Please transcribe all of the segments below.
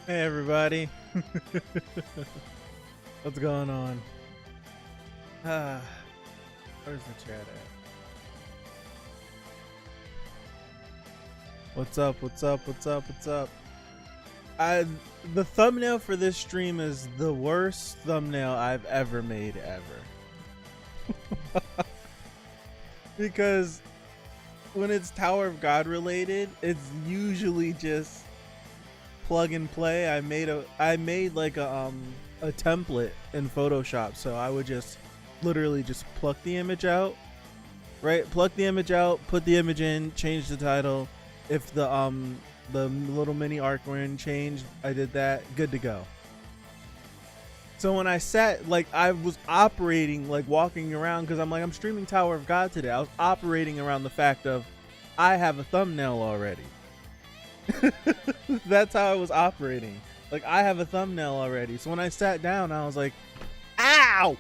Hey everybody. What's going on? Where's the chat at? What's up? What's up? What's up? What's up? The thumbnail for this stream is the worst thumbnail I've ever made ever. Because when it's Tower of God related, it's usually just plug and play. I made like a template in Photoshop, so I would just literally just pluck the image out, right? Pluck the image out, put the image in, change the title. If the little mini arc were in changed, I did that. Good to go. So when I sat, like, I was operating, like, walking around, because I'm streaming Tower of God today. I was operating around the fact of I have a thumbnail already. That's how I was operating. Like, I have a thumbnail already. So when I sat down, I was like, ow!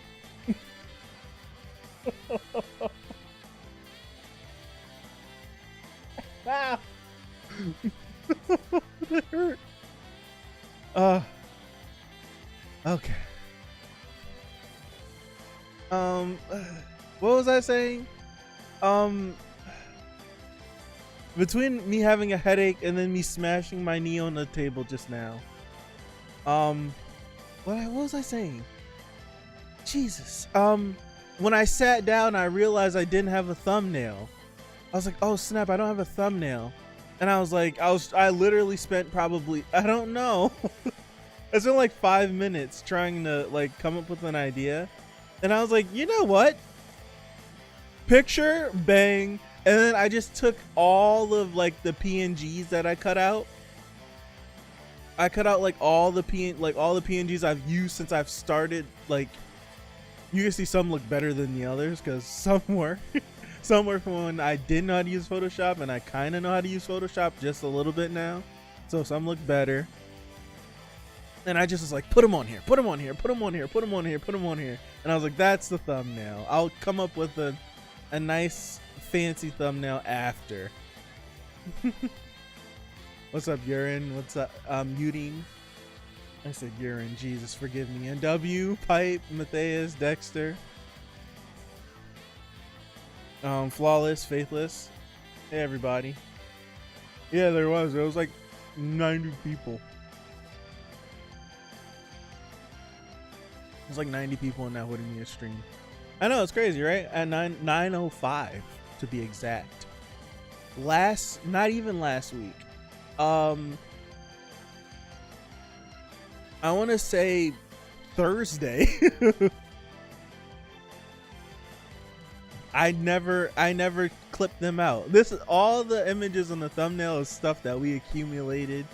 Ah! That hurt. Okay. What was I saying? Between me having a headache and then me smashing my knee on the table just now. What was I saying? Jesus. When I sat down, I realized I didn't have a thumbnail. I was like, oh snap, I don't have a thumbnail. And I was like, I literally spent probably, I don't know. I spent like 5 minutes trying to like come up with an idea. And I was like, you know what? Picture, bang. And then I just took all of like the PNGs that I cut out. I cut out like all the PNGs I've used since I've started. Like, you can see some look better than the others because some were from when I didn't know how to use Photoshop, and I kind of know how to use Photoshop just a little bit now. So some look better. And I just was like, put them on here, put them on here, put them on here, put them on here, put them on here. And I was like, that's the thumbnail. I'll come up with a nice fancy thumbnail after. What's up, Urine? What's up, Udine? I said Urine, Jesus forgive me. NW, Pipe, Matthias, Dexter. Flawless, Faithless. Hey everybody. Yeah, there was like 90 people. There's like 90 people in that What Me a stream. I know, it's crazy, right? At 9:05 to be exact. Not even last week. I want to say Thursday. I never clipped them out. This is all the images on the thumbnail is stuff that we accumulated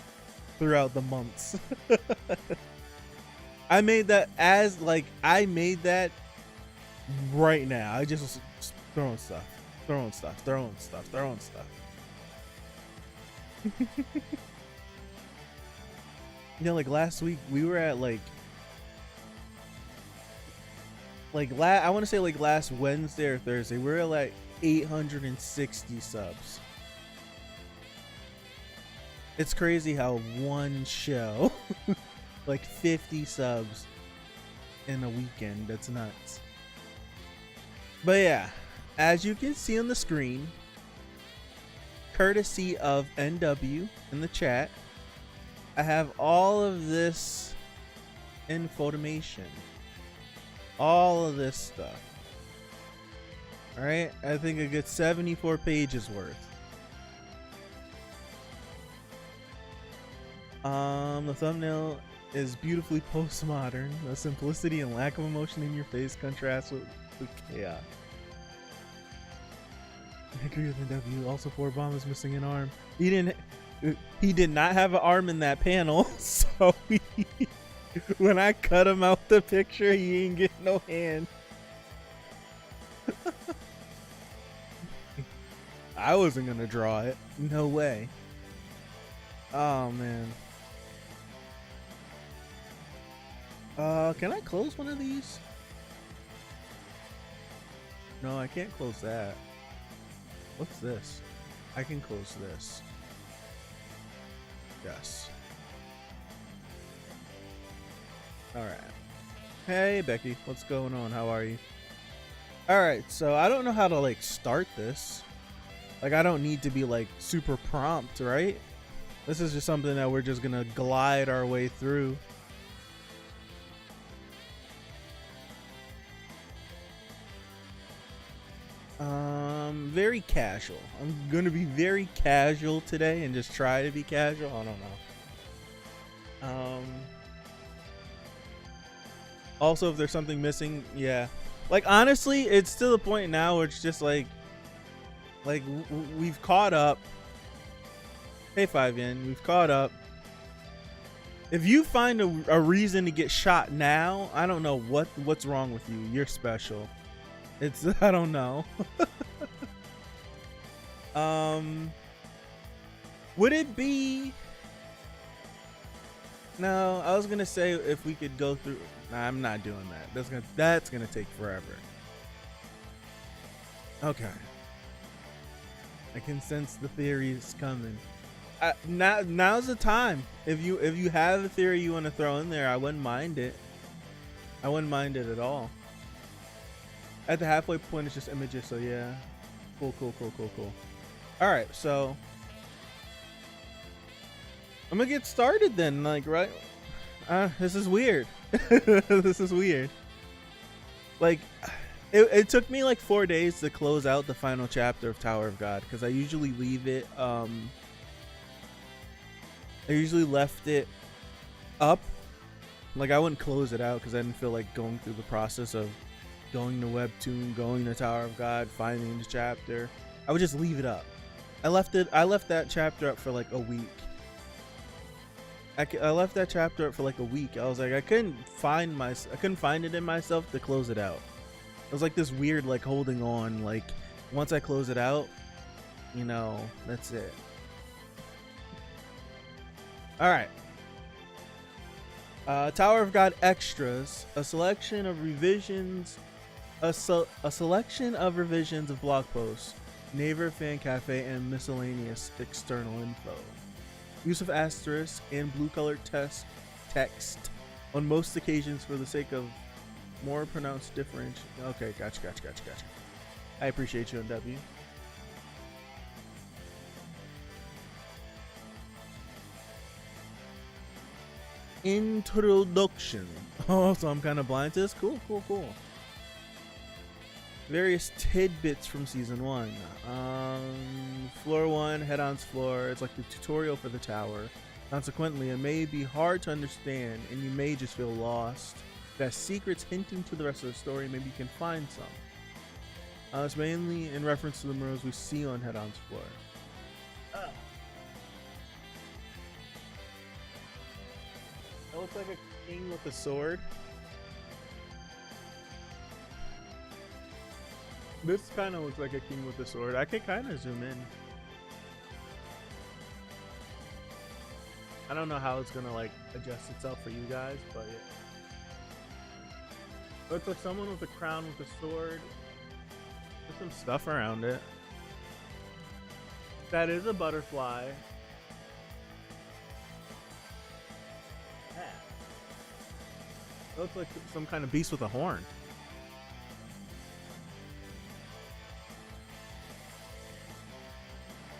throughout the months. I made that right now. I just was throwing stuff. You know, like last week we were at I want to say like last Wednesday or Thursday, we were at like 860 subs. It's crazy how one show, like 50 subs in a weekend. That's nuts. But yeah, as you can see on the screen, courtesy of NW in the chat, I have all of this information. All of this stuff. Alright, I think a good 74 pages worth. The thumbnail is beautifully postmodern. The simplicity and lack of emotion in your face contrasts with chaos. I agree with NW. Also, 4Bomb is missing an arm. He did not have an arm in that panel, so when I cut him out the picture, he ain't get no hand. I wasn't gonna draw it. No way. Oh man. Can I close one of these? No, I can't close that. What's this? I can close this. Yes. All right. Hey, Becky. What's going on? How are you? All right. So I don't know how to like start this. Like I don't need to be like super prompt, right? This is just something that we're just gonna glide our way through. Very casual. I'm gonna be very casual today and just try to be casual. I don't know. Also, if there's something missing, yeah. Like honestly, it's to the point now where it's just like we've caught up. Hey, 5N, we've caught up. If you find a reason to get shot now, I don't know what's wrong with you. You're special. It's I don't know. Would it be? No, I was gonna say if we could go through. Nah, I'm not doing that. That's gonna take forever. Okay. I can sense the theories coming. Now's the time. If you have a theory you want to throw in there, I wouldn't mind it. I wouldn't mind it at all. At the halfway point, it's just images. So yeah, cool. All right, so I'm gonna get started then. Like right, this is weird. This is weird. Like, it took me like 4 days to close out the final chapter of Tower of God because I usually leave it. I usually left it up. Like I wouldn't close it out because I didn't feel like going through the process of going to Webtoon, going to Tower of God, finding the chapter. I would just leave it up. I left that chapter up for like a week. I left that chapter up for like a week. I was like, I couldn't find it in myself to close it out. It was like this weird like holding on. Like once I close it out, you know, that's it. All right. Tower of God extras, a selection of revisions of blog posts, Naver fan cafe, and miscellaneous external info. Use of asterisk and blue colored text on most occasions for the sake of more pronounced differentiation. Okay, gotcha. I appreciate you, NW. Introduction. Oh, so I'm kind of blind to this. Cool. Various tidbits from season 1. Floor 1, head-on's floor. It's like the tutorial for the tower. Consequently, it may be hard to understand, and you may just feel lost. It has secrets hinting to the rest of the story. Maybe you can find some. It's mainly in reference to the murals we see on head-on's floor. That looks like a king with a sword. This kind of looks like a king with a sword. I could kind of zoom in. I don't know how it's gonna like adjust itself for you guys, but yeah. Looks like someone with a crown with a sword. There's some stuff around it. That is a butterfly. Yeah. Looks like some kind of beast with a horn.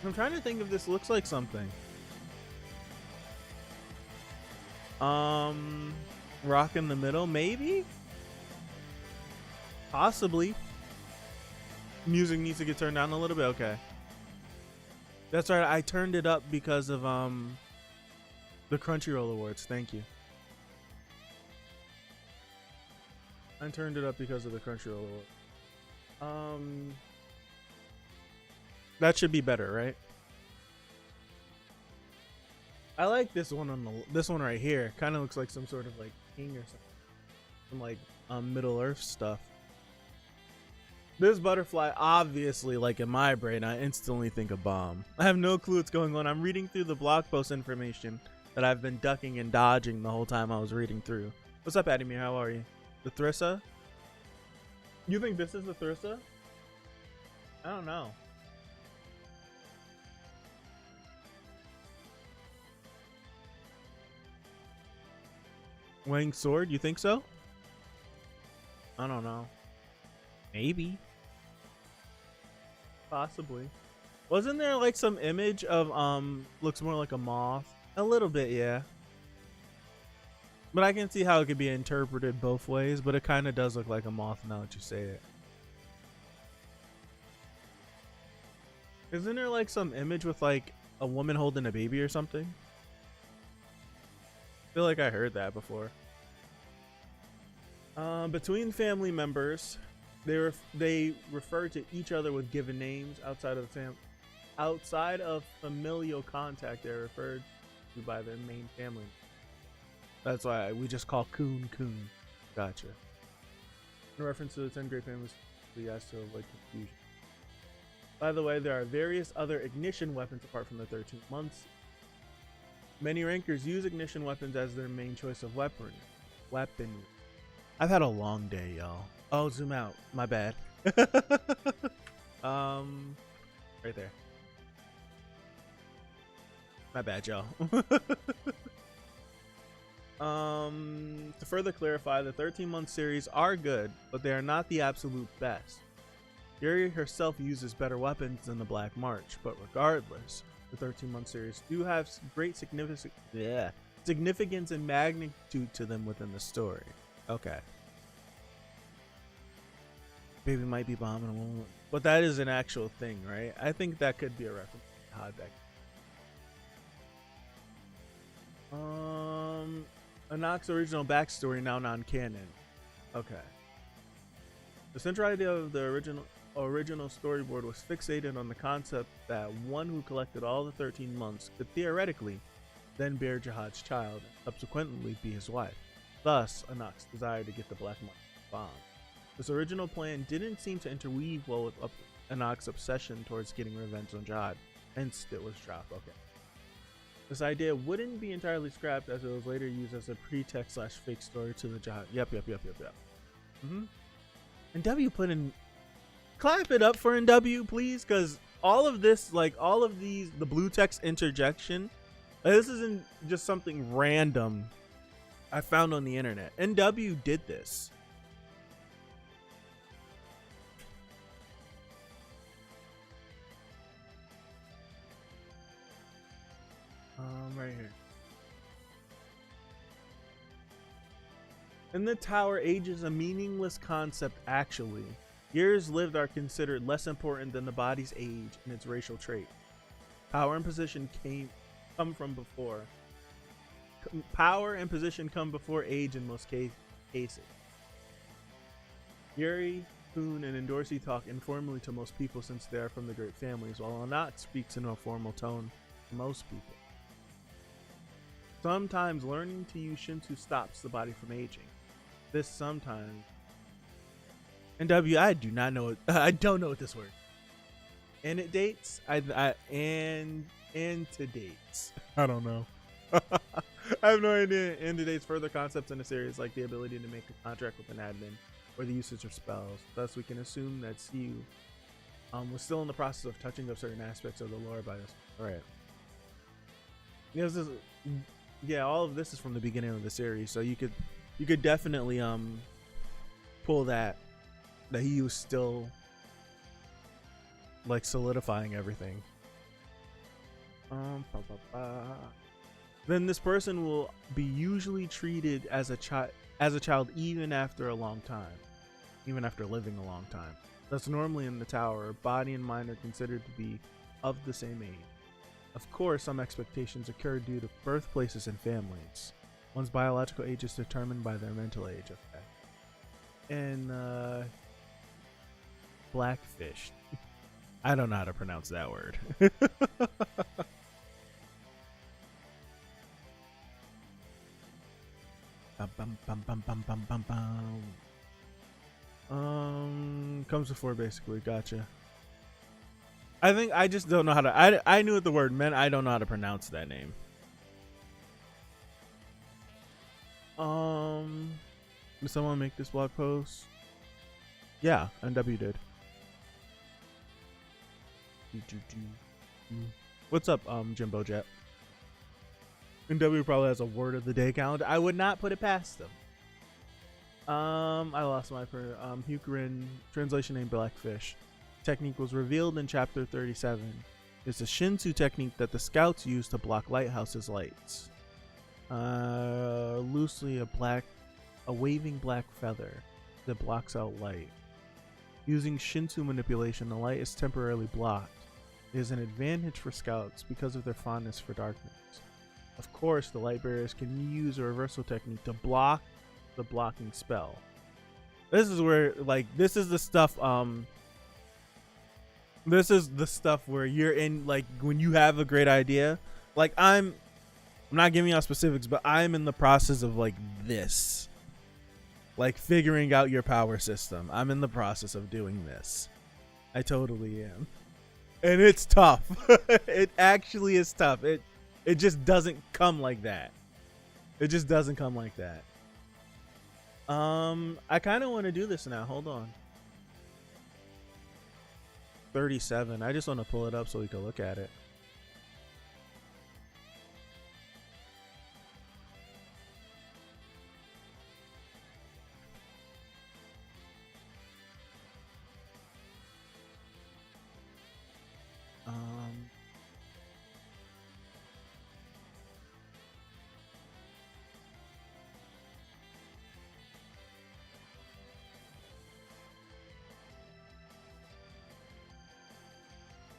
I'm trying to think if this looks like something. Rock in the middle, maybe? Possibly. Music needs to get turned down a little bit, okay. That's right, I turned it up because of the Crunchyroll Awards, thank you. I turned it up because of the Crunchyroll Awards. That should be better, right? I like this one this one right here. Kind of looks like some sort of like king or something. Some like Middle Earth stuff. This butterfly, obviously, like in my brain, I instantly think of bomb. I have no clue what's going on. I'm reading through the blog post information that I've been ducking and dodging the whole time I was reading through. What's up, Adamir? How are you? The Thrissa? You think this is the Thrissa? I don't know. Wang sword? You think so? I don't know. Maybe. Possibly. Wasn't there like some image of looks more like a moth? A little bit, yeah. But I can see how it could be interpreted both ways, but it kind of does look like a moth now that you say it. Isn't there like some image with like a woman holding a baby or something? I feel like I heard that before. Between family members, they refer to each other with given names outside of familial contact. They're referred to by their main family. That's why we just call Koon Koon. Gotcha. In reference to the 10 great families, we asked to avoid confusion. By the way, there are various other ignition weapons apart from the 13 months. Many rankers use ignition weapons as their main choice of weaponry. I've had a long day, y'all. Oh, zoom out. My bad. Right there. My bad, y'all. To further clarify, the 13-month series are good, but they are not the absolute best. Yuri herself uses better weapons than the Black March, but regardless, the 13-month series do have great significance and magnitude to them within the story. Okay. Baby might be bombing a woman, but that is an actual thing, right? I think that could be a reference to Zahard deck. Anok's original backstory now non-canon. Okay. The central idea of the original storyboard was fixated on the concept that one who collected all the 13 months could theoretically then bear Zahard's child and subsequently be his wife. Thus, Anok's desire to get the Black March bomb. This original plan didn't seem to interweave well with Anok's obsession towards getting revenge on Zahard, hence it was dropped. Okay. This idea wouldn't be entirely scrapped as it was later used as a pretext / fake story to the Zahard. Yep. And W put in, clap it up for NW, please, because all of this, like all of these, the blue text interjection, this isn't just something random I found on the internet. NW did this. Right here. In the tower, age is a meaningless concept actually. Years lived are considered less important than the body's age and its racial trait. Power and position come before age in most cases. Yuri, Koon, and Endorsi talk informally to most people since they are from the great families, while Anak speaks in a formal tone to most people. Sometimes learning to use Shinsu stops the body from aging. This sometimes. And W, I do not know. I don't know what this word. And it dates. Antedates. I don't know. I have no idea. Antedates further concepts in the series, like the ability to make a contract with an admin or the usage of spells. Thus, we can assume that Siu was still in the process of touching up certain aspects of the lore by this. All right. Yeah, all of this is from the beginning of the series, so you could definitely pull that he was still like solidifying everything. Then this person will be usually treated as a child even after a long time, even after living a long time. Thus, normally in the tower, body and mind are considered to be of the same age. Of course, some expectations occur due to birthplaces and families. One's biological age is determined by their mental age. Okay. And Blackfish. I don't know how to pronounce that word. Comes before basically. Gotcha. I think I just don't know how to. I knew what the word meant. I don't know how to pronounce that name. Did someone make this blog post? Yeah, NW did. What's up, Jimbo Jet? And W probably has a word of the day calendar. I would not put it past them. I lost my Hukurin translation name Blackfish. Technique was revealed in chapter 37. It's a Shinsu technique that the scouts use to block lighthouses' lights. Loosely a waving black feather that blocks out light. Using Shinsu manipulation, the light is temporarily blocked. It is an advantage for scouts because of their fondness for darkness. Of course, the light bearers can use a reversal technique to block the blocking spell. This is where, like, this is the stuff where you're in, like, when you have a great idea. Like, I'm not giving out specifics, but I'm in the process of, like, this, like, figuring out your power system. I'm in the process of doing this. I totally am, and it's tough. It actually is tough. It just doesn't come like that. It just doesn't come like that. I kind of want to do this now. Hold on. 37. I just want to pull it up so we can look at it.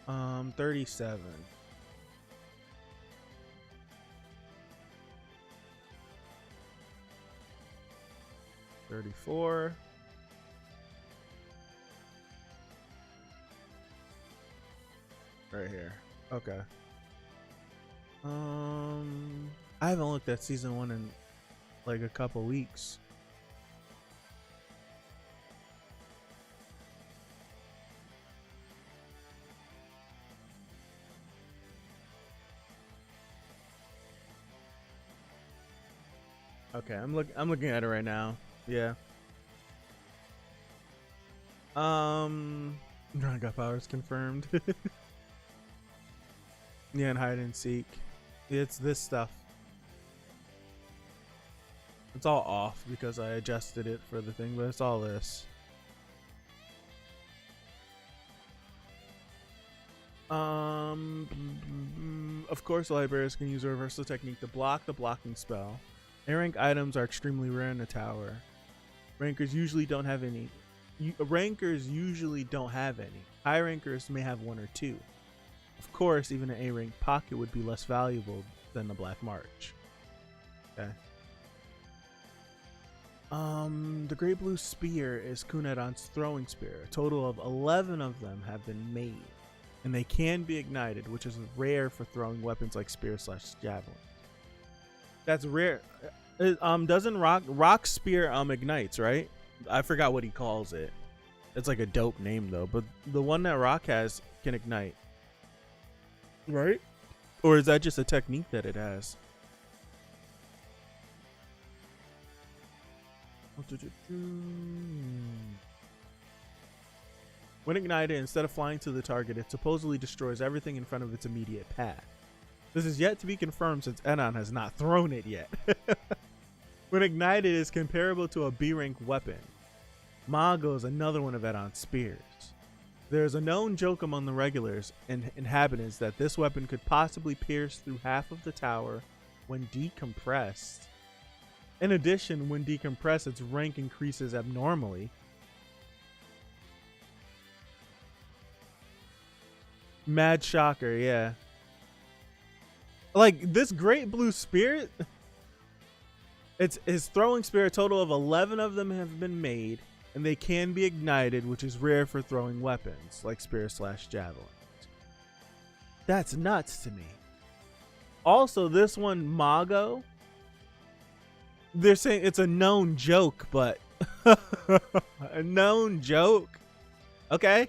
Um, 37. $34. Right here. Okay. I haven't looked at season 1 in like a couple weeks. Okay, I'm looking at it right now. Yeah. Dragon got powers confirmed. Yeah, and hide and seek. It's this stuff. It's all off because I adjusted it for the thing, but it's all this. Of course, librarians can use a reversal technique to block the blocking spell. A-rank items are extremely rare in the tower. Rankers usually don't have any. High rankers may have 1 or 2. Of course, even an A-rank pocket would be less valuable than the Black March. Okay. The Great Blue Spear is Kunadon's throwing spear. A total of 11 of them have been made, and they can be ignited, which is rare for throwing weapons like spear/javelin. That's rare. Doesn't Rock Spear ignites, right? I forgot what he calls it. It's like a dope name though, but the one that Rock has can ignite, right? Or is that just a technique that it has? When ignited, instead of flying to the target, it supposedly destroys everything in front of its immediate path. This is yet to be confirmed since Enon has not thrown it yet. When ignited, it is comparable to a B-rank weapon. Mago is another one of Enon's spears. There is a known joke among the regulars and inhabitants that this weapon could possibly pierce through half of the tower when decompressed. In addition, when decompressed, its rank increases abnormally. Mad shocker, yeah. Like, this Great Blue Spirit, it's his throwing spear. A total of 11 of them have been made, and they can be ignited, which is rare for throwing weapons like spear/javelins. That's nuts to me. Also, this one, Mago, they're saying it's a known joke, but a known joke. Okay.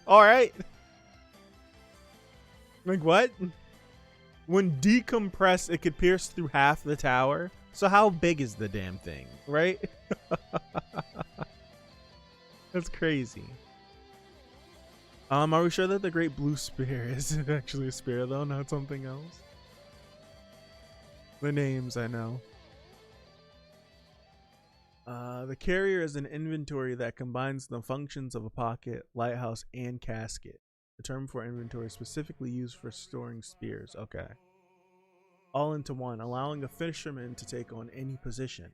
All right. Like, what? When decompressed, it could pierce through half the tower. So how big is the damn thing, right? That's crazy. Are we sure that the Great Blue Spear is actually a spear though, not something else? The names I know. The carrier is an inventory that combines the functions of a pocket, lighthouse, and casket. The term for inventory is specifically used for storing spears. Okay. All into one, allowing a fisherman to take on any position.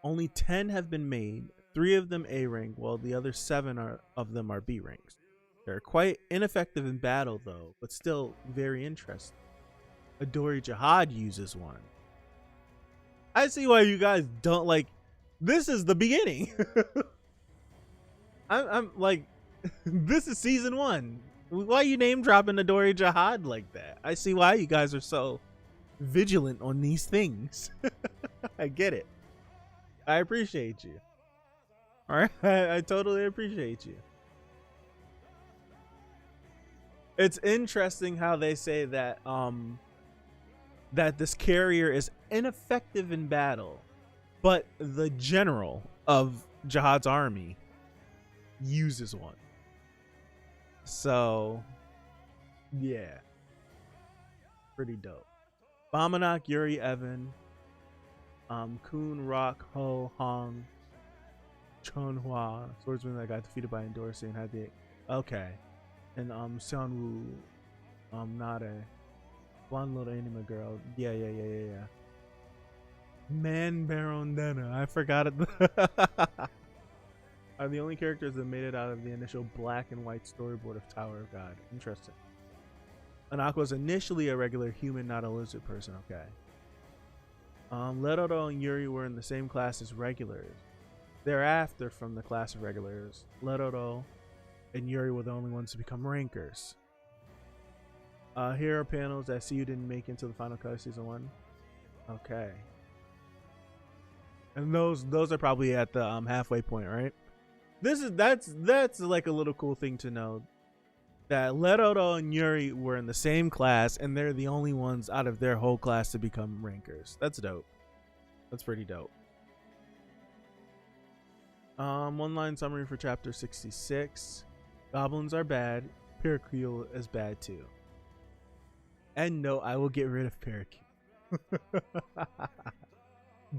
Only 10 have been made, 3 of them A rank, while the other 7 of them are B ranks. They're quite ineffective in battle though, but still very interesting. Adori Zahard uses one. I see why you guys don't like. This is the beginning. I'm like, this is season 1. Why are you name dropping Adori Zahard like that? I see why you guys are so vigilant on these things. I get it. I appreciate you. All right, I totally appreciate you. It's interesting how they say that that this carrier is ineffective in battle, but the general of Zahard's army uses one. So, yeah, pretty dope. Bamanak, Yuri, Evan, Koon, Rock, Ho, Hong, Chonhua, swordsman that got defeated by Endorsi and had the and Seonwoo, Nade, blonde little anime girl. Yeah. Man Barondena. I forgot it. Are the only characters that made it out of the initial black and white storyboard of Tower of God. Interesting. Anako was initially a regular human, not a lizard person. Okay. Leroro and Yuri were in the same class as regulars. Thereafter, from the class of regulars, Leroro and Yuri were the only ones to become rankers. Here are panels that CU didn't make into the final cut of season 1. Okay. And those are probably at the halfway point, right? That's like a little cool thing to know, that Leroro and Yuri were in the same class and they're the only ones out of their whole class to become rankers. That's dope. That's pretty dope. One line summary for chapter 66. Goblins are bad. Pericule is bad too. And no, I will get rid of Pericule.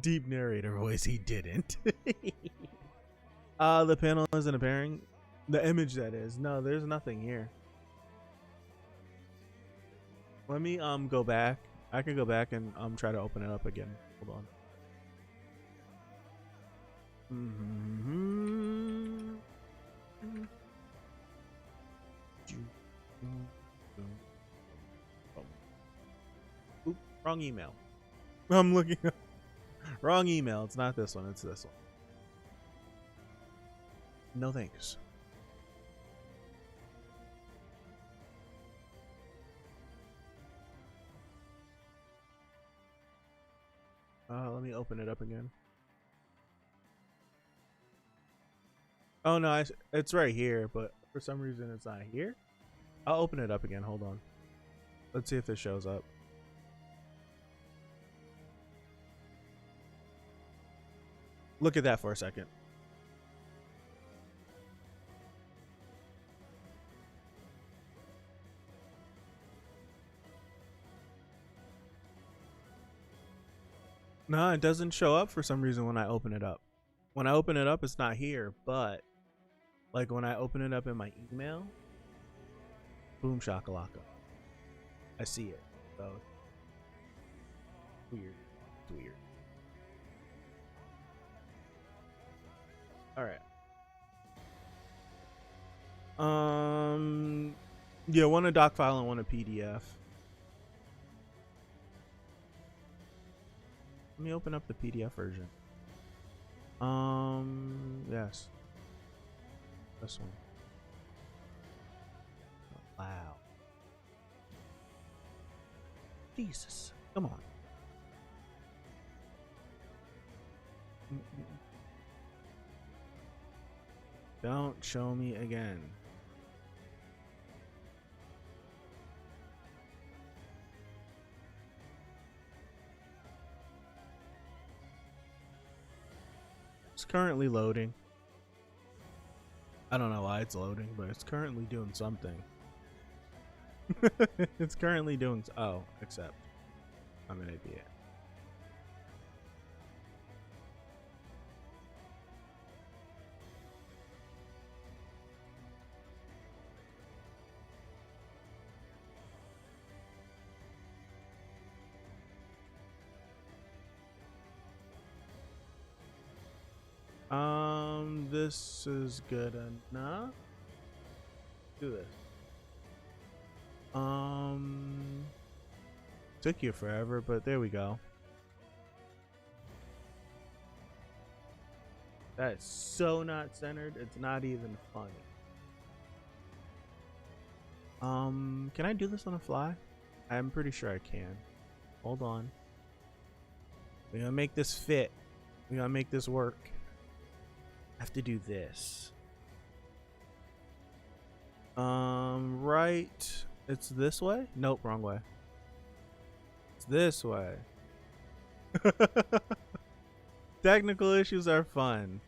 Deep narrator voice, he didn't. The panel isn't appearing. The image, that is. No, there's nothing here. Let me go back. I can go back and try to open it up again. Hold on. Oop, wrong email. I'm looking up. Wrong email. It's not this one. It's this one. No thanks. Let me open it up again. Oh no, it's right here, but for some reason it's not here. I'll open it up again. Hold on. Let's see if this shows up. Look at that for a second. No, it doesn't show up for some reason when I open it up. When I open it up, it's not here, but like when I open it up in my email, boom shakalaka, I see it. So weird. It's weird. All right. Yeah, one a doc file and one a PDF. Let me open up the PDF version. Yes. This one. Oh, wow. Jesus. Come on. Don't show me again. It's currently loading. I don't know why it's loading, but it's currently doing something. It's currently doing... Oh, accept. I'm an idiot. This is good enough. Do this. Took you forever, but there we go. That's so not centered. It's not even funny. Can I do this on the fly? I'm pretty sure I can. Hold on. We're gonna make this fit. We're gonna make this work. I have to do this. Right. It's this way? Nope, wrong way. It's this way. Technical issues are fun.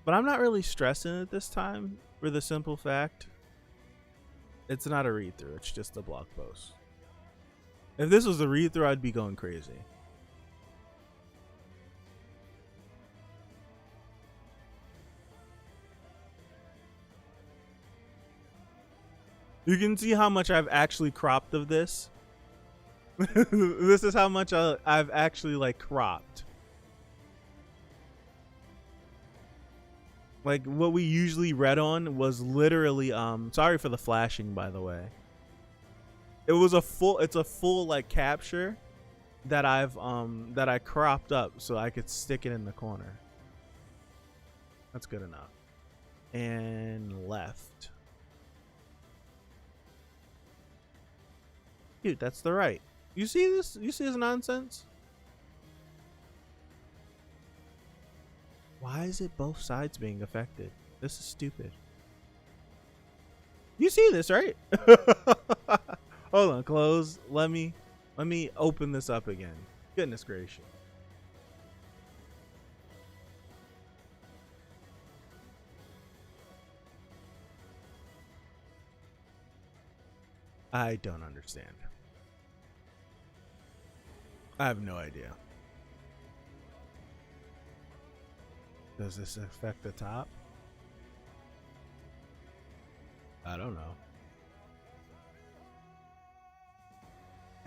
But I'm not really stressing it this time for the simple fact it's not a read through, it's just a blog post. If this was a read through, I'd be going crazy. You can see how much I've actually cropped of this. This is how much I've actually like cropped. Like what we usually read on was literally sorry for the flashing, by the way. It was it's a full like capture that that I cropped up so I could stick it in the corner. That's good enough. And left. Dude, that's the right. You see this? You see this nonsense? Why is it both sides being affected? This is stupid. You see this, right? Hold on, close. Let me open this up again. Goodness gracious. I don't understand. I have no idea. Does this affect the top? I don't know.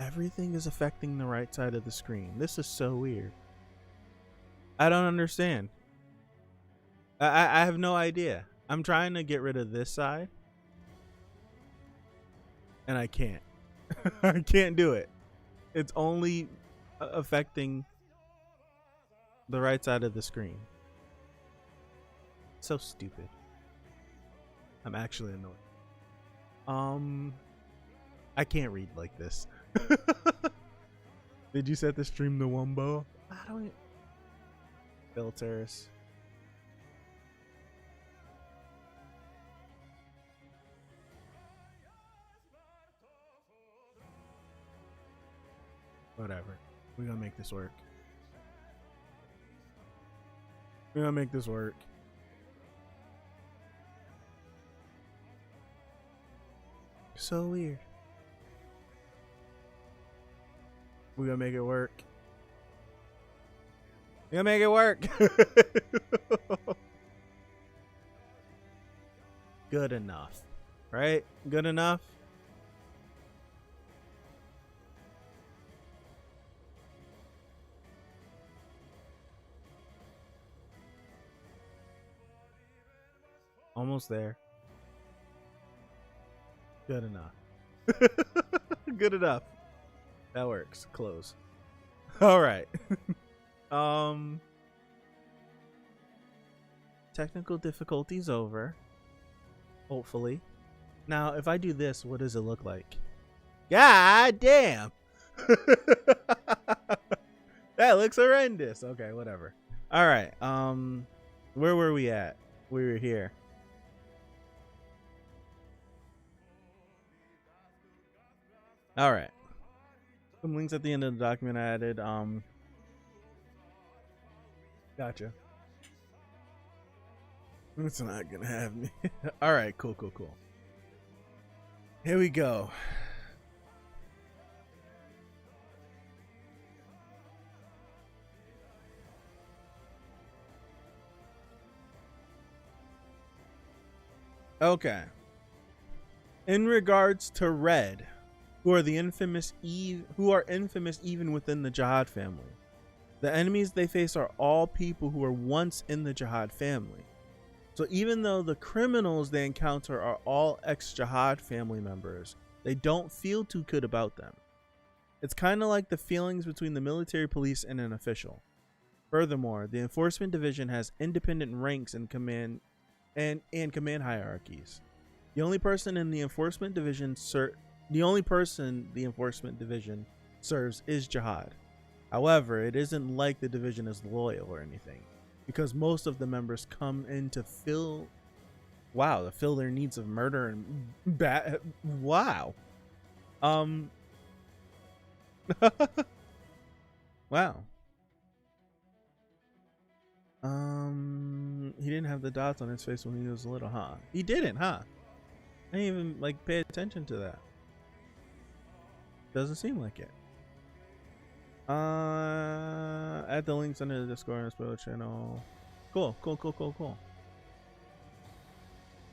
Everything is affecting the right side of the screen. This is so weird. I don't understand. I have no idea. I'm trying to get rid of this side. And I can't. I can't do it. It's only affecting the right side of the screen. So stupid. I'm actually annoyed. I can't read like this. Did you set the stream to Wumbo? I don't. Filters. Whatever. We're gonna make this work. We're gonna make this work. So weird. We're gonna make it work. We're gonna make it work. Good enough. Right? Good enough. Almost there. Good enough. Good enough. That works. Close. All right. Technical difficulties over. Hopefully. Now, if I do this, what does it look like? God damn. That looks horrendous. Okay, whatever. All right. Where were we at? We were here. All right. Some links at the end of the document I added. Gotcha. It's not gonna have me. All right, cool. Here we go. Okay. In regards to Red, who are infamous even within the Zahard family. The enemies they face are all people who were once in the Zahard family. So even though the criminals they encounter are all ex-Zahard family members, they don't feel too good about them. It's kind of like the feelings between the military police and an official. Furthermore, the enforcement division has independent ranks and command hierarchies. The only person the enforcement division serves is Zahard. However, it isn't like the division is loyal or anything, because most of the members come in to fill their needs of murder and wow. Wow. He didn't have the dots on his face when he was little, huh? He didn't, huh? I didn't even pay attention to that. Doesn't seem like it. Add the links under the Discord and spoiler channel. Cool.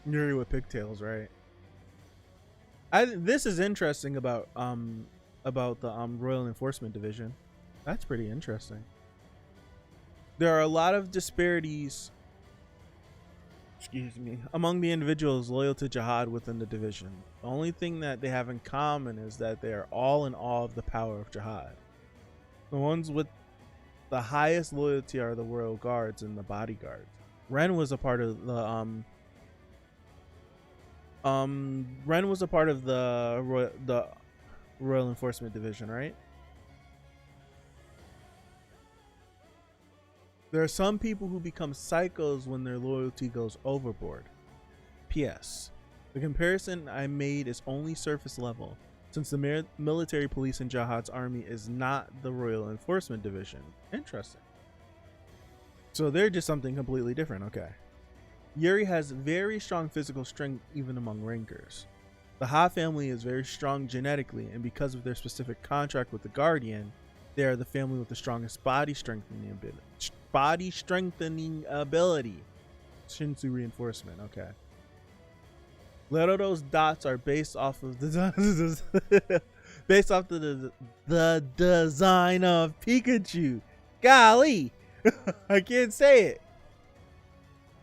Yuri with pigtails, right? This is interesting about the Royal Enforcement Division. That's pretty interesting. There are a lot of disparities, among the individuals loyal to Zahard within the division. The only thing that they have in common is that they are all in awe of the power of Zahard. The ones with the highest loyalty are the Royal Guards and the Bodyguards. Ren was a part of the Royal Enforcement Division, right? There are some people who become psychos when their loyalty goes overboard. P.S. The comparison I made is only surface level, since the military police in Zahard's army is not the Royal Enforcement Division. Interesting. So they're just something completely different, okay. Yuri has very strong physical strength even among rankers. The Ha family is very strong genetically, and because of their specific contract with the Guardian, they are the family with the strongest body strengthening ability. Shinsu reinforcement, okay. Leroto's dots are based off of the design of Pikachu. Golly, I can't say it.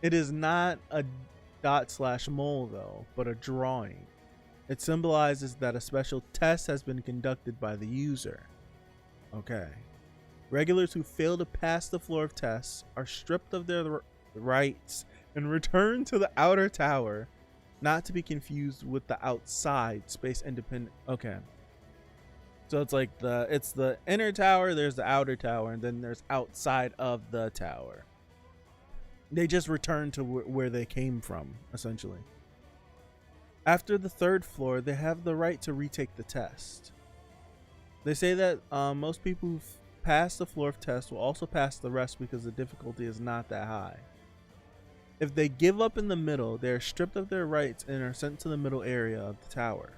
It is not a dot/mole though, but a drawing. It symbolizes that a special test has been conducted by the user. Okay. Regulars who fail to pass the floor of tests are stripped of their rights and returned to the outer tower, not to be confused with the outside space independent. Okay. So it's like it's the inner tower, there's the outer tower, and then there's outside of the tower. They just return to where they came from, essentially. After the third floor, they have the right to retake the test. They say that most people who pass the floor of test will also pass the rest because the difficulty is not that high. If they give up in the middle, they are stripped of their rights and are sent to the middle area of the tower.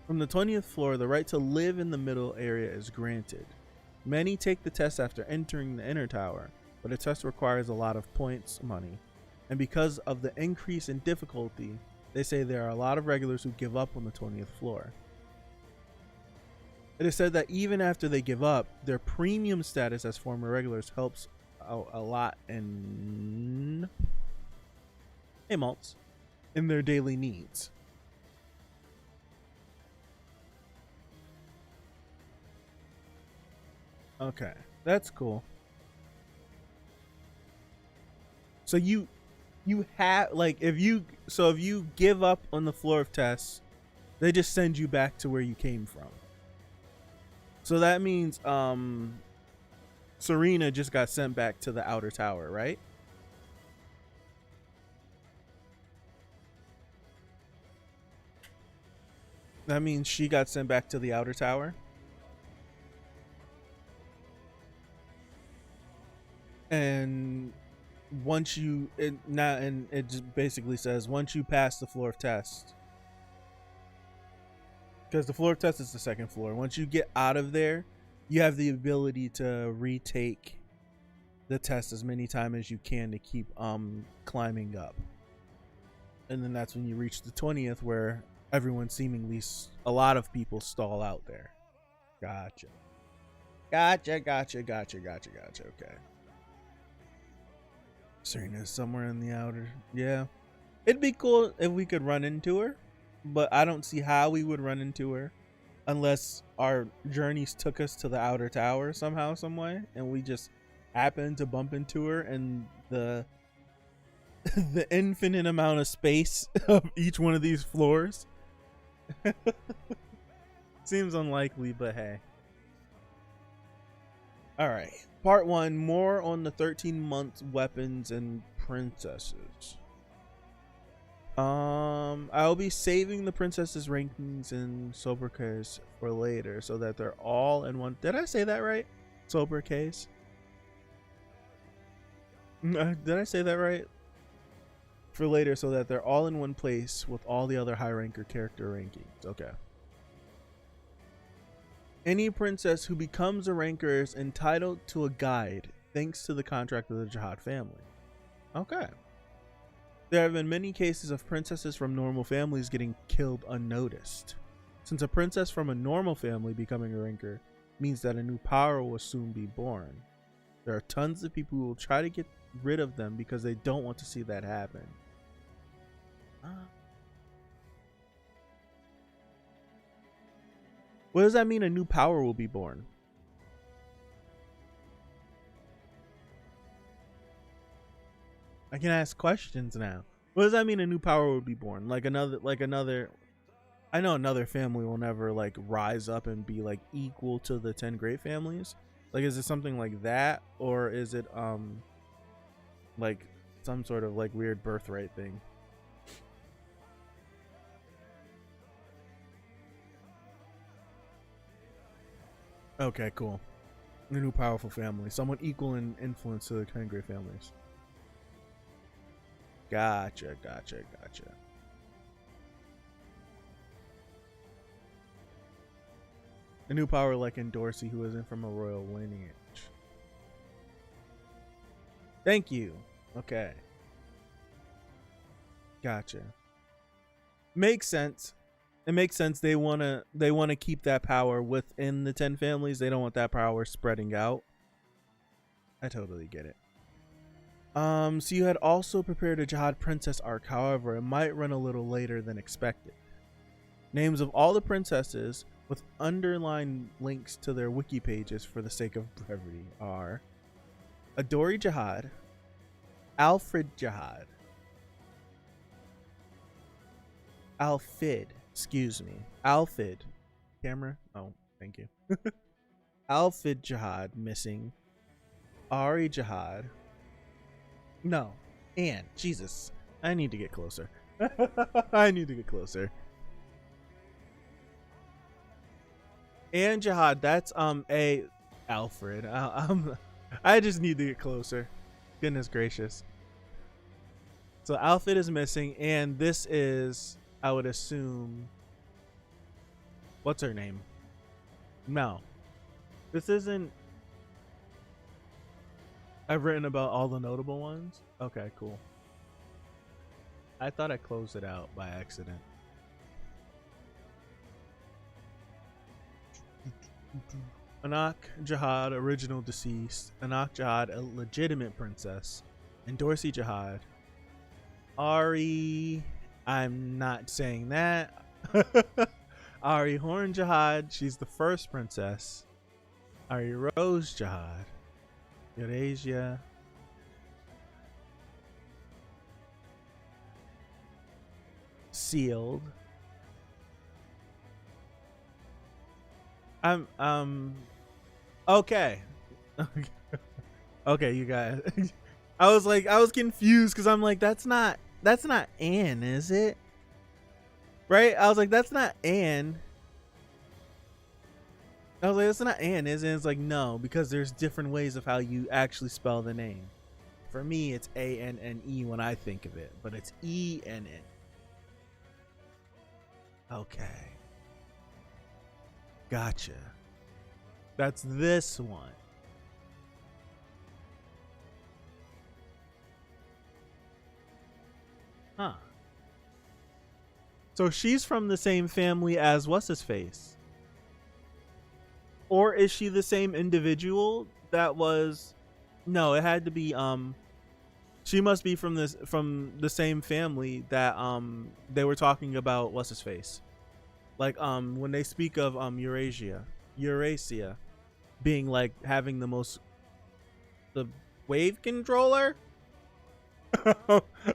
From the 20th floor, the right to live in the middle area is granted. Many take the test after entering the inner tower, but a test requires a lot of points, money, and because of the increase in difficulty, they say there are a lot of regulars who give up on the 20th floor. It is said that even after they give up, their premium status as former regulars helps out a lot in malts in their daily needs. Okay, that's cool. So you have if you give up on the floor of tests, they just send you back to where you came from. So that means Serena just got sent back to the outer tower, right? That means she got sent back to the outer tower. And once it just basically says once you pass the floor of test, because the floor of test is the second floor. Once you get out of there, you have the ability to retake the test as many times as you can to keep climbing up. And then that's when you reach the 20th, where everyone seemingly, a lot of people stall out there. Gotcha. Okay. Serena's somewhere in the outer. Yeah. It'd be cool if we could run into her, but I don't see how we would run into her unless our journeys took us to the outer tower somehow, some way, and we just happened to bump into her, and the the infinite amount of space of each one of these floors seems unlikely, but hey. All right, part 1, more on the 13-month weapons and princesses. I'll be saving the princesses rankings in sobriquets for later so that they're all in one. Did I say that right? Sobriquets. Did I say that right? For later so that they're all in one place with all the other high ranker character rankings. Okay. Any princess who becomes a ranker is entitled to a guide thanks to the contract of the Zahard family. Okay. There have been many cases of princesses from normal families getting killed unnoticed. Since a princess from a normal family becoming a ranker means that a new power will soon be born. There are tons of people who will try to get rid of them because they don't want to see that happen. What does that mean, a new power will be born? I can ask questions now. What does that mean, a new power will be born? Like another I know another family will never like rise up and be like equal to the 10 great families. Like, is it something like that, or is it like some sort of like weird birthright thing? Okay, cool. A new powerful family, someone equal in influence to the 10 great families. Gotcha. A new power like in Dorsey, who isn't from a royal lineage. Thank you. Okay. Gotcha. Makes sense. It makes sense. They wanna keep that power within the 10 families. They don't want that power spreading out. I totally get it. So you had also prepared a Zahard princess arc, however, it might run a little later than expected. Names of all the princesses with underlined links to their wiki pages for the sake of brevity are Adori Zahard, Alfred Zahard, Alfid, camera, oh, thank you. Alfid Zahard missing, Ari Zahard, no, and Jesus, I need to get closer. And Zahard, that's a Alfred. I just need to get closer. Goodness gracious. So Alfred is missing, and this is, I would assume, what's her name? No, this isn't. I've written about all the notable ones. Okay, cool. I thought I closed it out by accident. Anak Zahard, original deceased. Anak Zahard, a legitimate princess. And Dorsey Zahard. Ari, I'm not saying that. Ari Horn Zahard, she's the first princess. Ari Rose Zahard. Eurasia. Sealed. Okay. Okay, you guys. I was confused because I'm like, that's not Anne, is it? Right? I was like, that's not Anne. I was like, that's not Anne, is it? And it's like, no, because there's different ways of how you actually spell the name. For me, it's A-N-N-E when I think of it, but it's E-N-N. Okay. Gotcha. That's this one. Huh. So she's from the same family as what's his face? Or is she the same individual that was? No, it had to be she must be from the same family that they were talking about what's his face? Like when they speak of Eurasia being like having the wave controller.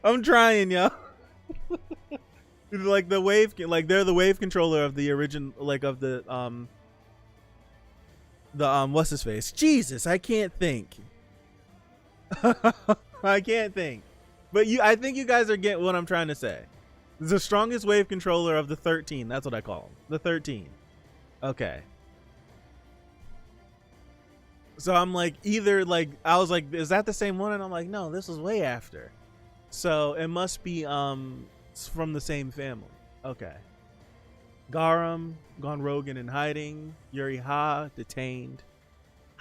I'm trying, yo. Like the wave, like they're the wave controller of the original, like of the what's his face? Jesus, I can't think. I can't think. But I think you guys are getting what I'm trying to say. The strongest wave controller of the 13. That's what I call them. The 13. Okay. So I'm like, either like, I was like, is that the same one? And I'm like, no, this was way after. So it must be from the same family. Okay. Garam, gone rogue and in hiding. Yuri Ha, detained.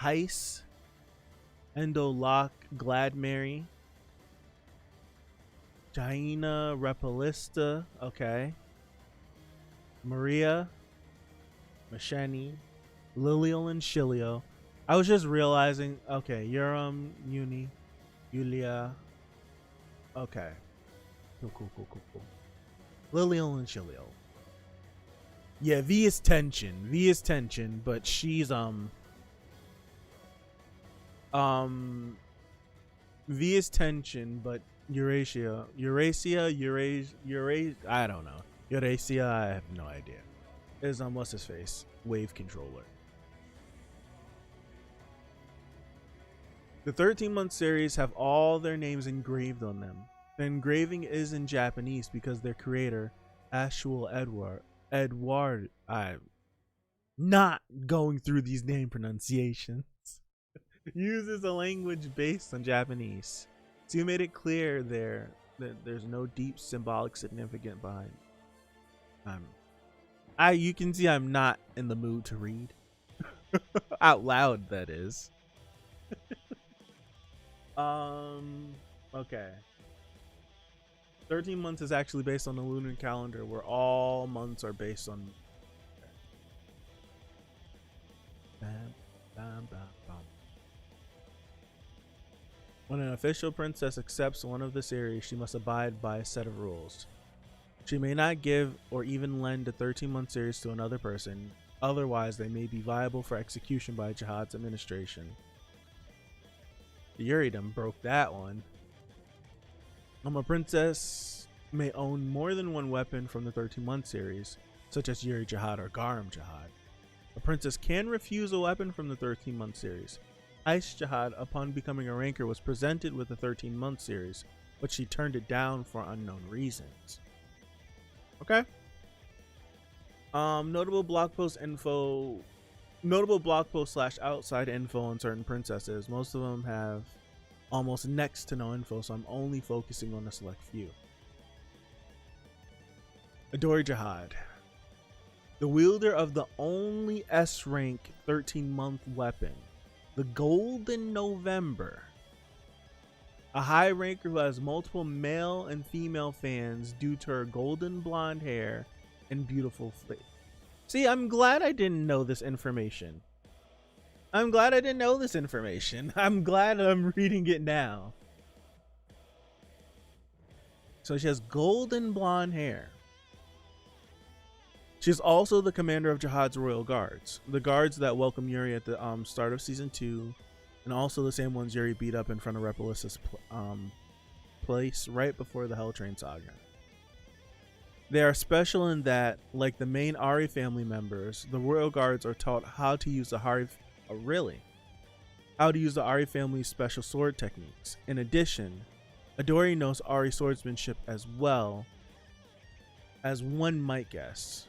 Heis. Endo Locke, Glad Mary. Jaina Repalista, okay. Maria, Mashani, Lilial and Shilio. I was just realizing, okay, Yuram, Uni, Yulia. Okay. Cool. Lilial and Shilio. Yeah, V is tension, but she's V is tension, but Eurasia, I don't know. Eurasia, I have no idea. Is what's his face? Wave controller. The 13-month series have all their names engraved on them. The engraving is in Japanese because their creator, Ashwell Edward, I'm not going through these name pronunciations, uses a language based on Japanese. So you made it clear there that there's no deep symbolic significance behind. You can see I'm not in the mood to read out loud. That is. Okay. 13 months is actually based on the lunar calendar, where all months are based on. When an official princess accepts one of the series, she must abide by a set of rules. She may not give or even lend a 13-month series to another person, otherwise they may be viable for execution by Zahard's administration. Yuridom broke that one. A princess may own more than one weapon from the 13-month series, such as Yuri Zahard or Garam Zahard. A princess can refuse a weapon from the 13-month series. Ice Zahard, upon becoming a ranker, was presented with the 13-month series, but she turned it down for unknown reasons. Okay. Notable blog post / outside info on certain princesses. Most of them have almost next to no info, so I'm only focusing on a select few. Adori Zahard, the wielder of the only S-rank 13-month weapon, the Golden November. A high ranker who has multiple male and female fans due to her golden blonde hair and beautiful face. See, I'm glad I didn't know this information. I'm glad I'm glad I'm reading it now. So she has golden blonde hair. She's also the commander of Zahard's Royal Guards, the guards that welcome Yuri at the start of season 2, and also the same ones Yuri beat up in front of Repalissa's place right before the Hell Train saga. They are special in that, like the main Ari family members, the Royal Guards are taught how to use the Ari family's special sword techniques. In addition, Adori knows Ari swordsmanship as well as one might guess.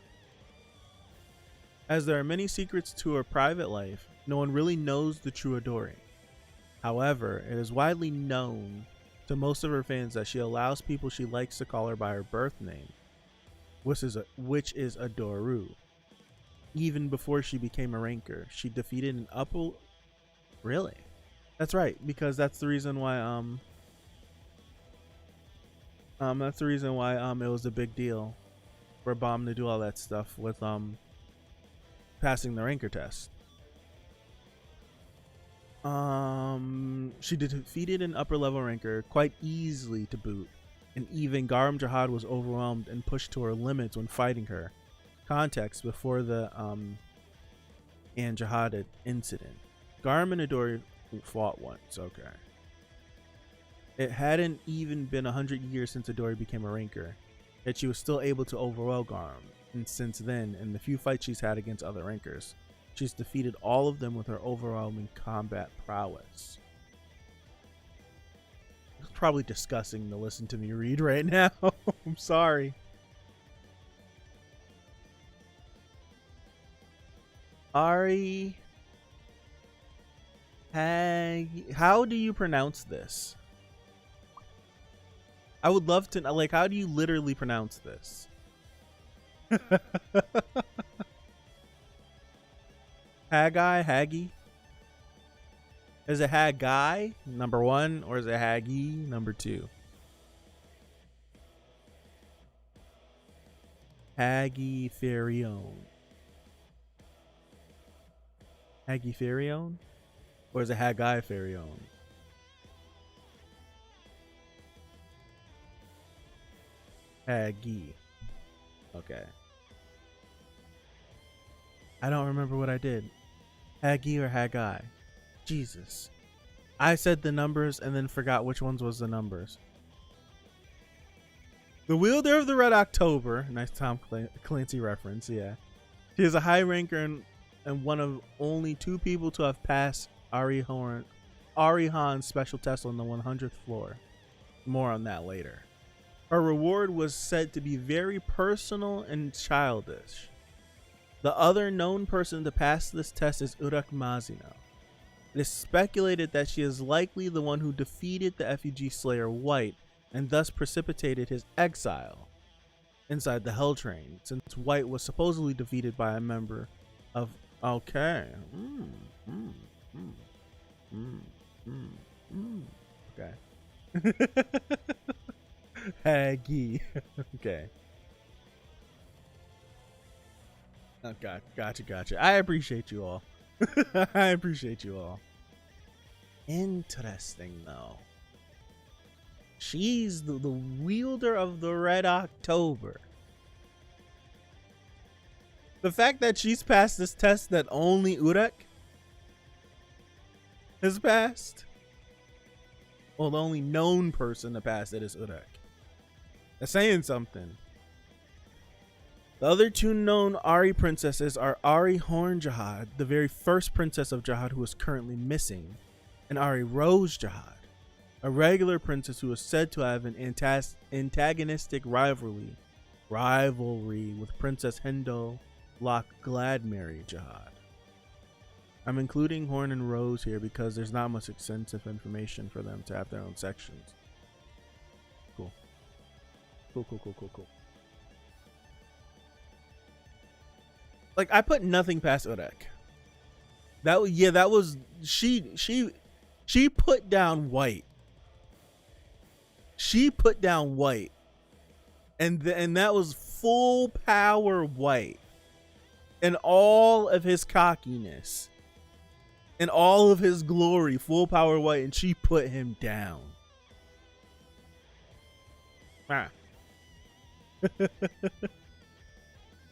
As there are many secrets to her private life, no one really knows the true Adori. However, it is widely known to most of her fans that she allows people she likes to call her by her birth name, which is Adoru. Even before she became a ranker, she defeated an upper. Really? That's right, because that's the reason why it was a big deal. for Bomb to do all that stuff with passing the ranker test. She defeated an upper level ranker quite easily to boot, and even Garam Jahad was overwhelmed and pushed to her limits when fighting her. Context before the and Jahad incident. Garam and Adori fought once, okay. It hadn't even been 100 years since Adori became a ranker, yet she was still able to overwhelm Garam, and since then, in the few fights she's had against other rankers, she's defeated all of them with her overwhelming combat prowess. It's probably disgusting to listen to me read right now. I'm sorry. Ari, how do you pronounce this? I would love to, like, how do you literally pronounce this? Haggy? Is it Haggai, number 1, or is it Haggy, number 2? Haggy Ferion. Haggy Ferion? Or is it Haggai Ferion? Haggy. Okay. I don't remember what I did. Haggy or Haggai? Jesus. I said the numbers and then forgot which ones was the numbers. The wielder of the Red October. Nice Tom Clancy reference, yeah. She is a high ranker and one of only 2 people to have passed Ari Han's special test on the 100th floor. More on that later. Her reward was said to be very personal and childish. The other known person to pass this test is Urek Mazino. It is speculated that she is likely the one who defeated the FUG Slayer White and thus precipitated his exile inside the Hell Train, since White was supposedly defeated by a member of... Okay. Okay. Haggy. Okay. Oh, gotcha. I appreciate you all. I appreciate you all. Interesting, though. She's the wielder of the Red October. The fact that she's passed this test that only Urek has passed. Well, the only known person to pass it is Urek. That's saying something. The other 2 known Ari princesses are Ari Horn Jahad, the very first princess of Jahad who is currently missing, and Ari Rose Jahad, a regular princess who is said to have an antagonistic rivalry with Princess Hendo Lock Gladmary Jahad. I'm including Horn and Rose here because there's not much extensive information for them to have their own sections. Cool. Like, I put nothing past Urek. That was she put down White. She put down White, and that was full power White, and all of his cockiness, and all of his glory, full power White, and she put him down.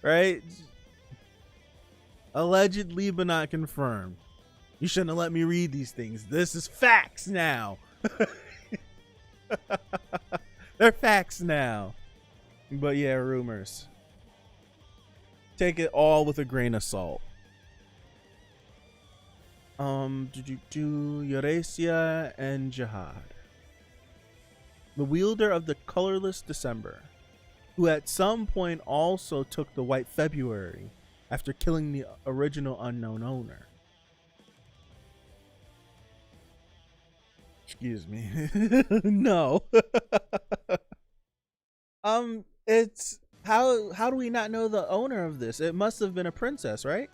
Right? Allegedly, but not confirmed. You shouldn't have let me read these things. This is facts now. They're facts now. But yeah, rumors. Take it all with a grain of salt. Eurasia and Yeon. The wielder of the colorless December, who at some point also took the White February after killing the original unknown owner. Excuse me. No. It's how do we not know the owner of this? It must have been a princess, right?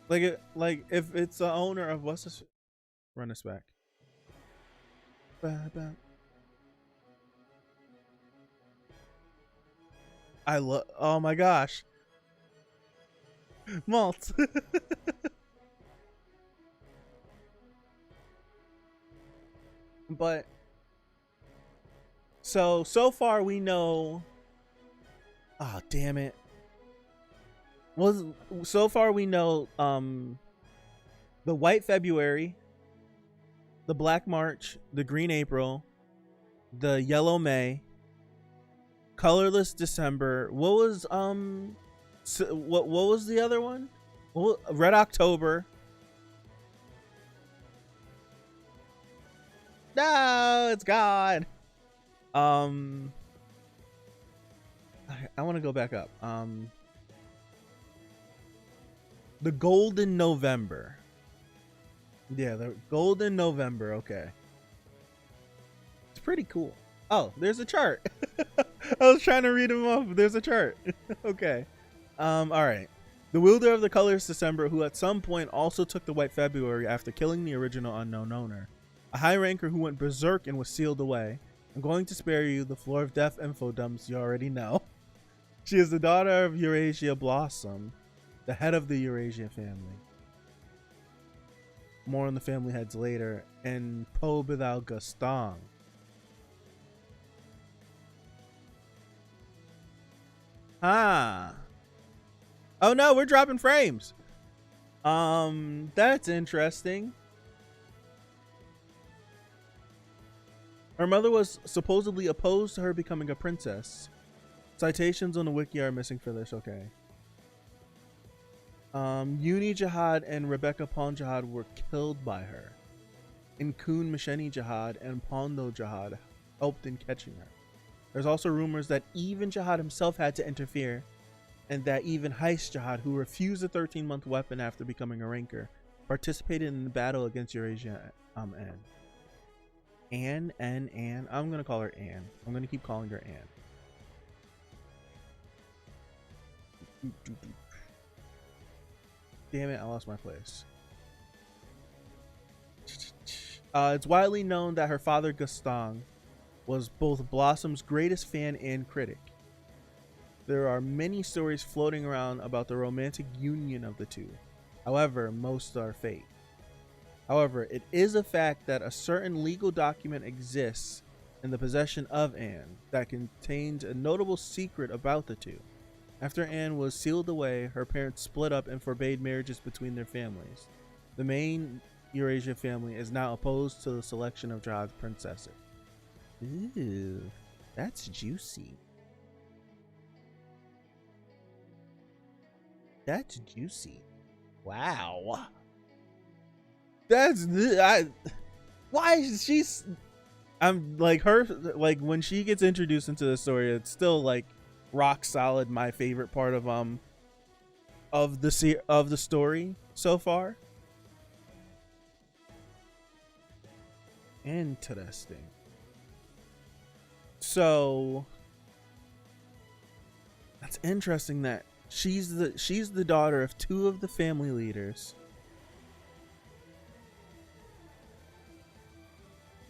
Like if it's the owner of what's this? Run us back. I love. Oh my gosh, malt. But so far we know. Oh damn it. Well, so far we know the White February, the Black March, the Green April, the Yellow May, Colorless December. What was what was the other one? Red October. No, it's gone. I want to go back up. The Golden November. Yeah, the Golden November. Okay. It's pretty cool. Oh, there's a chart. I was trying to read them off. There's a chart. Okay. All right. The wielder of the colors December, who at some point also took the White February after killing the original unknown owner. A high ranker who went berserk and was sealed away. I'm going to spare you the floor of death info dumps you already know. She is the daughter of Eurasia Blossom, the head of the Eurasia family. More on the family heads later. And Po Bithal Gastong. Ah. Oh no, we're dropping frames. That's interesting. Her mother was supposedly opposed to her becoming a princess. Citations on the wiki are missing for this. Okay. Uni Zahard and Rebecca Pon Zahard were killed by her. And Koon Masheni Zahard and Pondo Zahard helped in catching her. There's also rumors that even Zahard himself had to interfere, and that even Heist Zahard, who refused a 13-month weapon after becoming a ranker, participated in the battle against Eurasia and Anne. I'm gonna call her Anne. I'm gonna keep calling her Anne. Damn it, I lost my place. It's widely known that her father, Gaston, was both Blossom's greatest fan and critic. There are many stories floating around about the romantic union of the two. However, most are fake. However, it is a fact that a certain legal document exists in the possession of Anne that contains a notable secret about the two. After Anne was sealed away, her parents split up and forbade marriages between their families. The main Eurasia family is now opposed to the selection of Zahard's princesses. Ooh, that's juicy. That's juicy. Wow. That's why is she's I'm like her, like when she gets introduced into the story, it's still like rock solid my favorite part of the story so far. Interesting. So that's interesting that she's the daughter of two of the family leaders.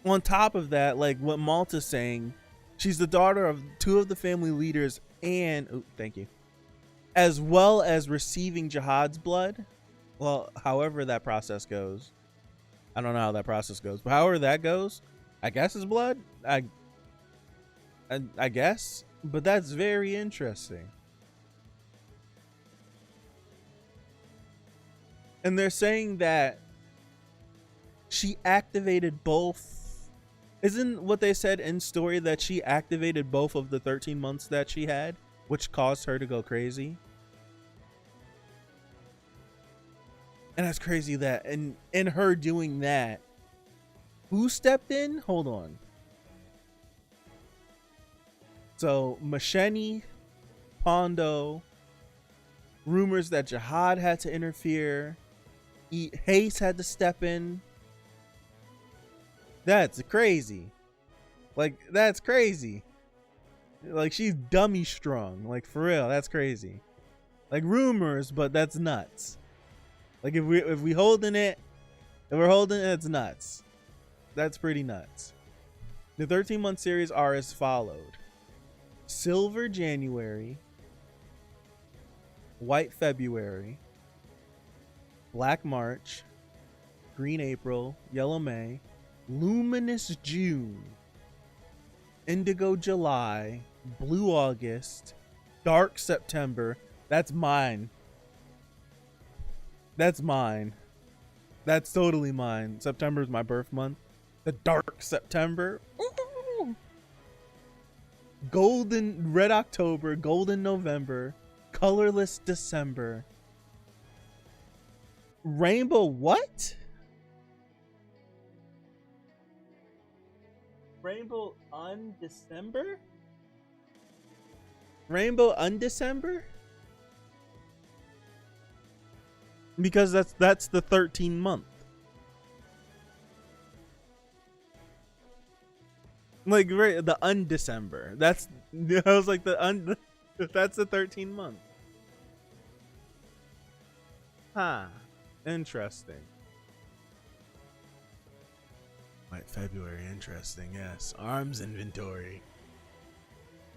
On top of that, like what Malta's saying, she's the daughter of two of the family leaders and thank you, as well as receiving Zahard's blood. Well, however that process goes, I don't know how that process goes, but however that goes, I guess it's blood. I guess, but that's very interesting. And they're saying that she activated both. Isn't what they said in story that she activated both of the 13 months that she had, which caused her to go crazy? And that's crazy that in her doing that, who stepped in? Hold on. So Masheni, Pondo, rumors that Zahard had to interfere, Hayes had to step in. That's crazy. Like, that's crazy. Like, she's dummy strong. Like, for real, that's crazy. Like, rumors, but that's nuts. Like, if we're holding it, it's nuts. That's pretty nuts. The 13-month series are as followed. Silver January, White February, Black March, Green April, Yellow May, Luminous June, Indigo July, Blue August, Dark September. That's mine. That's mine. That's totally mine. September is my birth month. The Dark September. Ooh. Golden Red October, Golden November, Colorless December. Rainbow what? Rainbow Undecember? Rainbow Undecember? Because that's the 13th month. Like the Undecember. That's I was like that's the 13th month. Huh. Interesting. White February, interesting, yes. Arms inventory.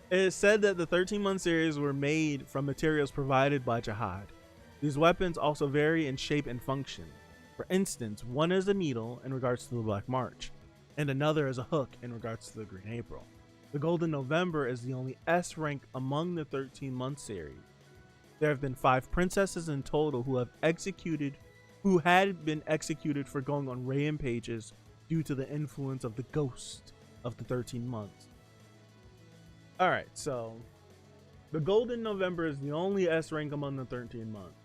It is said that the 13-month series were made from materials provided by Zahard. These weapons also vary in shape and function. For instance, one is a needle in regards to the Black March, and another is a hook in regards to the Green April. The Golden November is the only S rank among the 13-month series. There have been 5 princesses in total who had been executed for going on rampages due to the influence of the ghost of the 13 months. Alright, so the Golden November is the only S rank among the 13 months.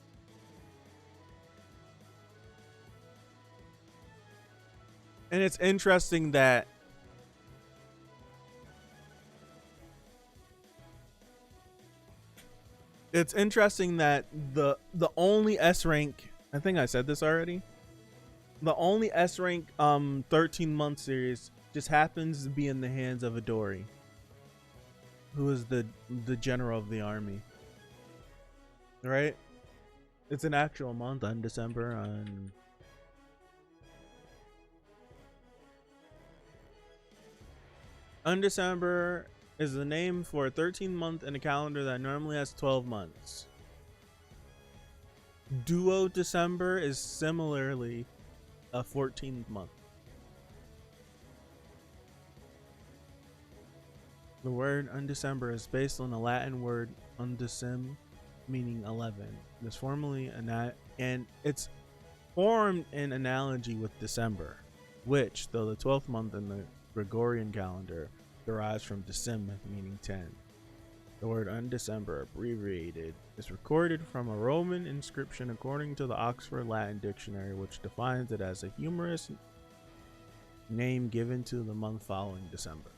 And it's interesting that the only S rank, I think I said this already, the only S rank 13 month series just happens to be in the hands of Adori, who is the general of the army. Right? It's an actual month on December on Undecember is the name for a 13 month in a calendar that normally has 12 months. Duo December is similarly a 14th month. The word Undecember is based on the Latin word undecim, meaning 11. This formally and it's formed in analogy with December, which, though the 12th month in the Gregorian calendar, derives from decim, meaning 10. The word Undecember, abbreviated, is recorded from a Roman inscription according to the Oxford Latin Dictionary, which defines it as a humorous name given to the month following December.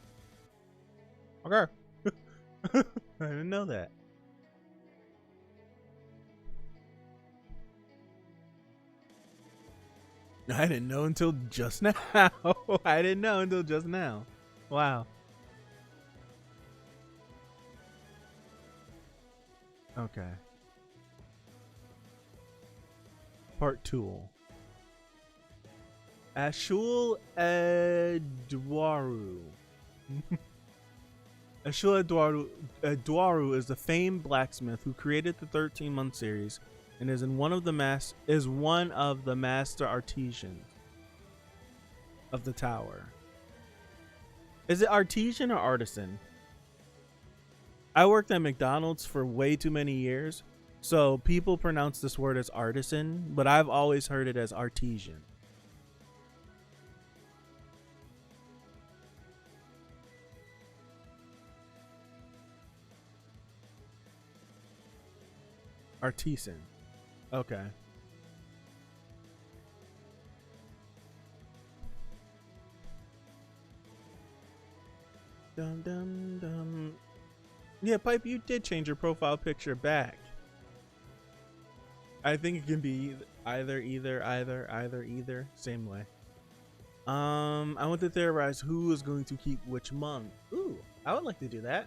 Okay. I didn't know that. I didn't know until just now. I didn't know until just now. Wow. Okay. Part 2. Ashul Edwaru. Ashul Edwaru is the famed blacksmith who created the 13-month series and is one of the master artisans of the tower. Is it artisan or artisan? I worked at McDonald's for way too many years, so people pronounce this word as artisan, but I've always heard it as artisan. Artisan. Okay. Dum dum dum. Yeah, Pipe, you did change your profile picture back. I think it can be either. Same way. I want to theorize who is going to keep which month. Ooh, I would like to do that.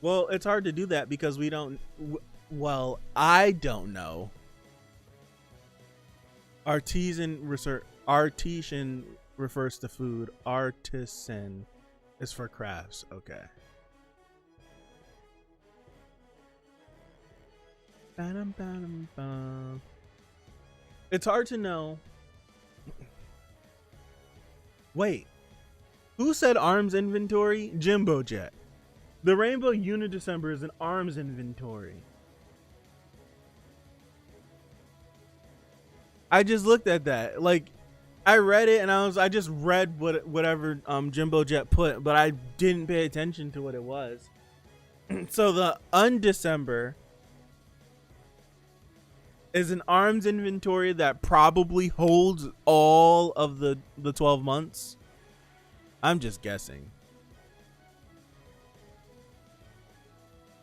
Well, it's hard to do that because we don't. Well, I don't know. Artisan refers to food. Artisan is for crafts. Okay. It's hard to know. Wait, who said arms inventory? Jimbo Jet. The Rainbow Unidecember is an arms inventory. I just looked at that. Like, I read it and I just read whatever Jimbo Jet put, but I didn't pay attention to what it was. So the Undecember is an arms inventory that probably holds all of the 12 months. I'm just guessing.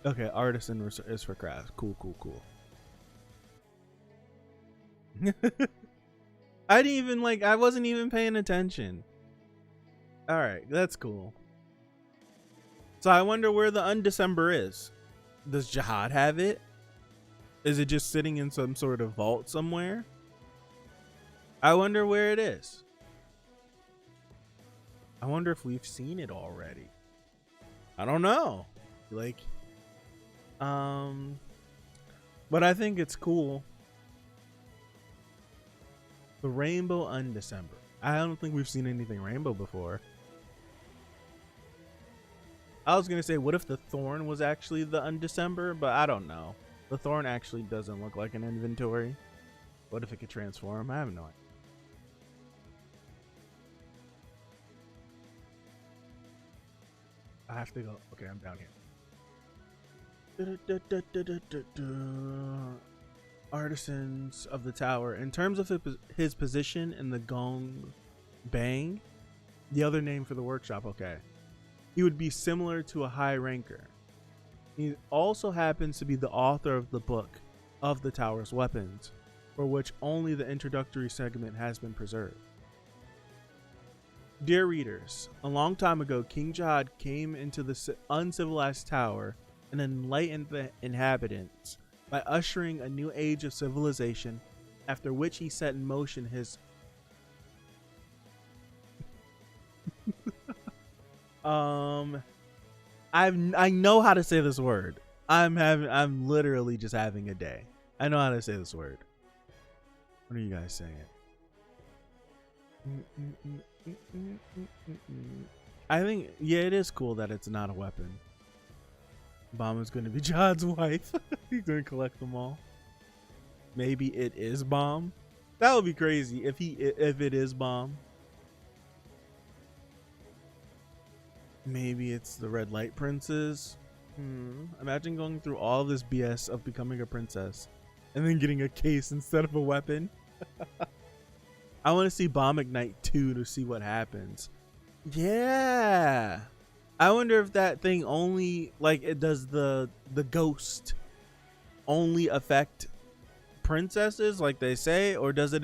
Okay, artisan is for crafts. Cool. I wasn't even paying attention. All right, that's cool. So I wonder where the Undecember is. Does Zahard have it? Is it just sitting in some sort of vault somewhere? I wonder where it is. I wonder if we've seen it already. I don't know. Like, but I think it's cool. The Rainbow Undecember. I don't think we've seen anything rainbow before. I was gonna say, what if the thorn was actually the Undecember? But I don't know. The thorn actually doesn't look like an inventory. What if it could transform? I have no idea. I have to go. Okay, I'm down here. Artisans of the tower. In terms of his position in the Gong Bang, the other name for the workshop, okay, he would be similar to a high ranker. He also happens to be the author of the book of the tower's weapons, for which only the introductory segment has been preserved. Dear readers, a long time ago, King Zahard came into the uncivilized tower and enlightened the inhabitants by ushering a new age of civilization, after which he set in motion his I know how to say this word. I'm literally just having a day. I know how to say this word. What are you guys saying? I think, yeah, it is cool that it's not a weapon. Bomb is going to be Jahard's wife. He's going to collect them all. Maybe it is Bomb. That would be crazy if it is Bomb. Maybe it's the Red Light Princess. Imagine going through all this BS of becoming a princess and then getting a case instead of a weapon. I want to see Bomb Ignite 2 to see what happens. Yeah. I wonder if that thing only, like, it does the ghost only affect princesses like they say, or does it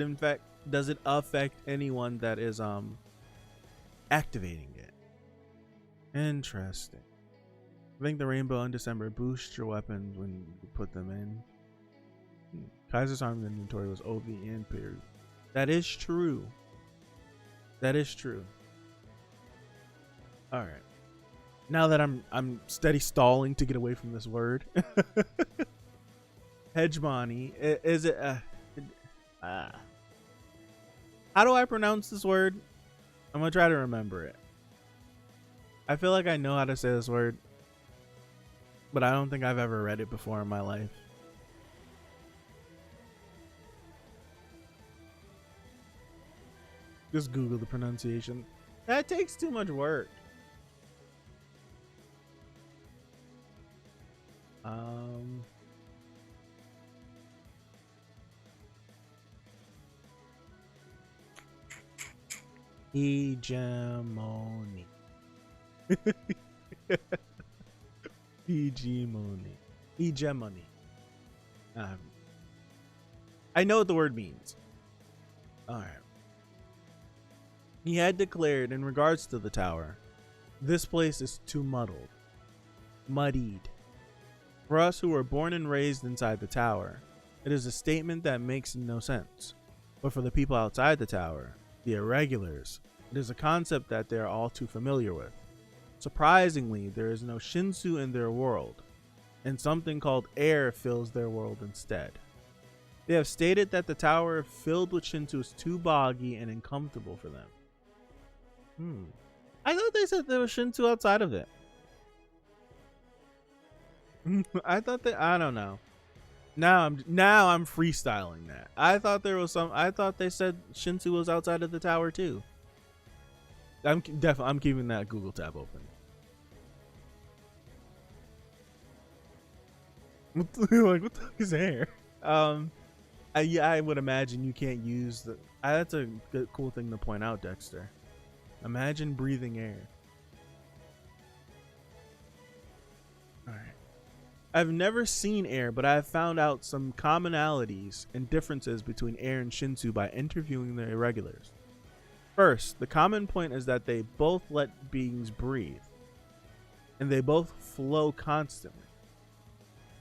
affect anyone that is activating it? Interesting. I think the Rainbow Undecember boosts your weapons when you put them in. Kaiser's arms inventory was OV and period. That is true. That is true. All right. Now that I'm steady stalling to get away from this word. Hegemony. Is it how do I pronounce this word? I'm gonna try to remember it. I feel like I know how to say this word, but I don't think I've ever read it before in my life. Just Google the pronunciation. That takes too much work. Hegemony. Hegemony. Hegemony. I know what the word means. Alright. He had declared in regards to the tower, this place is too muddied. For us who were born and raised inside the tower, it is a statement that makes no sense. But for the people outside the tower, the irregulars, it is a concept that they are all too familiar with. Surprisingly, there is no Shinsu in their world. and something called air fills their world instead. They have stated that the tower filled with Shinsu is too boggy and uncomfortable for them. I thought they said there was Shinsu outside of it. I thought that, I don't know. Now I'm freestyling that. I thought there was some. I thought they said Shinsu was outside of the tower too. I'm keeping that Google tab open. Like, what the fuck is air? Yeah, I would imagine you can't use the. That's a good, cool thing to point out, Dexter. Imagine breathing air. All right. I've never seen air, but I have found out some commonalities and differences between air and Shinsu by interviewing the irregulars. First, the common point is that they both let beings breathe, and they both flow constantly.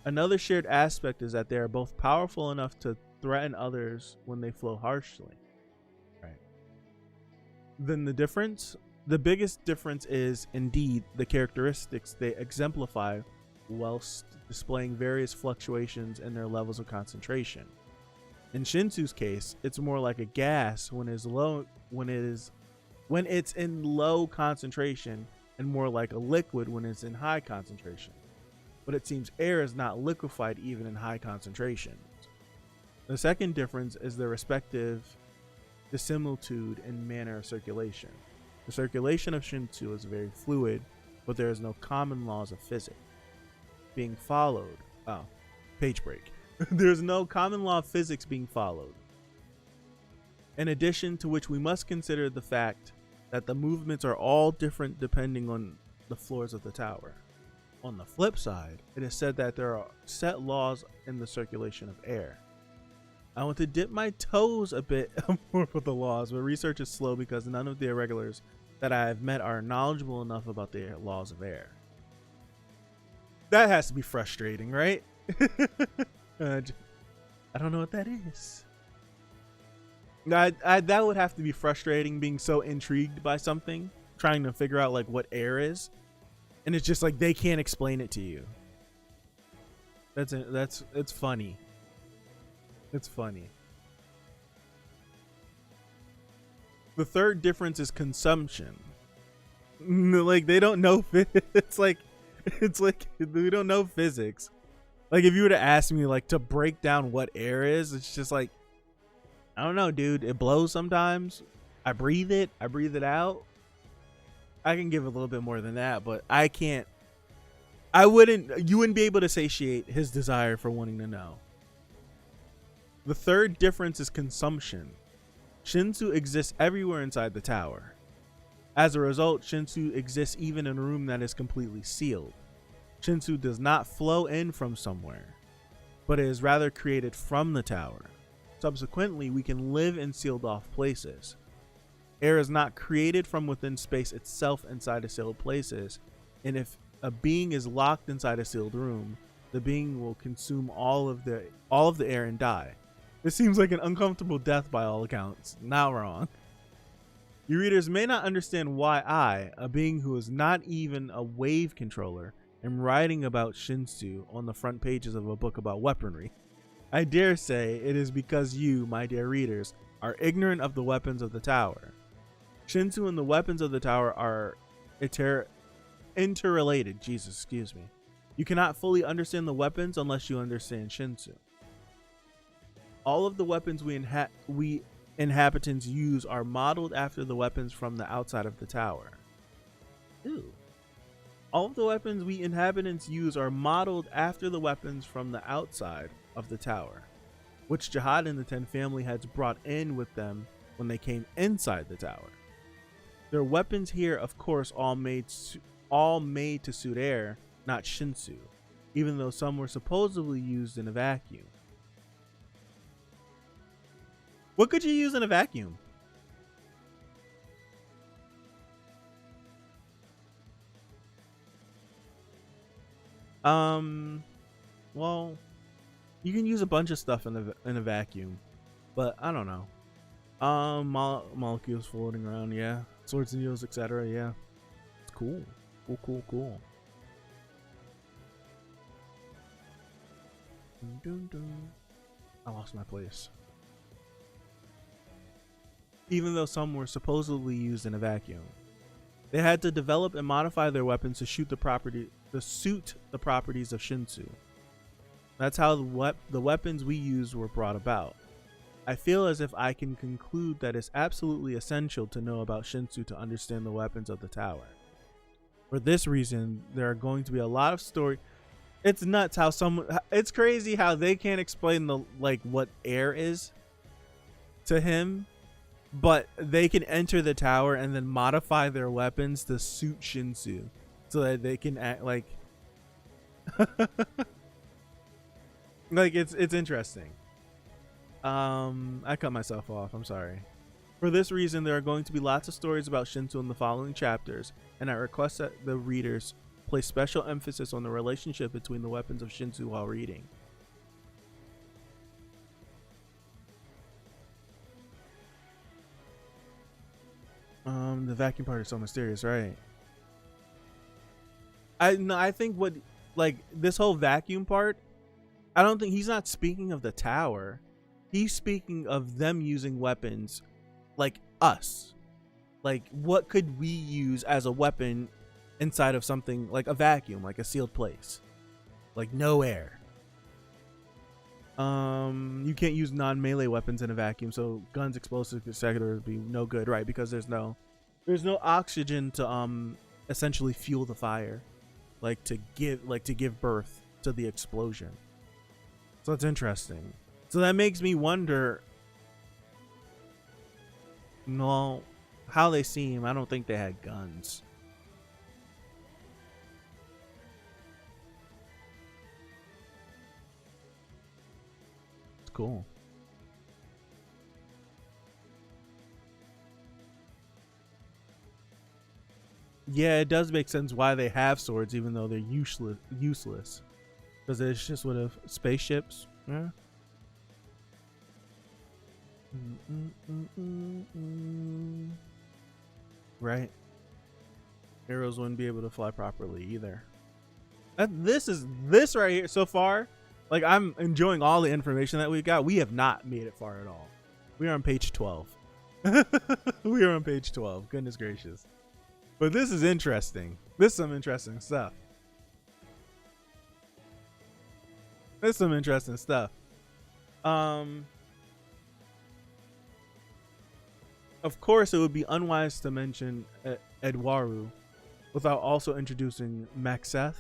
Another shared aspect is that they are both powerful enough to threaten others when they flow harshly. Right. Then the biggest difference is, indeed, the characteristics they exemplify whilst displaying various fluctuations in their levels of concentration. In Shinsu's case, it's more like a gas when it's in low concentration, and more like a liquid when it's in high concentration. But it seems air is not liquefied even in high concentrations. The second difference is the respective dissimilitude in manner of circulation. The circulation of Shinsu is very fluid, but there is no common laws of physics being followed. Oh, page break. There's no common law of physics being followed. In addition to which, we must consider the fact that the movements are all different depending on the floors of the tower. On the flip side, it is said that there are set laws in the circulation of air. I want to dip my toes a bit more with the laws, but research is slow because none of the irregulars that I have met are knowledgeable enough about the laws of air. That has to be frustrating, right? I don't know what that is. That would have to be frustrating, being so intrigued by something, trying to figure out like what air is, and it's just like they can't explain it to you. It's funny. It's funny. The third difference is consumption. Like they don't know. It's like we don't know physics. Like if you were to ask me like to break down what air is, it's just like, I don't know, dude. It blows sometimes. I breathe it out. I can give a little bit more than that, but I can't. You wouldn't be able to satiate his desire for wanting to know. The third difference is consumption. Shinsu exists everywhere inside the tower. As a result, Shinsu exists even in a room that is completely sealed. Shinsu does not flow in from somewhere, but it is rather created from the tower. Subsequently, we can live in sealed off places. Air is not created from within space itself inside of sealed places, and if a being is locked inside a sealed room, the being will consume all of the air and die. This seems like an uncomfortable death by all accounts. Not wrong. Your readers may not understand why I, a being who is not even a wave controller, am writing about Shinsu on the front pages of a book about weaponry. I dare say it is because you, my dear readers, are ignorant of the weapons of the tower. Shinsu and the weapons of the tower are interrelated. Jesus, excuse me. You cannot fully understand the weapons unless you understand Shinsu. All of the weapons we inhabitants use are modeled after the weapons from the outside of the tower. Ooh. All of the weapons we inhabitants use are modeled after the weapons from the outside of the tower, which Zahard and the 10 family heads brought in with them when they came inside the tower. Their weapons here, of course, all made to suit air, not Shinsu, even though some were supposedly used in a vacuum. What could you use in a vacuum? Well, you can use a bunch of stuff in a vacuum, but I don't know. Molecules floating around, yeah. Swords and needles, etc. Yeah, it's cool. Cool. Dun, dun, dun. I lost my place. Even though some were supposedly used in a vacuum, they had to develop and modify their weapons to suit the properties of Shinsu. That's how the weapons we use were brought about. I feel as if I can conclude that it's absolutely essential to know about Shinsu to understand the weapons of the tower. For this reason, there are going to be a lot of story. It's nuts how it's crazy how they can't explain what air is to him, but they can enter the tower and then modify their weapons to suit Shinsu so that they can act like it's interesting. I cut myself off. I'm sorry. For this reason, there are going to be lots of stories about Shinsu in the following chapters, and I request that the readers place special emphasis on the relationship between the weapons of Shinsu while reading. The vacuum part is so mysterious, right? I think this whole vacuum part, I don't think he's not speaking of the tower. He's speaking of them using weapons like us. Like, what could we use as a weapon inside of something like a vacuum, like a sealed place? Like, no air. You can't use non-melee weapons in a vacuum, so guns, explosives, etc. would be no good, right? Because there's no oxygen to essentially fuel the fire, to give birth to the explosion. So that's interesting. So that makes me wonder, no, how they seem. I don't think they had guns. It's cool. Yeah, it does make sense why they have swords, even though they're useless. Because it's just what if spaceships, yeah. Right. Arrows wouldn't be able to fly properly either. This right here so far, I'm enjoying all the information that we got. We have not made it far at all. We are on page 12. We are on page 12. Goodness gracious. But this is interesting. This is some interesting stuff. Of course, it would be unwise to mention Edwaru without also introducing Maxeth.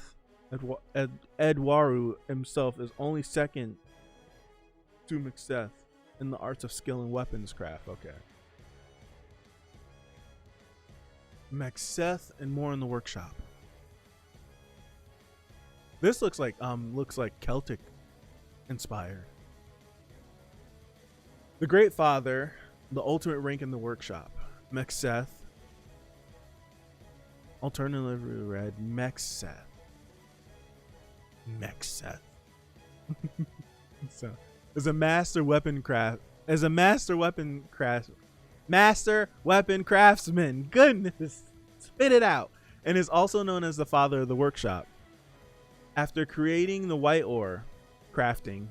Edwaru himself is only second to Maxeth in the arts of skill and weapons craft. Okay. Maxeth and more in the workshop. This looks like Celtic inspired. The Great Father, the ultimate rank in the workshop. Maxeth. Alternatively read Maxeth. So, as a master weapon craftsman. Goodness, spit it out. And is also known as the father of the workshop. After creating the white ore, Maxeth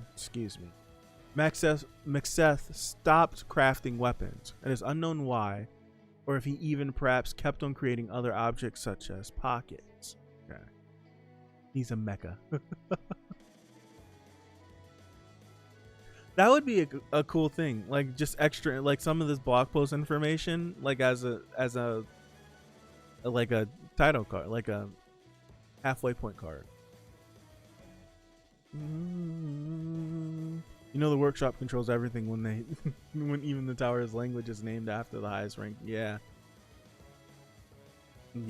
stopped crafting weapons. It is unknown why, or if he even perhaps kept on creating other objects such as pockets. Okay. He's a mecha. That would be a cool thing, just extra, some of this blog post information, as a title card, a halfway point card. You know, the workshop controls everything when when even the tower's language is named after the highest rank. Yeah. All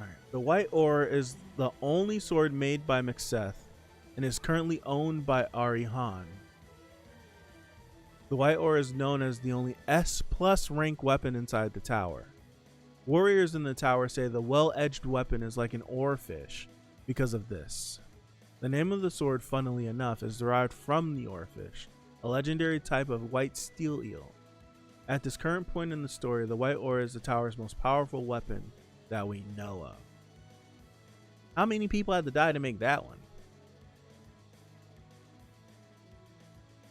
right. The white ore is the only sword made by Maxeth and is currently owned by Ari Han. The white ore is known as the only S+ rank weapon inside the tower. Warriors in the tower say the well-edged weapon is like an oarfish because of this. The name of the sword, funnily enough, is derived from the oarfish, a legendary type of white steel eel. At this current point in the story, the white ore is the tower's most powerful weapon that we know of. How many people had to die to make that one?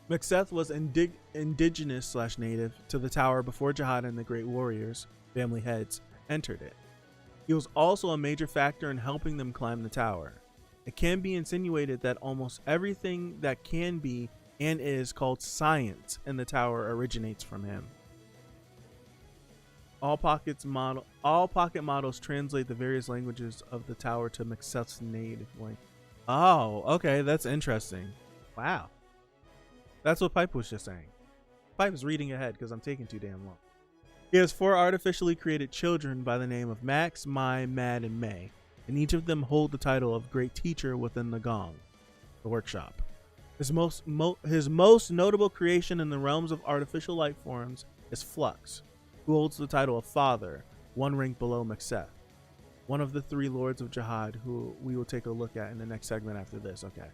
Mexeth was indigenous/native to the tower before Zahard and the great warriors, family heads, entered it. He was also a major factor in helping them climb the tower. It can be insinuated that almost everything that can be and is called science in the tower originates from him. All pocket models translate the various languages of the tower to Mexeth's native language. Oh, okay, that's interesting. Wow. That's what Pipe was just saying. Pipe is reading ahead because I'm taking too damn long. He has 4 artificially created children by the name of Max, Mai, Mad, and May, and each of them hold the title of Great Teacher within the Gong, the workshop. His most notable creation in the realms of artificial life forms is Flux, who holds the title of Father, 1 rank below Mexeth, one of the 3 lords of Zahard, who we will take a look at in the next segment after this. Okay.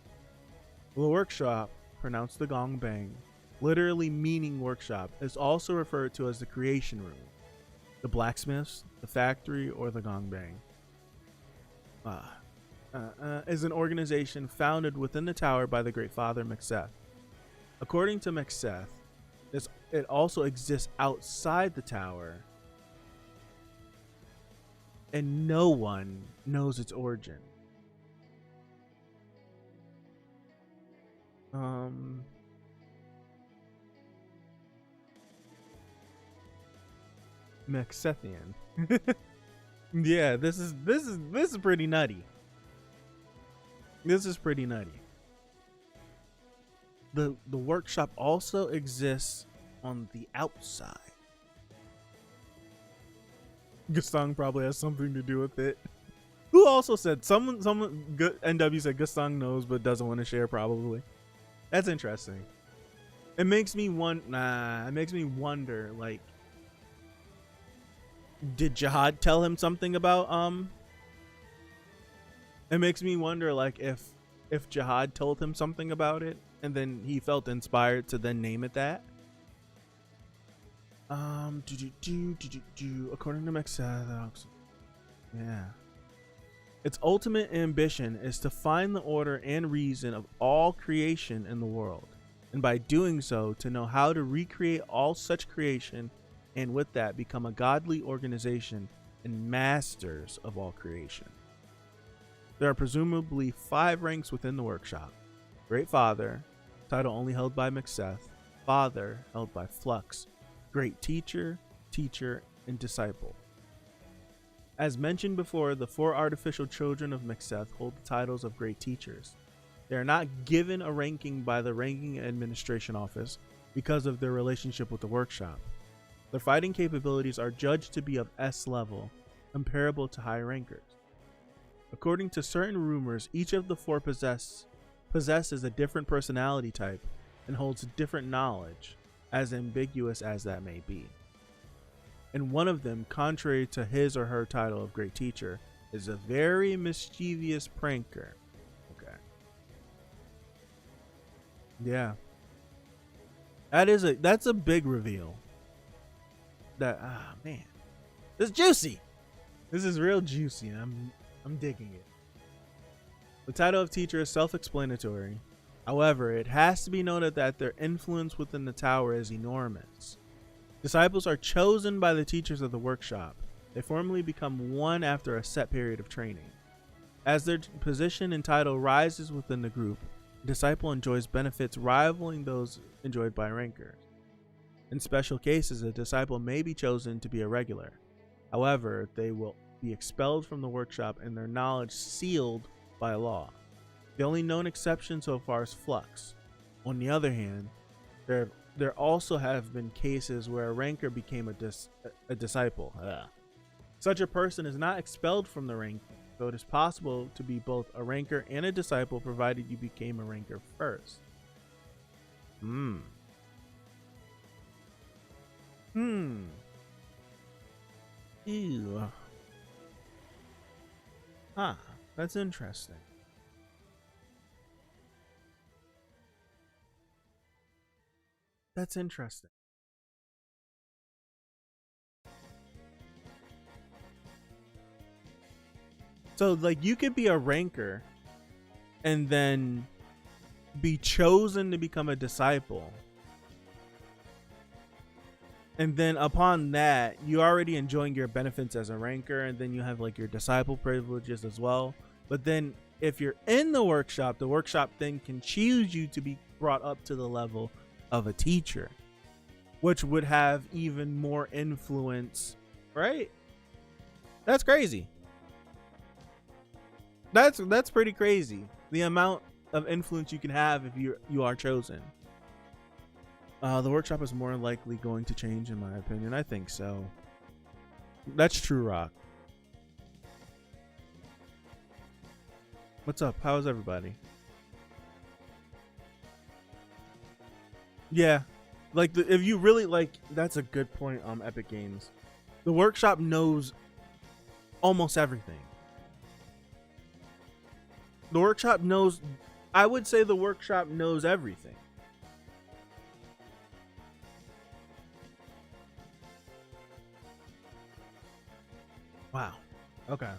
The workshop, pronounced the Gong Bang, literally meaning workshop, is also referred to as the creation room, the blacksmiths, the factory, or the Gong Bang. Is an organization founded within the tower by the Great Father Mexeth. According to Mexeth, it also exists outside the tower, and no one knows its origin. Mexethian. Yeah, this is pretty nutty. This is pretty nutty. The workshop also exists on the outside. Gustang probably has something to do with it. Who also said someone NW said Gustang knows but doesn't want to share, probably. That's interesting. It makes me wonder, like, did Zahard tell him something about it makes me wonder, like, if Zahard told him something about it and then he felt inspired to then name it that. According to Mexeth, yeah, its ultimate ambition is to find the order and reason of all creation in the world, and by doing so to know how to recreate all such creation, and with that become a godly organization and masters of all creation. There are presumably 5 ranks within the workshop: Great Father, title only held by Mexeth; Father, held by Flux; Great Teacher, Teacher, and Disciple. As mentioned before, the 4 artificial children of Mexeth hold the titles of Great Teachers. They are not given a ranking by the Ranking Administration Office because of their relationship with the workshop. Their fighting capabilities are judged to be of S level, comparable to high rankers. According to certain rumors, each of the 4 possesses a different personality type and holds different knowledge, as ambiguous as that may be. And one of them, contrary to his or her title of Great Teacher, is a very mischievous pranker. Okay. Yeah. That's a big reveal. Man. This is juicy. This is real juicy, and I'm digging it. The title of teacher is self-explanatory. However, it has to be noted that their influence within the tower is enormous. Disciples are chosen by the teachers of the workshop. They formally become one after a set period of training. As their position and title rises within the group, a disciple enjoys benefits rivaling those enjoyed by rankers. In special cases, a disciple may be chosen to be a regular. However, they will be expelled from the workshop and their knowledge sealed by law. The only known exception so far is Flux. On the other hand, there also have been cases where a ranker became a disciple. Such a person is not expelled from the rank, though it is possible to be both a ranker and a disciple provided you became a ranker first. Ew. That's interesting. That's interesting. So, like, you could be a ranker and then be chosen to become a disciple. And then upon that, you're already enjoying your benefits as a ranker, and then you have like your disciple privileges as well. But then if you're in the workshop then can choose you to be brought up to the level of a teacher, which would have even more influence, right? That's crazy. That's pretty crazy. The amount of influence you can have if you are chosen. The workshop is more likely going to change, in my opinion. I think so. That's true, Rock. What's up? How's everybody? Yeah, like if you really like, that's a good point. Epic Games, the workshop knows almost everything. The workshop knows. I would say the workshop knows everything. Wow. Okay.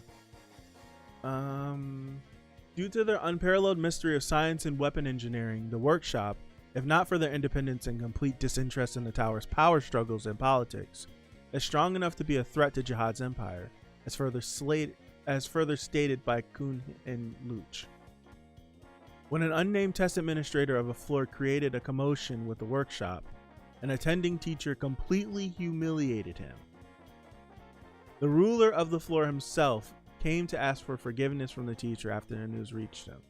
Due to their unparalleled mystery of science and weapon engineering, the workshop, if not for their independence and complete disinterest in the tower's power struggles and politics, is strong enough to be a threat to Zahard's empire, as further stated by Koon and Luch. When an unnamed test administrator of a floor created a commotion with the workshop, an attending teacher completely humiliated him. The ruler of the floor himself came to ask for forgiveness from the teacher after the news reached him.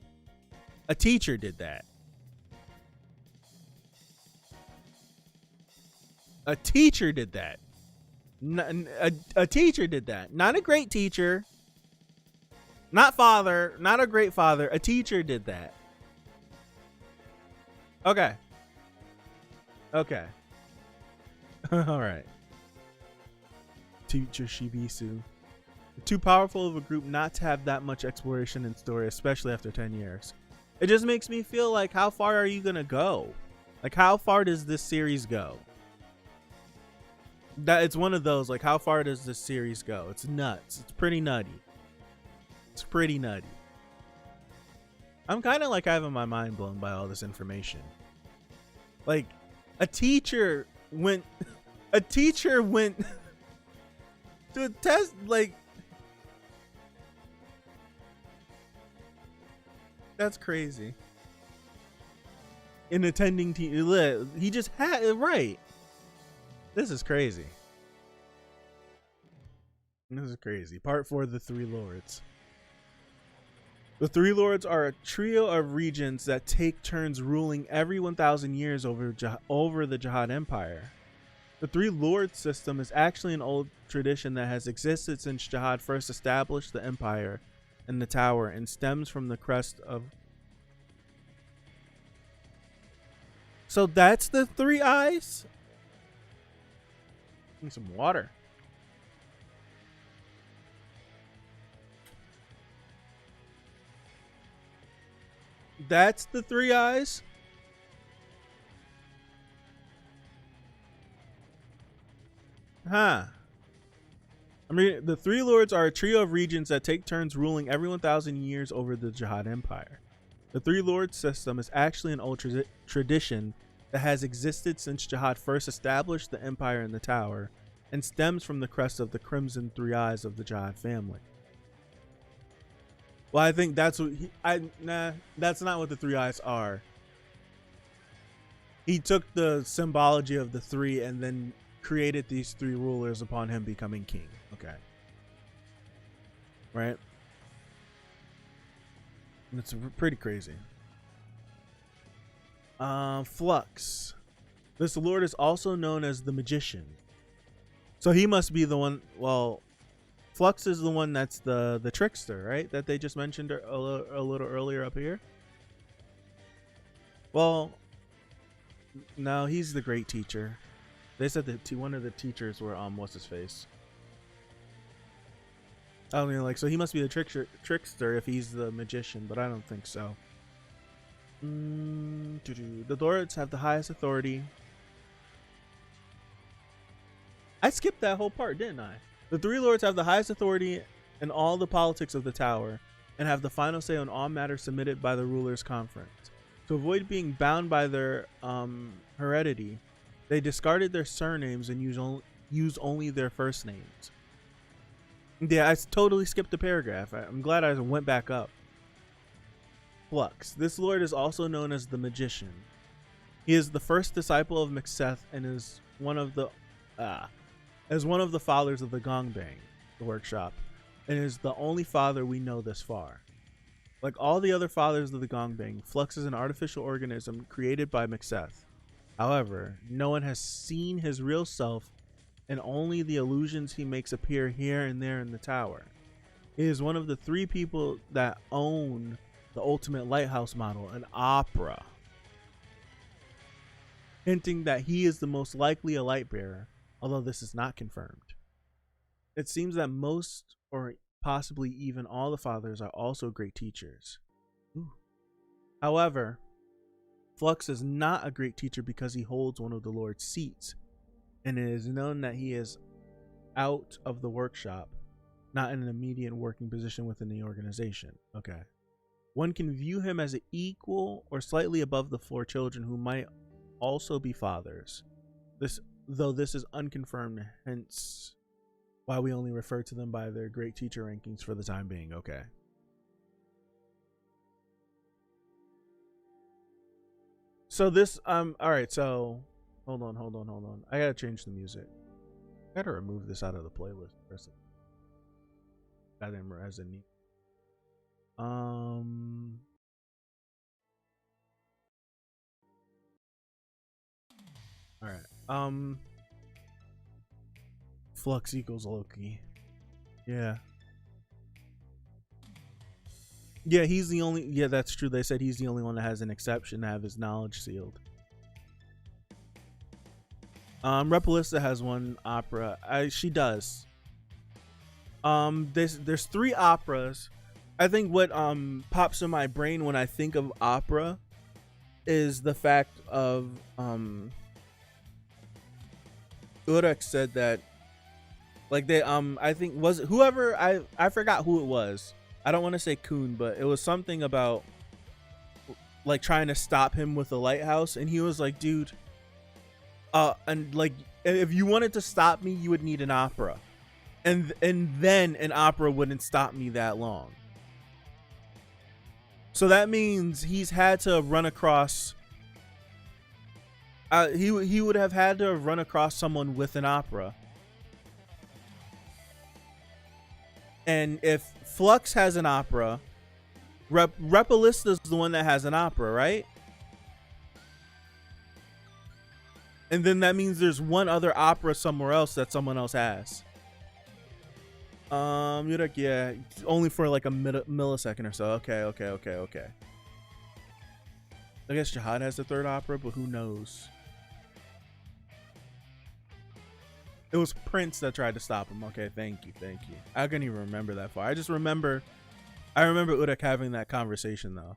A teacher did that. A teacher did that. A teacher did that. Not a great teacher. Not father. Not a great father. A teacher did that. Okay. Okay. All right. Teacher Shibisu. Too powerful of a group not to have that much exploration and story, especially after 10 years. It just makes me feel like, how far are you gonna go? Like, how far does this series go? That it's one of those, like, how far does this series go? It's nuts. It's pretty nutty. It's pretty nutty. I'm kind of like having my mind blown by all this information. Like, a teacher went to a test, like, that's crazy. An attending team, he just had it right. This is crazy. This is crazy. Part 4, the Three Lords. The Three Lords are a trio of regents that take turns ruling every 1,000 years over the Zahard Empire. The Three Lords system is actually an old tradition that has existed since Zahard first established the empire and the tower, and stems from the crest of... So that's the three eyes? Need some water. That's the three eyes? Huh. I mean, the Three Lords are a trio of regents that take turns ruling every 1,000 years over the Zahard Empire. The Three Lords system is actually an old tradition that has existed since Zahard first established the empire in the tower, and stems from the crest of the Crimson Three Eyes of the Zahard family. Well, I think that's what that's not what the three eyes are. He took the symbology of the three and then created these three rulers upon him becoming king. Okay. Right? It's pretty crazy. Flux. This lord is also known as the Magician. So he must be the one, well, Flux is the one that's the trickster, right? That they just mentioned a little earlier up here. Well, no, he's the great teacher. They said that one of the teachers were what's his face? I mean, like, so he must be the trickster if he's the magician, but I don't think so. The lords have the highest authority. I skipped that whole part, didn't I? The Three Lords have the highest authority in all the politics of the tower, and have the final say on all matters submitted by the rulers' conference. To avoid being bound by their heredity, they discarded their surnames and use only their first names. Yeah, I totally skipped the paragraph. I'm glad I went back up. Flux. This lord is also known as the Magician. He is the first disciple of Mixeth and is one of the fathers of the Gongbang, the workshop, and is the only father we know this far. Like all the other fathers of the Gongbang, Flux is an artificial organism created by Mixeth. However, no one has seen his real self, and only the illusions he makes appear here and there in the tower. He is one of the 3 people that own the ultimate lighthouse model, an opera, hinting that he is the most likely a Lightbearer, although this is not confirmed. It seems that most, or possibly even all, the fathers are also great teachers. Ooh. However, Flux is not a great teacher because he holds one of the Lord's seats, and it is known that he is out of the workshop, not in an immediate working position within the organization. Okay. One can view him as an equal or slightly above the 4 children who might also be fathers. This is unconfirmed, hence why we only refer to them by their great teacher rankings for the time being. Okay. So this all right, so hold on. I gotta change the music. I gotta remove this out of the playlist. I didn't realize it. All right. Flux equals Loki. Yeah. Yeah, he's the only. Yeah, that's true. They said he's the only one that has an exception to have his knowledge sealed. Repalista has one opera. She does. There's 3 operas. I think what pops in my brain when I think of opera is the fact of Urek said that, like, they I think was it whoever, I forgot who it was. I don't want to say Koon, but it was something about like trying to stop him with the lighthouse, and he was like, dude, and like if you wanted to stop me, you would need an opera, and then an opera wouldn't stop me that long. So that means he's had to run across he would have had to run across someone with an opera. And if Flux has an opera, Repalista is the one that has an opera, right? And then that means there's one other opera somewhere else that someone else has. Urek, yeah, only for like a millisecond or so. Okay. I guess Zahard has the 3rd opera, but who knows? It was Prince that tried to stop him. Okay, thank you. I couldn't even remember that far. I remember Urek having that conversation though.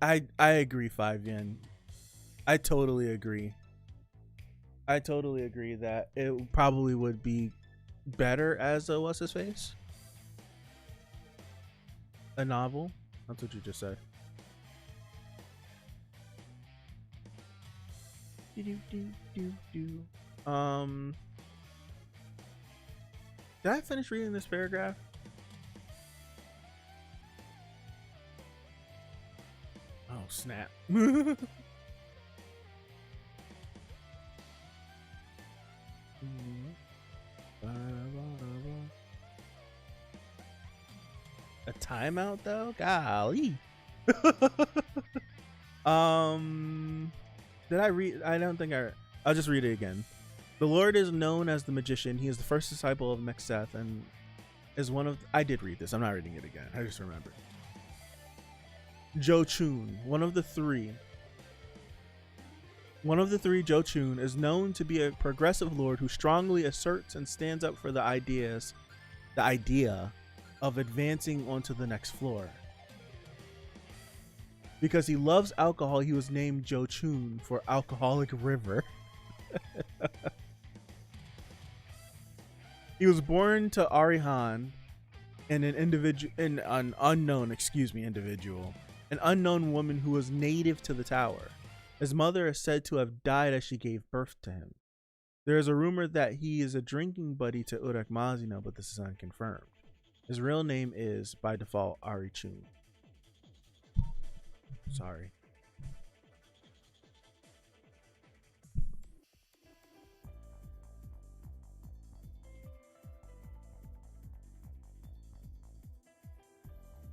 I agree, 5 Yen. I totally agree that it probably would be better as a what's his face? A novel? That's what you just said. Did I finish reading this paragraph? Oh snap. A timeout though? Golly. Did I read? I don't think I'll just read it again. The Lord is known as the Magician. He is the first disciple of Mixeth and is one of. I did read this. I'm not reading it again. I just remembered. Jo Chun, one of the three, Jo Chun, is known to be a progressive lord who strongly asserts and stands up for the idea of advancing onto the next floor. Because he loves alcohol, he was named Jo Chun for Alcoholic River. He was born to Ari Han and an unknown individual, an unknown woman who was native to the tower. His mother is said to have died as she gave birth to him. There is a rumor that he is a drinking buddy to Urek Mazino, but this is unconfirmed. His real name is, by default, Ari Chun. Sorry.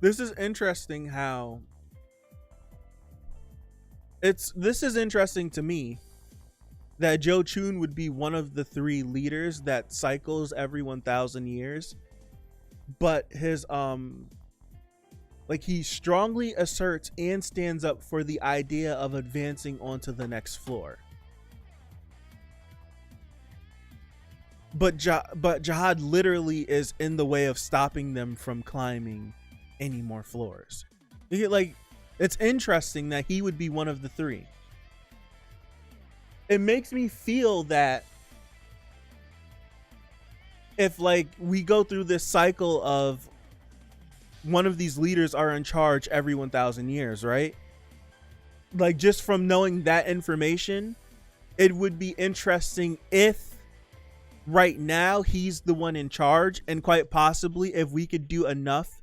This is interesting how this is interesting to me that Jo Chun would be one of the 3 leaders that cycles every 1,000 years, but his like he strongly asserts and stands up for the idea of advancing onto the next floor. But Zahard literally is in the way of stopping them from climbing any more floors. Like, it's interesting that he would be one of the 3. It makes me feel that if, like, we go through this cycle of one of these leaders are in charge every 1,000 years, right? Like, just from knowing that information, it would be interesting if right now he's the one in charge, and quite possibly if we could do enough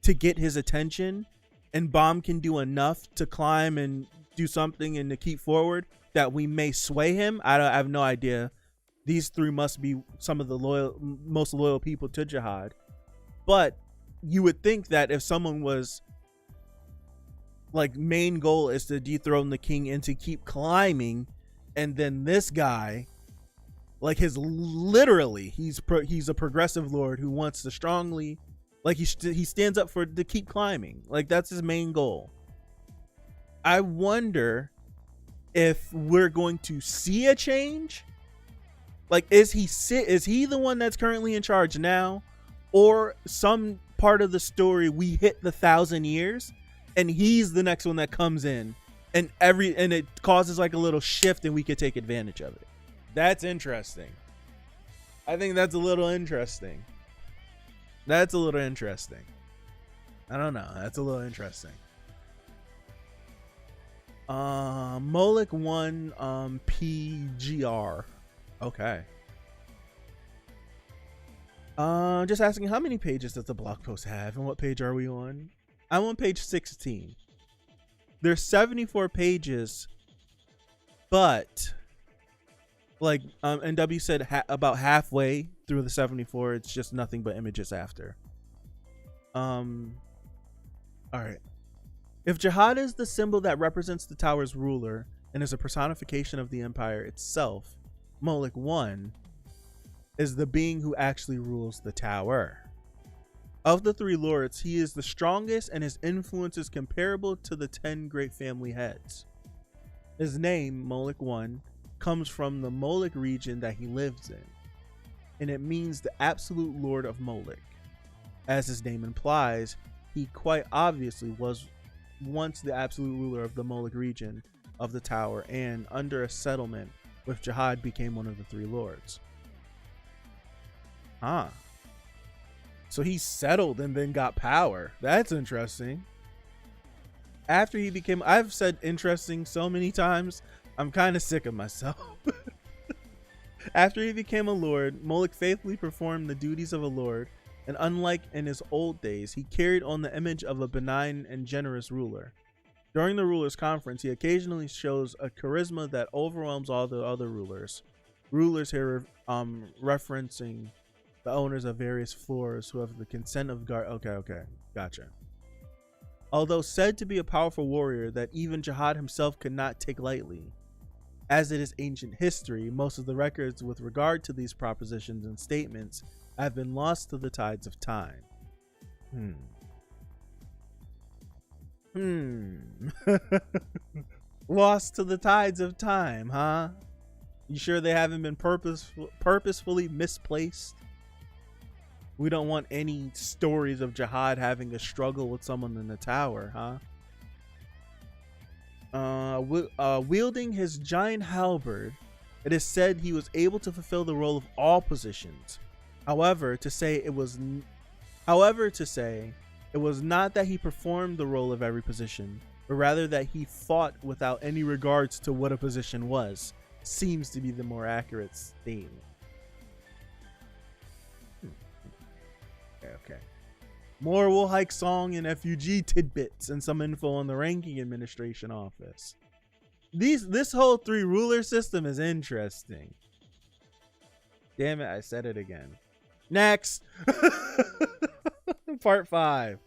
to get his attention and Bomb can do enough to climb and do something and to keep forward, that we may sway him. I have no idea. These 3 must be some of the most loyal people to Zahard. But you would think that if someone was like, main goal is to dethrone the king and to keep climbing, and then this guy, like, he's a progressive lord who wants to strongly, like, he stands up to keep climbing. Like, that's his main goal. I wonder if we're going to see a change. Like, is he the one that's currently in charge now, or some part of the story we hit the 1,000 years and he's the next one that comes in, and it causes like a little shift and we could take advantage of it? That's interesting. I think that's a little interesting. I don't know. That's a little interesting. Moloch 1 PGR. Okay. Just asking, how many pages does the blog post have, and what page are we on? I'm on page 16. There's 74 pages, but like NW said, about halfway through the 74, it's just nothing but images after. All right. If Zahard is the symbol that represents the tower's ruler and is a personification of the empire itself, Moloch 1 is the being who actually rules the tower. Of the 3 lords, he is the strongest, and his influence is comparable to the 10 great family heads. His name, Moloch 1, comes from the Moloch region that he lives in, and it means the absolute lord of Moloch. As his name implies, he quite obviously was once the absolute ruler of the Moloch region of the tower, and under a settlement with Zahard became one of the 3 lords. So he settled and then got power. That's interesting. After he became, I've said interesting so many times, I'm kind of sick of myself. After he became a lord, Moloch faithfully performed the duties of a lord, and unlike in his old days, he carried on the image of a benign and generous ruler. During the rulers' conference, he occasionally shows a charisma that overwhelms all the other rulers. Rulers here referencing the owners of various floors who have the consent of guard. Okay, gotcha. Although said to be a powerful warrior that even Zahard himself could not take lightly. As it is ancient history, most of the records with regard to these propositions and statements have been lost to the tides of time. Lost to the tides of time, huh? You sure they haven't been purposefully misplaced? We don't want any stories of Zahard having a struggle with someone in the tower, huh? Wielding his giant halberd, it is said he was able to fulfill the role of all positions. However, to say it was However, to say it was not that he performed the role of every position, but rather that he fought without any regards to what a position was, seems to be the more accurate statement. Okay. More Woolhike Song and FUG tidbits and some info on the ranking administration office. This whole 3 ruler system is interesting. Damn it, I said it again. Next. Part 5.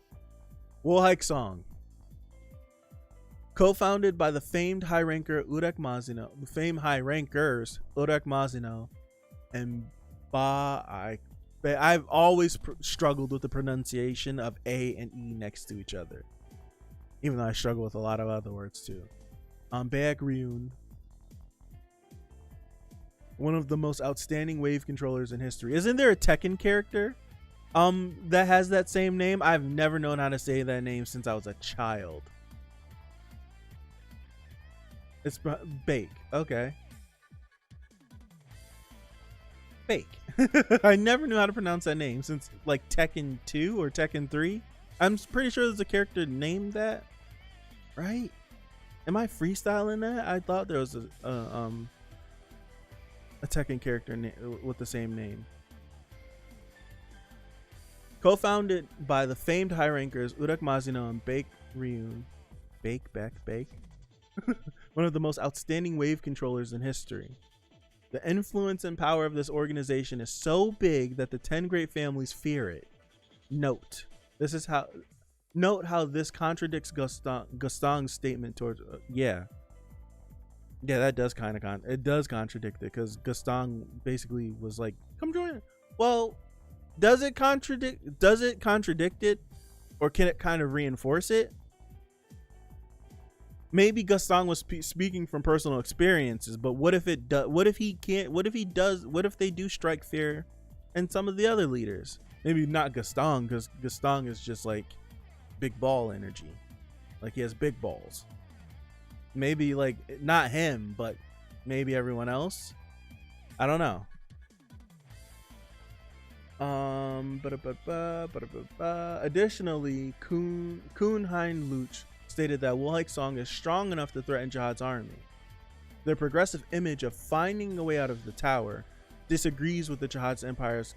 Woolhike Song. Co-founded by the famed high ranker Urek Mazino, the famed high rankers Urek Mazino and I've always struggled with the pronunciation of A and E next to each other, even though I struggle with a lot of other words too. Baek Ryun, one of the most outstanding wave controllers in history. Isn't there a Tekken character that has that same name? I've never known how to say that name since I was a child. It's Bake. Okay. Bake. I never knew how to pronounce that name since like Tekken 2 or Tekken 3. I'm pretty sure there's a character named that, right? Am I freestyling that? I thought there was a Tekken character with the same name. Co-founded by the famed high rankers Urek Mazino and Baek Ryun. Bake. One of the most outstanding wave controllers in history. The influence and power of this organization is so big that the 10 great families fear it. Note how this contradicts Gaston's statement towards yeah, that does kind of it does contradict it, because Gaston basically was like, come join it. Well, does it contradict it, or can it kind of reinforce it? Maybe Gaston was speaking from personal experiences, but what if it does? What if he can't? What if he does? What if they do strike fear in some of the other leaders? Maybe not Gaston, because Gaston is just like big ball energy, like he has big balls. Maybe like not him, but maybe everyone else. I don't know. Additionally, Koon Hein Luch stated that Woolhike Song is strong enough to threaten Zahard's army. Their progressive image of finding a way out of the tower disagrees with Zahard's empire's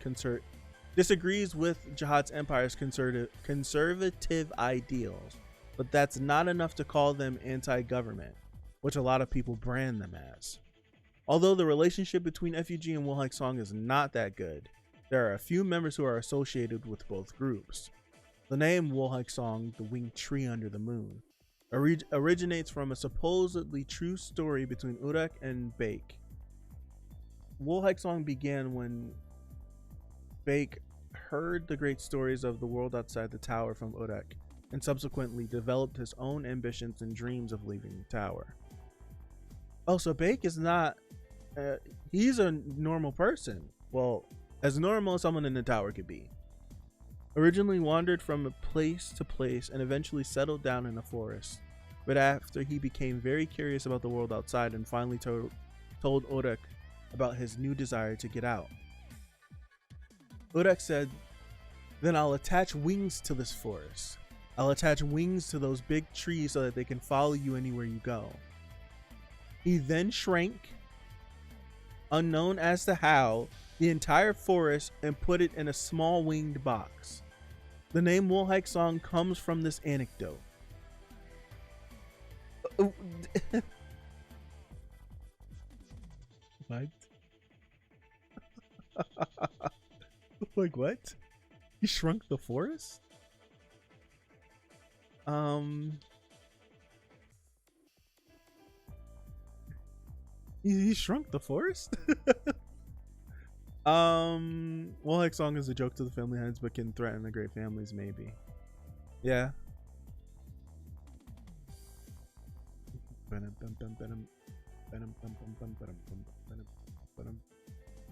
conservative ideals, but that's not enough to call them anti-government, which a lot of people brand them as. Although the relationship between FUG and Woolhike Song is not that good, there are a few members who are associated with both groups. The name Woolhike Song, the winged tree under the moon, originates from a supposedly true story between Urek and Baek. Woolhike Song began when Baek heard the great stories of the world outside the tower from Urek, and subsequently developed his own ambitions and dreams of leaving the tower. Oh, so Baek is not... he's a normal person. Well, as normal as someone in the tower could be. Originally wandered from place to place and eventually settled down in a forest. But after he became very curious about the world outside and finally told Urek about his new desire to get out. Urek said, "Then I'll attach wings to this forest. I'll attach wings to those big trees so that they can follow you anywhere you go." He then shrank, unknown as to how, the entire forest and put it in a small winged box. The name Woolhike Song comes from this anecdote. What? Like what? He shrunk the forest? He shrunk the forest? Woolhike Song is a joke to the family heads, but can threaten the great families, maybe. Yeah.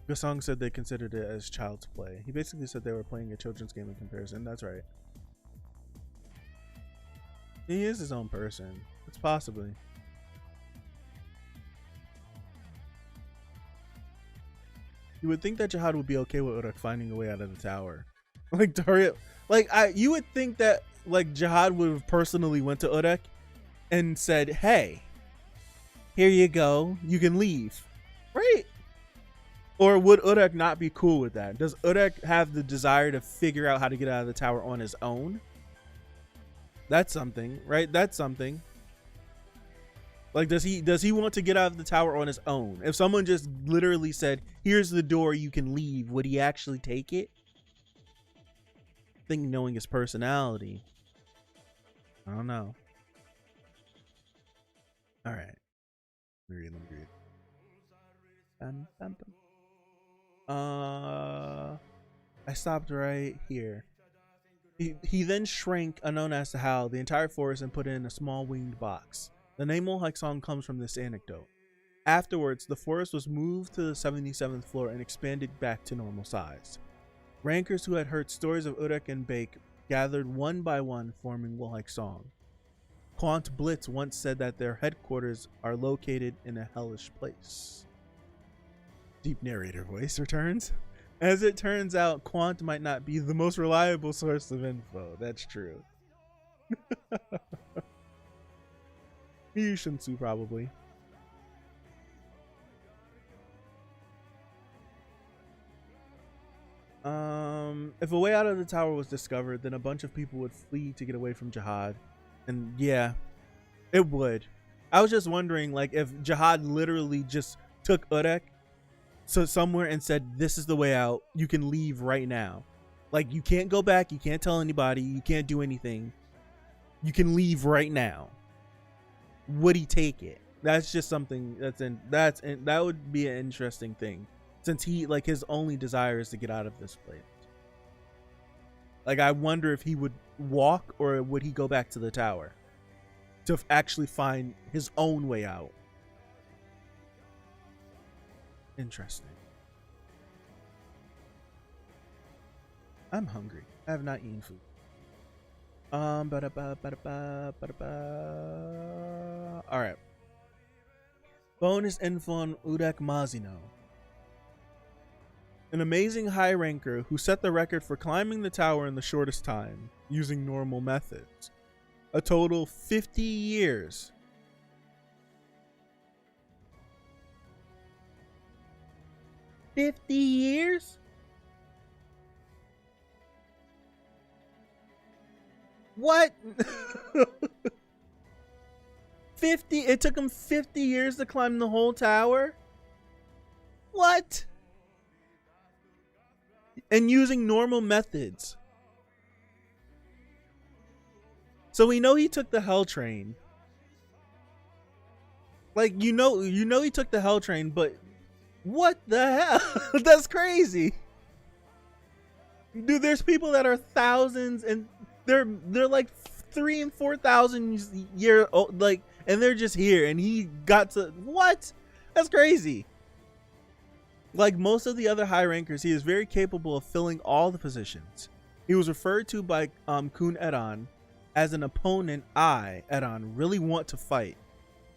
The song said they considered it as child's play. He basically said they were playing a children's game in comparison. That's right. He is his own person. It's possibly. You would think that Zahard would be okay with Urek finding a way out of the tower. Like Dario, Like you would think that like Zahard would have personally went to Urek and said, "Hey, here you go. You can leave." Right? Or would Urek not be cool with that? Does Urek have the desire to figure out how to get out of the tower on his own? That's something, right? That's something. Like, does he want to get out of the tower on his own? If someone just literally said, "Here's the door, you can leave," would he actually take it? I think knowing his personality, I don't know. All right, let me read. I stopped right here. He then shrank, unknown as to how, the entire forest and put it in a small winged box. The name Mohawk song comes from this anecdote. Afterwards, the forest was moved to the 77th floor and expanded back to normal size. Rankers who had heard stories of Urek and Bake gathered one by one, forming Mohawk song. Quant Blitz once said that their headquarters are located in a hellish place. Deep narrator voice returns. As it turns out, Quant might not be the most reliable source of info. That's true. Shinsu probably. If a way out of the tower was discovered, then a bunch of people would flee to get away from Zahard. And yeah, it would. I was just wondering, like, if Zahard literally just took Urek so somewhere and said, "This is the way out. You can leave right now. Like, you can't go back. You can't tell anybody. You can't do anything. You can leave right now." Would he take it? That's just something that would be an interesting thing, since he, like, his only desire is to get out of this place. Like, I wonder if he would walk or would he go back to the tower to actually find his own way out. Interesting. I'm hungry. I have not eaten food. All right. Bonus info on Urek Mazino. An amazing high ranker who set the record for climbing the tower in the shortest time using normal methods. A total 50 years. 50 years? What? 50? It took him 50 years to climb the whole tower? What? And using normal methods. So we know he took the Hell Train. Like, you know he took the Hell Train, but what the hell? That's crazy. Dude, there's people that are thousands and they're like 3,000 and 4,000 year old, like, and they're just here, and he got to what? That's crazy. Like most of the other high rankers, he is very capable of filling all the positions. He was referred to by Koon Edon as an opponent Edon really want to fight,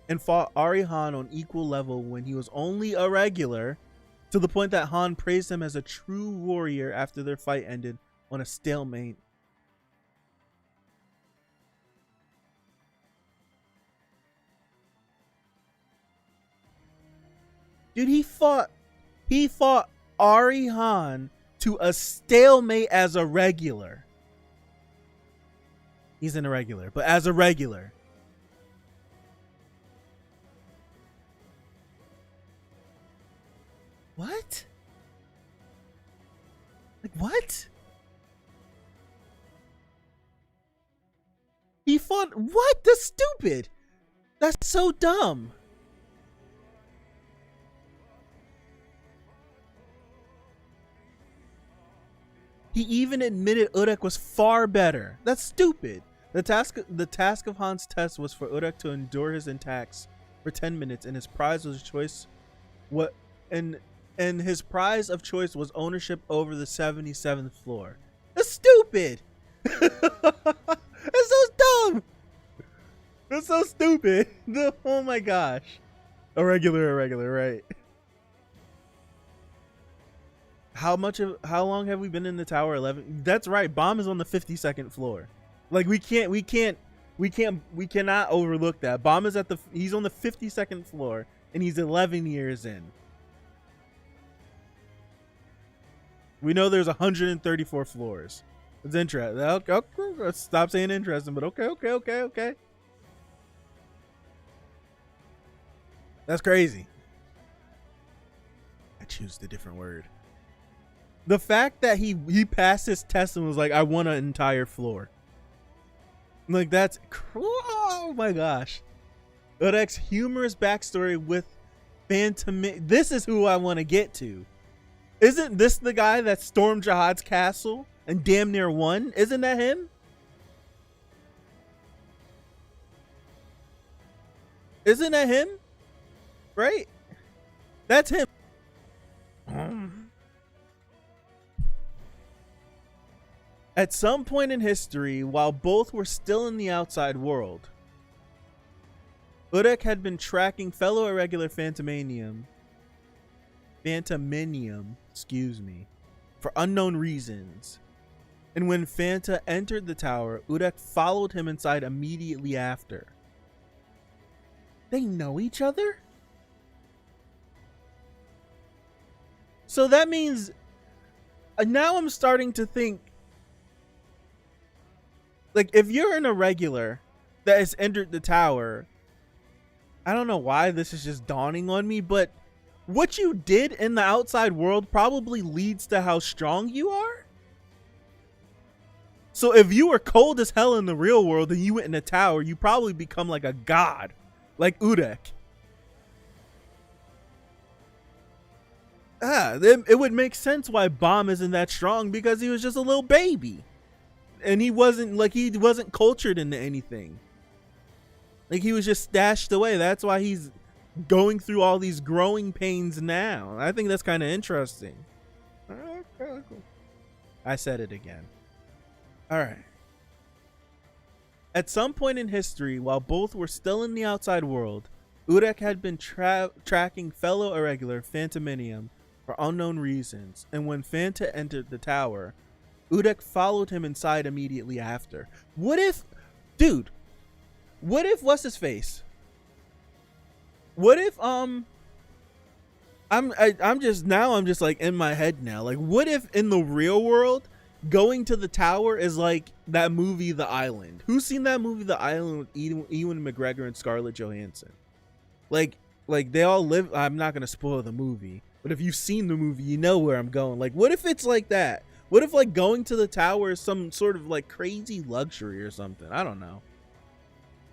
and fought Ari Han on equal level when he was only a regular, to the point that Han praised him as a true warrior after their fight ended on a stalemate. Dude, he fought Ari Han to a stalemate as a regular. He's an irregular, but as a regular. What? Like, what? He fought what? That's stupid. That's so dumb. He even admitted Urek was far better. That's stupid. The task of Han's test was for Urek to endure his attacks for 10 minutes, and his prize was choice. And his prize of choice was ownership over the 77th floor. That's stupid. That's so dumb. That's so stupid. Oh my gosh. Irregular, right? How long have we been in the tower? 11. That's right. Bomb is on the 52nd floor. Like we cannot overlook that. Bomb is he's on the 52nd floor and he's 11 years in. We know there's 134 floors. It's interesting. Okay, stop saying interesting, but okay. That's crazy. I choose the different word. The fact that he passed his test and was like, I want an entire floor. Like, that's oh my gosh. Urek's humorous backstory with Phantaminum. This is who I want to get to. Isn't this the guy that stormed Zahard's castle and damn near won? Isn't that him? Isn't that him? Right? That's him. At some point in history, while both were still in the outside world, Urek had been tracking fellow irregular Phantaminum, for unknown reasons. And when Phanta entered the tower, Urek followed him inside immediately after. They know each other? So that means now I'm starting to think, like, if you're an irregular that has entered the tower, I don't know why this is just dawning on me, but what you did in the outside world probably leads to how strong you are. So if you were cold as hell in the real world and you went in the tower, you probably become like a god, like Urek. It would make sense why Bomb isn't that strong, because he was just a little baby. And he wasn't cultured into anything. Like, he was just stashed away. That's why he's going through all these growing pains now. I think that's kind of interesting. Okay, cool. I said it again. All right. At some point in history, while both were still in the outside world, Urek had been tracking fellow irregular Phantaminum for unknown reasons, and when Phanta entered the tower, Urek followed him inside immediately after. What if, dude? What if what's his face? What if I'm just like in my head now. Like, what if in the real world, going to the tower is like that movie The Island? Who's seen that movie The Island with Ewan McGregor and Scarlett Johansson? Like they all live. I'm not gonna spoil the movie, but if you've seen the movie, you know where I'm going. Like, what if it's like that? What if like going to the tower is some sort of like crazy luxury or something? I don't know.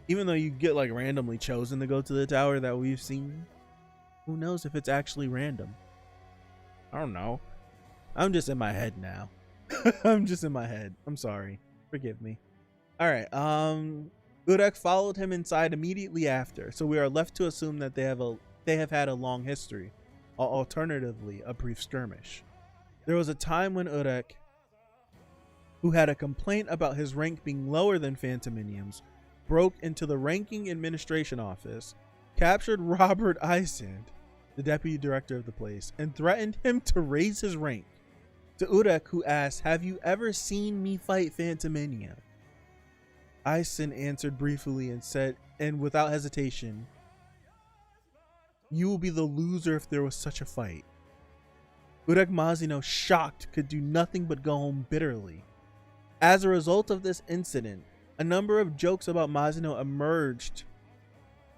Even though you get like randomly chosen to go to the tower that we've seen, who knows if it's actually random? I don't know. I'm just in my head now. I'm just in my head. I'm sorry. Forgive me. All right. Urek followed him inside immediately after, so we are left to assume that they have had a long history, or alternatively, a brief skirmish. There was a time when Urek, who had a complaint about his rank being lower than Phantaminum's, broke into the ranking administration office, captured Robert Isand, the deputy director of the place, and threatened him to raise his rank. To Urek, who asked, "Have you ever seen me fight Phantaminum?" Isand answered briefly and said, and without hesitation, "You will be the loser if there was such a fight." Urek Mazino, shocked, could do nothing but go home bitterly. As a result of this incident, a number of jokes about Mazino emerged,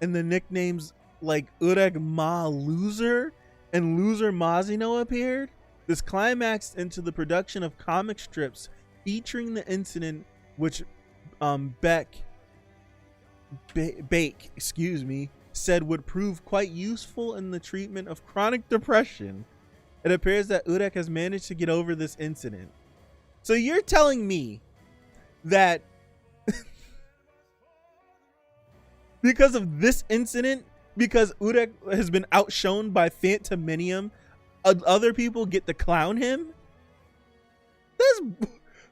and the nicknames like Urek Ma Loser and Loser Mazino appeared. This climaxed into the production of comic strips featuring the incident, which Bake said would prove quite useful in the treatment of chronic depression. It appears that Urek has managed to get over this incident. So you're telling me that because of this incident, because Urek has been outshone by Phantaminum, other people get to clown him? That's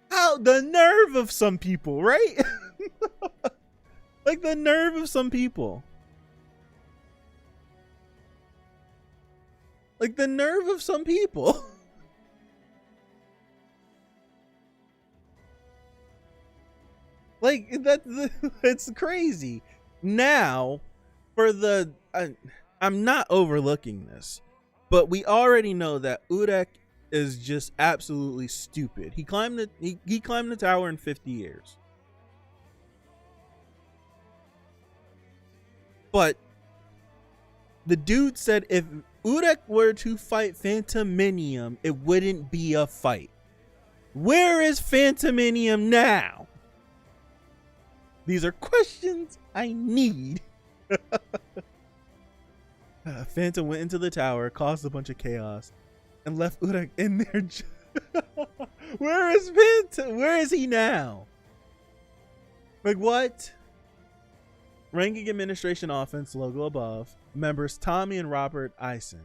how the nerve of some people, right? Like the nerve of some people. Like the nerve of some people. Like that, it's crazy. Now, for the, I'm not overlooking this, but we already know that Urek is just absolutely stupid. He climbed the tower in 50 years. But the dude said if Urek were to fight Phantaminum, it wouldn't be a fight. Where is Phantaminum now? These are questions I need. Phantom went into the tower, caused a bunch of chaos, and left Urek in there. Where is Phantom? Where is he now? Like what? Ranking Administration Offense, logo above. Members Tommy and Robert Eisen.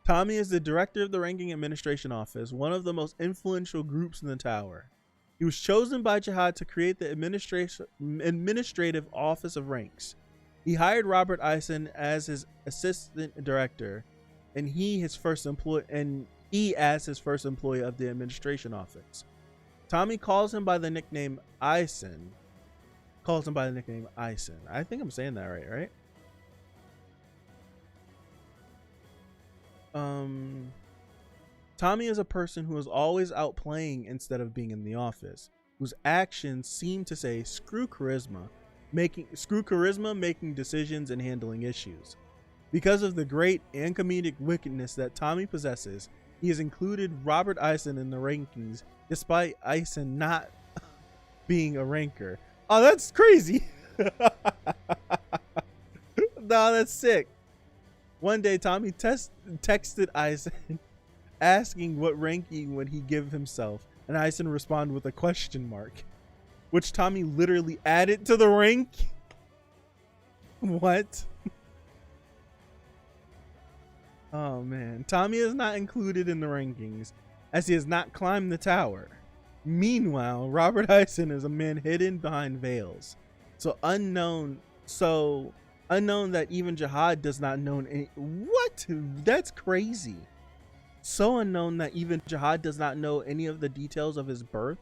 Tommy is the director of the Ranking Administration Office, one of the most influential groups in the tower. He was chosen by Zahard to create the administrative office of ranks. He hired Robert Eisen as his assistant director, and he as his first employee of the administration office. Tommy calls him by the nickname Eisen. I think I'm saying that right? Tommy is a person who is always out playing instead of being in the office, whose actions seem to say screw charisma, making decisions and handling issues. Because of the great and comedic wickedness that Tommy possesses, he has included Robert Eisen in the rankings, despite Eisen not being a ranker. Oh, that's crazy. No, that's sick. One day, Tommy texted Eisen asking what ranking would he give himself, and Eisen responded with a question mark, which Tommy literally added to the rank. What? Oh man, Tommy is not included in the rankings as he has not climbed the tower. Meanwhile, Robert Eisen is a man hidden behind veils, so unknown that even Zahard does not know any. What? That's crazy. So unknown that even Zahard does not know any of the details of his birth.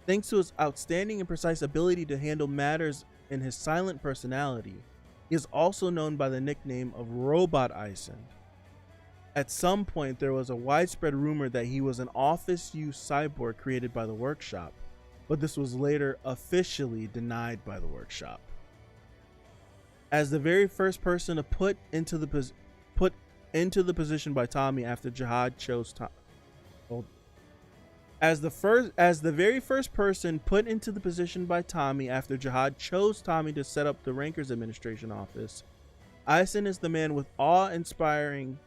Thanks to his outstanding and precise ability to handle matters and his silent personality, he is also known by the nickname of Robot Eisen. At some point, there was a widespread rumor that he was an office-use cyborg created by the workshop, but this was later officially denied by the workshop. As the very first person to put into the position by Tommy after Zahard chose As the very first person put into the position by Tommy after Zahard chose Tommy to set up the Rankers Administration Office, Eisen is the man with awe-inspiring,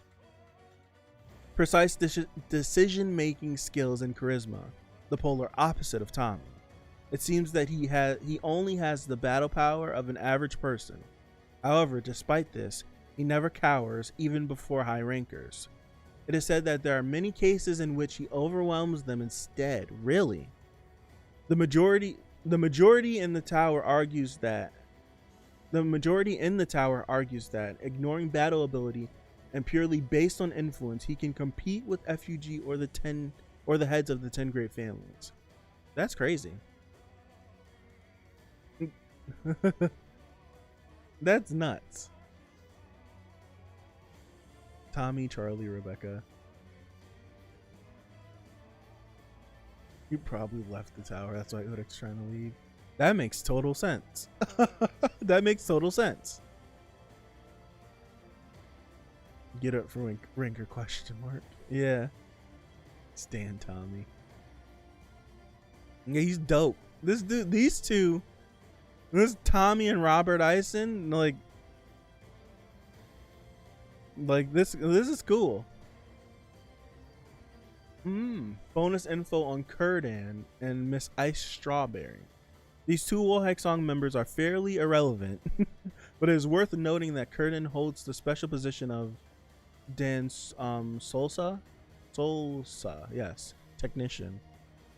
precise decision-making skills and charisma, the polar opposite of Tommy. It seems that he only has the battle power of an average person. However, despite this, he never cowers, even before high rankers. It is said that there are many cases in which he overwhelms them instead. Really? The majority in the tower argues that ignoring battle ability and purely based on influence, he can compete with FUG or the heads of the 10 great families. That's crazy. That's nuts. Tommy, Charlie, Rebecca. You probably left the tower. That's why Urek's trying to leave. That makes total sense. That makes total sense. Get up for ranker question mark. Yeah. Stan Tommy. Yeah, he's dope. This dude, these two, this Tommy and Robert Eisen, like this is cool. Bonus info on Kurdan and Miss Ice Strawberry. These two Wollheck members are fairly irrelevant, but it is worth noting that Kurdan holds the special position of Dan Solsa, yes, technician.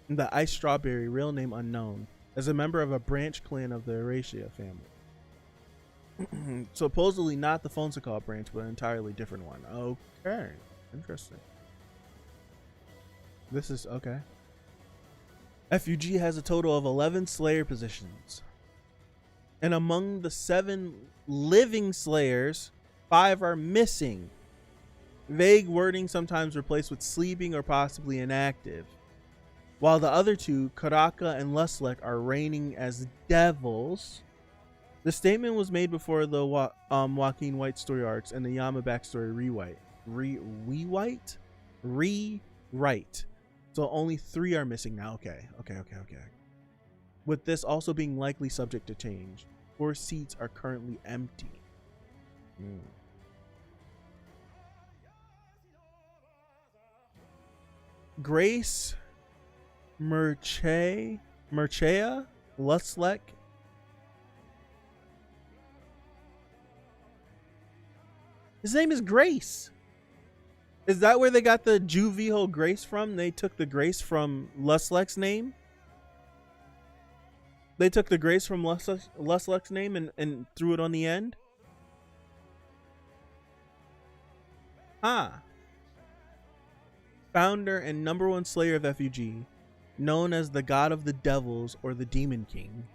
And the Ice Strawberry, real name unknown, as a member of a branch clan of the Eurasia family. Supposedly not the Fonsacall branch, but an entirely different one. Okay, interesting. This is okay. FUG has a total of 11 Slayer positions. And among the 7 living Slayers, 5 are missing. Vague wording sometimes replaced with sleeping or possibly inactive. While the other 2, Karaka and Luslek, are reigning as devils. The statement was made before the Joaquin White story arcs and the Yama backstory rewrite. So only 3 are missing now. Okay. With this also being likely subject to change. 4 seats are currently empty. Grace Merchea Luslek. His name is Grace. Is that where they got the Juviho Grace from? They took the Grace from Luslek's name? They took the Grace from Luslek's name and threw it on the end? Founder and #1 Slayer of FUG, known as the God of the Devils or the Demon King.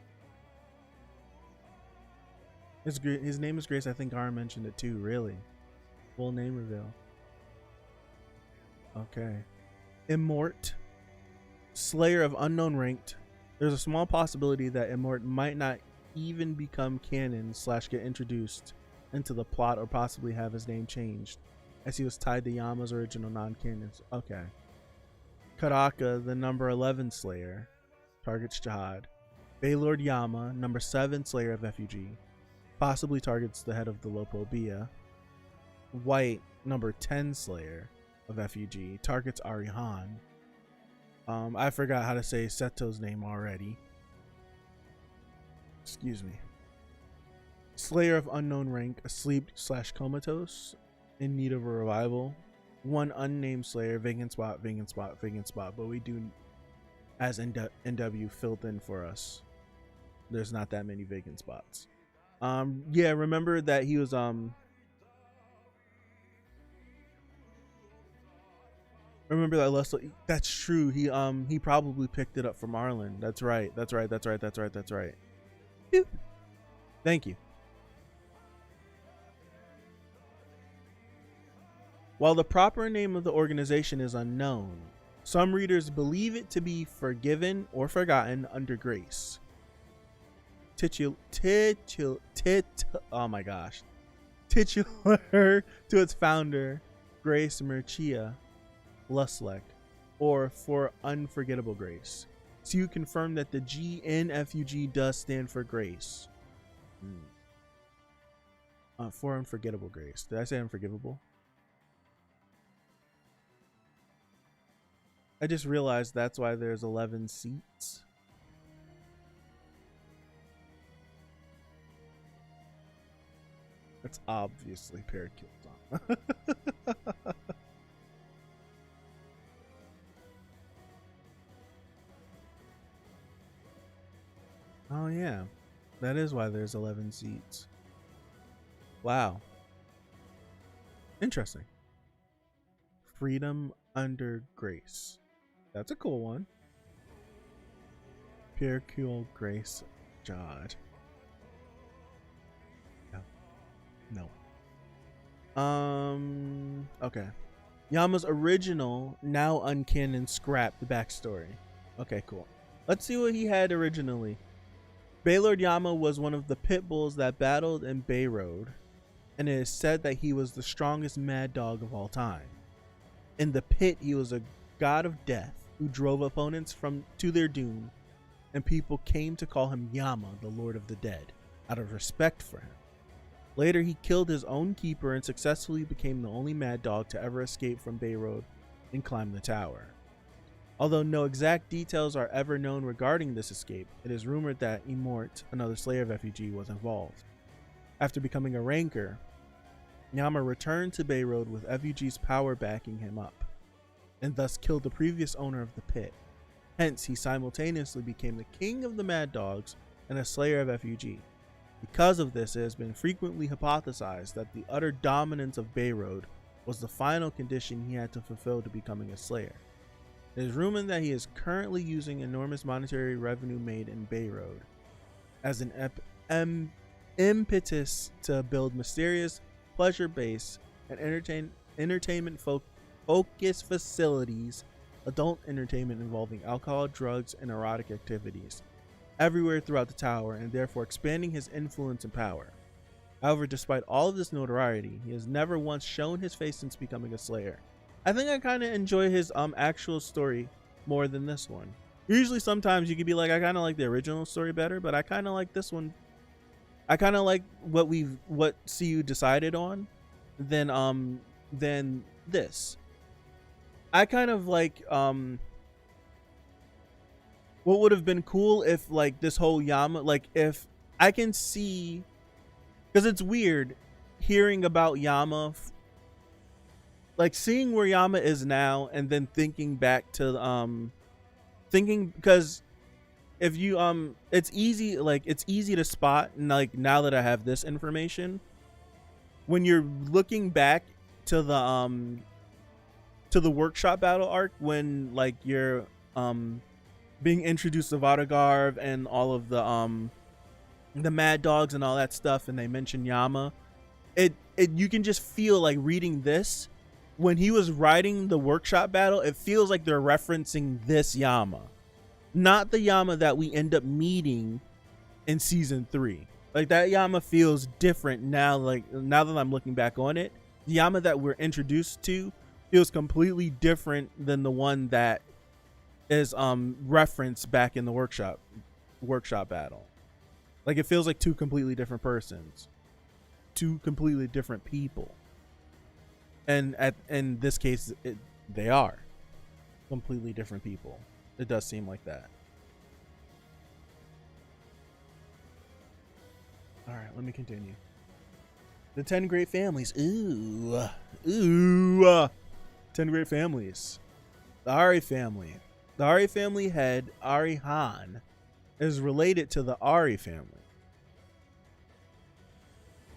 His name is Grace. I think Ara mentioned it too, really. Full name reveal. Okay. Immort, Slayer of unknown ranked. There's a small possibility that Immort might not even become canon / get introduced into the plot or possibly have his name changed, as he was tied to Yama's original non-canons. Okay. Karaka, the #11 Slayer, targets Zahard. Baylord Yama, #7 Slayer of FUG, possibly targets the head of the Lopobia. White, #10 Slayer of FUG, targets Ari Han. I forgot how to say Seto's name already. Excuse me. Slayer of unknown rank, asleep / comatose, in need of a revival. 1 unnamed Slayer, vacant spot, but we do, as NW filled in for us. There's not that many vacant spots. Yeah, remember that he was remember that Leslie, that's true. He probably picked it up from Arlen. That's right. Phew. Thank you. While the proper name of the organization is unknown, some readers believe it to be forgiven or forgotten under grace. Oh my gosh. Titular to its founder, Grace Merchea Luslek, or for unforgettable grace. So you confirm that the G in FUG does stand for grace. For unforgettable grace. Did I say unforgivable? I just realized that's why there's 11 seats. That's obviously Parakeet. Oh yeah, that is why there's 11 seats. Wow. Interesting. Freedom under grace. That's a cool one. Pure cool grace. God. No. Okay. Yama's original, now uncanon, scrapped backstory. Okay, cool. Let's see what he had originally. Baylord Yama was one of the pit bulls that battled in Bayrod, and it is said that he was the strongest mad dog of all time. In the pit, he was a god of death who drove opponents to their doom, and people came to call him Yama, the Lord of the Dead, out of respect for him. Later, he killed his own keeper and successfully became the only mad dog to ever escape from Bayrod and climb the tower. Although no exact details are ever known regarding this escape, it is rumored that Immort, another Slayer of FUG, was involved. After becoming a ranker, Yama returned to Bayrod with FUG's power backing him up, and thus killed the previous owner of the pit. Hence, he simultaneously became the king of the Mad Dogs and a Slayer of FUG. Because of this, it has been frequently hypothesized that the utter dominance of Bayrod was the final condition he had to fulfill to becoming a Slayer. It is rumored that he is currently using enormous monetary revenue made in Baylord as an impetus to build mysterious pleasure base and entertainment focused facilities, adult entertainment involving alcohol, drugs, and erotic activities everywhere throughout the tower, and therefore expanding his influence and power. However, despite all of this notoriety, he has never once shown his face since becoming a Slayer. I think I kind of enjoy his actual story more than this one. Usually sometimes you could be like, I kind of like the original story better, but I kind of like this one. I kind of like what CU decided on than this. I kind of like what would have been cool if like this whole Yama, like if I can see, because it's weird hearing about Yama, like seeing where Yama is now and then thinking back to because if you it's easy to spot, and like now that I have this information, when you're looking back to the workshop battle arc, when like you're being introduced to Vadagarv and all of the Mad Dogs and all that stuff, and they mention Yama, it you can just feel like reading this, when he was writing the workshop battle, it feels like they're referencing this Yama, not the Yama that we end up meeting in season 3. Like that Yama feels different now. Like now that I'm looking back on it, the Yama that we're introduced to feels completely different than the one that is referenced back in the workshop battle. Like it feels like two completely different persons, two completely different people, and in this case they are completely different people. It does seem like that. All right, let me continue. The 10 great families. Ooh. 10 great families. The Ari family. The Ari family head, Ari Han, is related to the Ari family.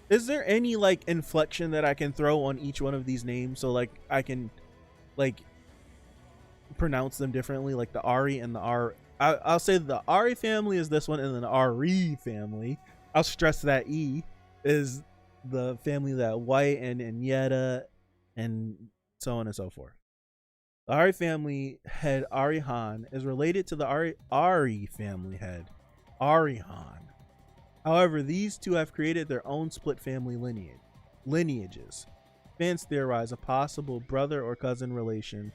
Is there any like inflection that I can throw on each one of these names so like I can like pronounce them differently, like the Ari and the R? I'll say the Ari family is this one, and then the Ari family, I'll stress that E, is the family that White and Yetta and so on and so forth. The Ari family head, Ari Han, is related to the Ari family head, Ari Han. However, these two have created their own split family lineages. Fans theorize a possible brother or cousin relation,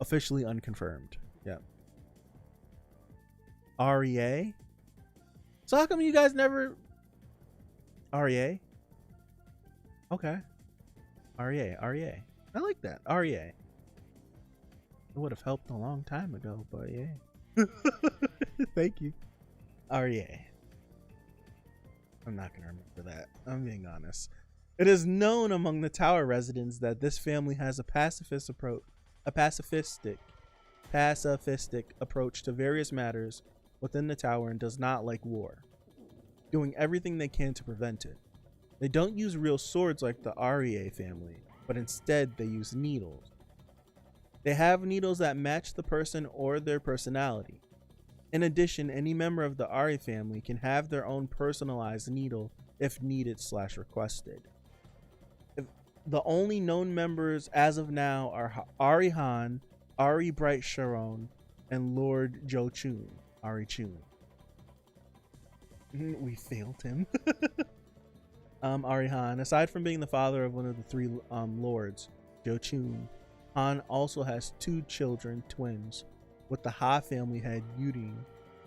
officially unconfirmed. Yeah. REA? So how come you guys never... REA? Okay. REA. I like that. REA. It would have helped a long time ago, but yeah. Thank you. REA. I'm not gonna remember that. I'm being honest. It is known among the tower residents that this family has a pacifistic approach to various matters within the tower and does not like war, doing everything they can to prevent it. They don't use real swords like the REA family, but instead they use needles. They have needles that match the person or their personality. In addition, any member of the Ari family can have their own personalized needle if needed / requested. The only known members as of now are Ari Han, Ari Bright Sharon, and Lord Jo Chun, Ari Chun. We failed him. Ari Han, aside from being the father of one of the 3 lords, Jo Chun, Han also has 2 children, twins, with the Ha family head Yuding,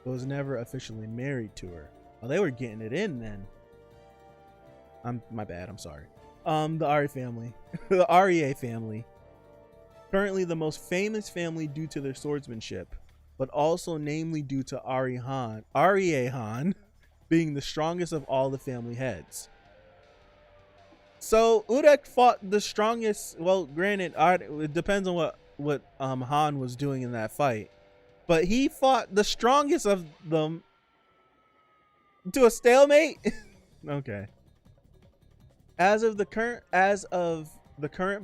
but was never officially married to her. Oh, they were getting it in then. My bad, I'm sorry. The Ari family. The REA family. Currently the most famous family due to their swordsmanship, but also namely due to REA Han being the strongest of all the family heads. So Urek fought the strongest. Well, granted, it depends on what Han was doing in that fight, but he fought the strongest of them to a stalemate. Okay. As of the current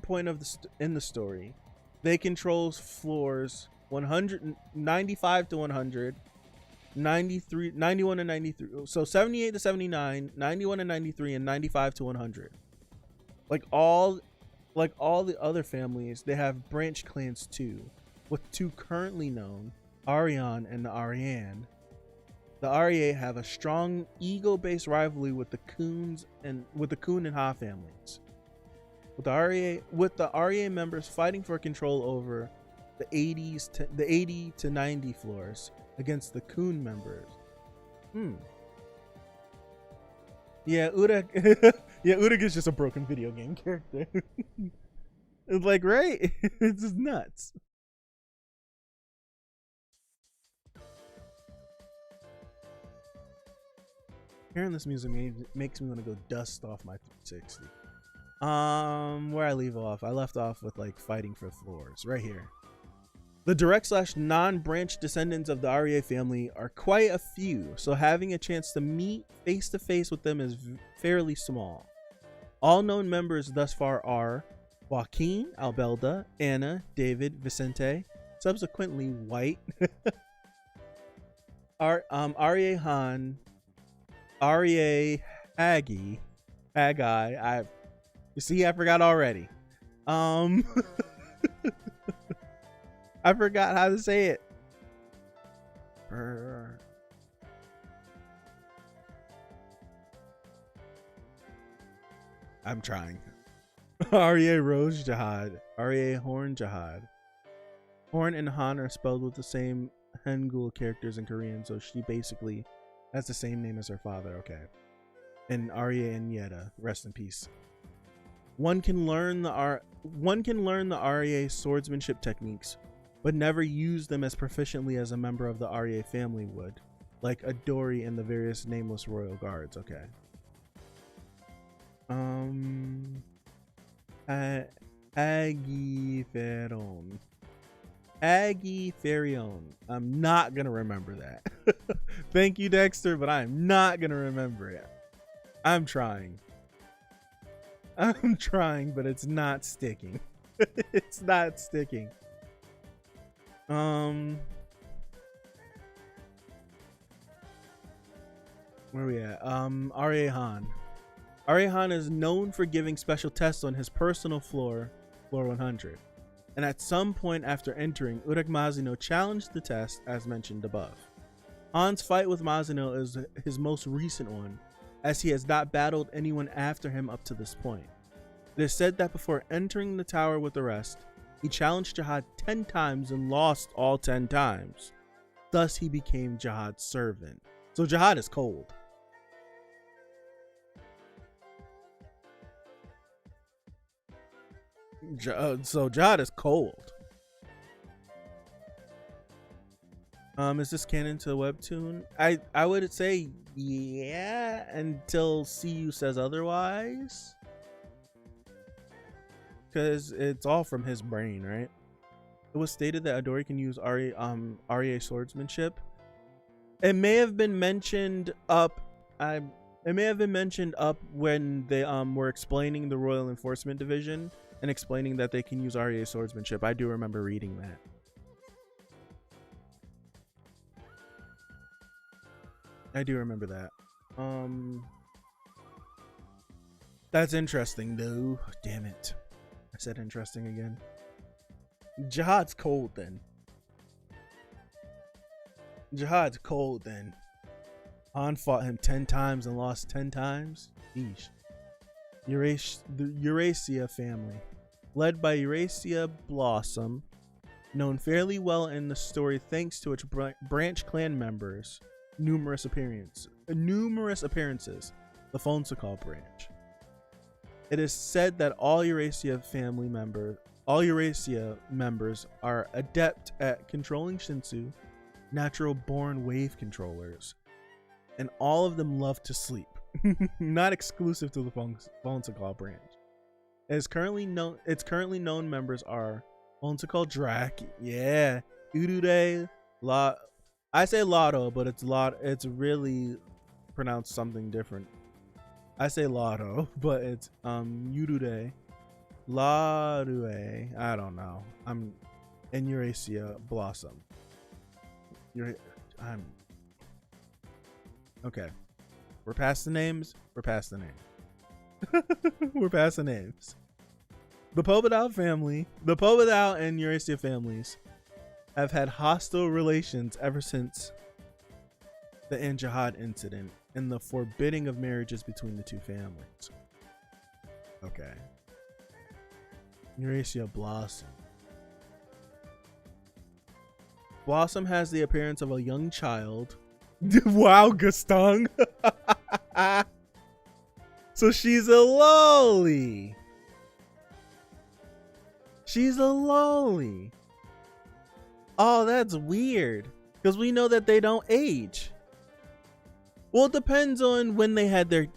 point in the story, they control floors 100, 95 to 100, 93, 91 to 93. So 78 to 79, 91 to 93, and 95 to 100. Like all the other families, they have branch clans too, with two currently known, Arion and the Ariane. The Arie have a strong ego-based rivalry with the Koon and Ha families. With the Arie members fighting for control over the 80 to 90 floors against the Koon members. Yeah, Urek. Yeah, Urek is just a broken video game character. It's like, right? It's just nuts. Hearing this music makes me want to go dust off my 360. Where I leave off, I left off with like fighting for floors right here. The direct / non-branch descendants of the Arie family are quite a few, so having a chance to meet face to face with them is fairly small. All known members thus far are Joaquin, Albelda, Anna, David, Vicente, subsequently White, Arie Han, Arie Hagi, you see, I forgot already. I forgot how to say it. I'm trying. Arie Rose Zahard, Arie Horn Zahard. Horn and Han are spelled with the same Hangul characters in Korean, so she basically has the same name as her father. Okay. And Ari and Hendo, rest in peace. One can learn the Arie swordsmanship techniques, but never use them as proficiently as a member of the Arie family would, like Adori and the various nameless royal guards. Okay. Agiferion. I'm not gonna remember that. Thank you, Dexter, but I'm not gonna remember it. I'm trying, but it's not sticking. It's not sticking. Where we at? Arie Han. Arie Han is known for giving special tests on his personal floor 100. And at some point after entering, Urek Mazino challenged the test as mentioned above. Han's fight with Mazino is his most recent one, as he has not battled anyone after him up to this point. It is said that before entering the tower with the rest, he challenged Zahard 10 times and lost all 10 times. Thus, he became Zahard's servant. So Zahard is cold. So Zahard is cold. Is this canon to the webtoon? I would say yeah, until CU says otherwise. Because it's all from his brain, right? It was stated that Adori can use Arie swordsmanship. It may have been mentioned up. It may have been mentioned up when they were explaining the Royal Enforcement Division and explaining that they can use Arie swordsmanship. I do remember reading that. I do remember that. That's interesting though. Damn it. I said interesting again. Zahard's cold then. Zahard's cold then. Han fought him 10 times and lost 10 times. Yeesh. The Eurasia family. Led by Eurasia Blossom, known fairly well in the story thanks to its branch clan members' numerous appearances. The Phantaminum branch. It is said that all Eurasia members are adept at controlling Shinsu, natural-born wave controllers, and all of them love to sleep. Not exclusive to the Phantaminum branch. Its currently known members are Phantaminum Drak, yeah, Urude, I say Lotto, but it's really pronounced something different. I say Lotto, but it's Urude, Larue. I don't know. and Eurasia blossom. Okay. We're past the names. We're past the names. We're past the names. The Pobedao and Eurasia families have had hostile relations ever since the Zahard incident and the forbidding of marriages between the two families. Okay. Eurasia blossom. Blossom has the appearance of a young child. Wow, Gaston. So she's a loli. She's a loli. Oh, that's weird. Because we know that they don't age. Well, it depends on when they had their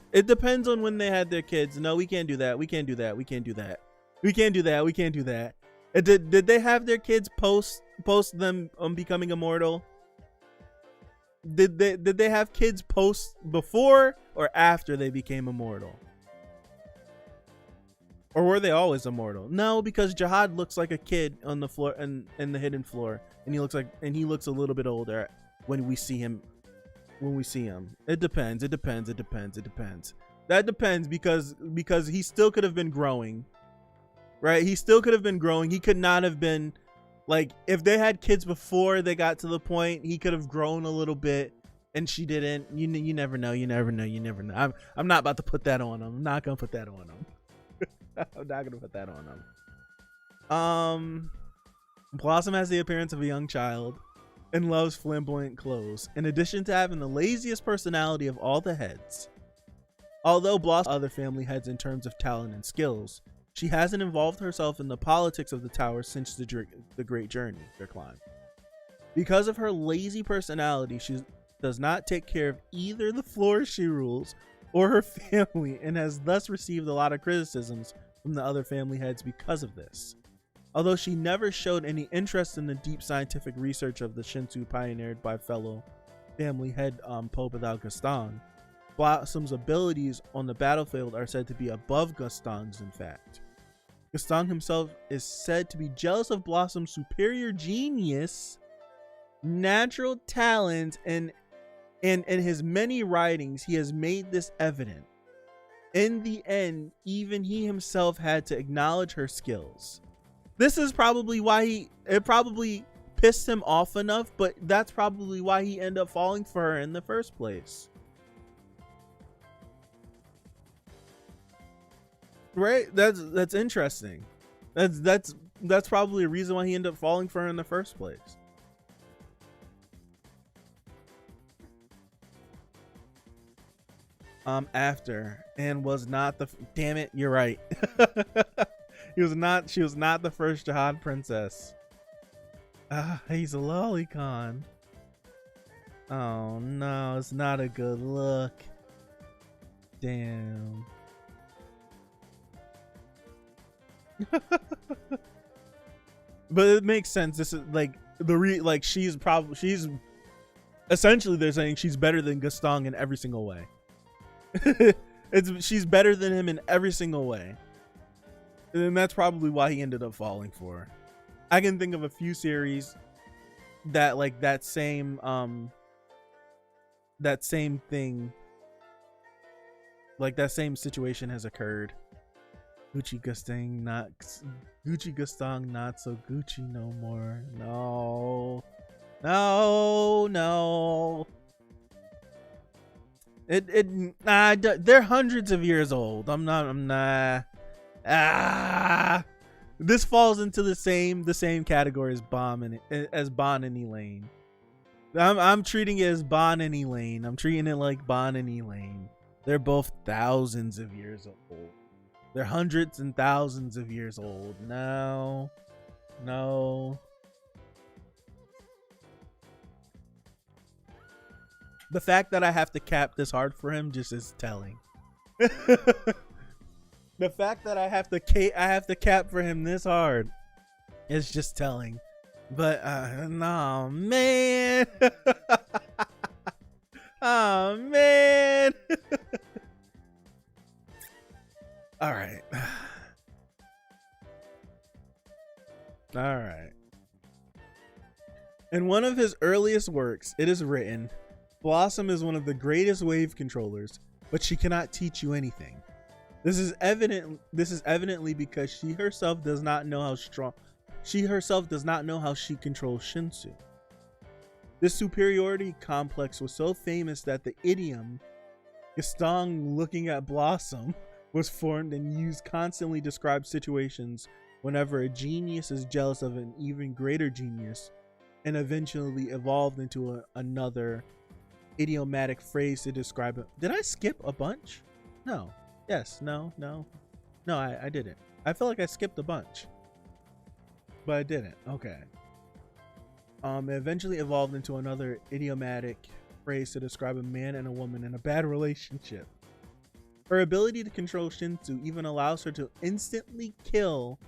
kids. No, we can't do that. We can't do that. We can't do that. We can't do that. We can't do that. Did they have their kids post them becoming immortal? Did they have kids post before or after they became immortal? Or were they always immortal? No, because Zahard looks like a kid on the floor and in the hidden floor, and he looks a little bit older when we see him. It depends. That depends because he still could have been growing. Right? He still could have been growing. He could not have been like, if they had kids before they got to the point, he could have grown a little bit and she didn't. You never know. I'm not about to put that on him. I'm not going to put that on him. I'm not going to put that on him. Blossom has the appearance of a young child and loves flamboyant clothes, in addition to having the laziest personality of all the heads. Although Blossom other family heads in terms of talent and skills, she hasn't involved herself in the politics of the tower since the great journey, their climb. Because of her lazy personality, she does not take care of either the floors she rules or her family, and has thus received a lot of criticisms from the other family heads because of this. Although she never showed any interest in the deep scientific research of the Shinsu pioneered by fellow family head Pobedao Gaston, Blossom's abilities on the battlefield are said to be above Gaston's, in fact. Gaston himself is said to be jealous of Blossom's superior genius, natural talent, and in his many writings, he has made this evident. In the end, even he himself had to acknowledge her skills. This is probably why it probably pissed him off enough, but that's probably why he ended up falling for her in the first place. Right? That's interesting. That's probably a reason why he ended up falling for her in the first place. After and was not the damn it, you're right. She was not the first Zahard princess. He's a lolicon. Oh no, it's not a good look. Damn. But it makes sense. This is like she's essentially, they're saying she's better than Gaston in every single way. She's better than him in every single way. And that's probably why he ended up falling for her. I can think of a few series that like that same thing, like that same situation has occurred. Gucci Gaston not so Gucci no more. No. They're hundreds of years old. I'm not. This falls into the same category as Bon and Elaine. I'm treating it as Bon and Elaine. I'm treating it like Bon and Elaine. They're both thousands of years old. They're hundreds and thousands of years old. No. The fact that I have to cap this hard for him just is telling. The fact that I have to cap for him this hard is just telling. But no, man. Oh man. All right. In one of his earliest works, it is written, Blossom is one of the greatest wave controllers, but she cannot teach you anything. This is evidently because she herself does not know how she controls Shinsu. This superiority complex was so famous that the idiom Gaston looking at Blossom was formed and used constantly to describe situations whenever a genius is jealous of an even greater genius, and eventually evolved into another idiomatic phrase to describe it. Did I skip a bunch? No. Yes. No. I didn't. I feel like I skipped a bunch, but I didn't. Okay. It eventually evolved into another idiomatic phrase to describe a man and a woman in a bad relationship. Her ability to control Shinsu even allows her to instantly kill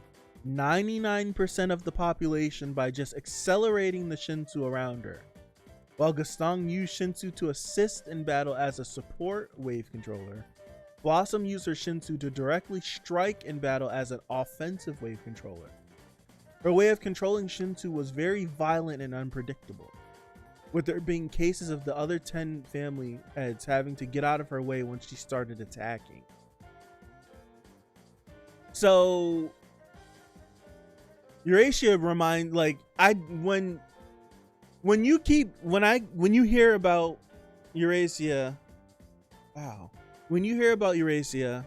99% of the population by just accelerating the Shinsu around her. While Gaston used Shinsu to assist in battle as a support wave controller, Blossom used her Shinsu to directly strike in battle as an offensive wave controller. Her way of controlling Shinsu was very violent and unpredictable, with there being cases of the other 10 family heads having to get out of her way when she started attacking. So Eurasia remind when you hear about Eurasia, wow. When you hear about Eurasia,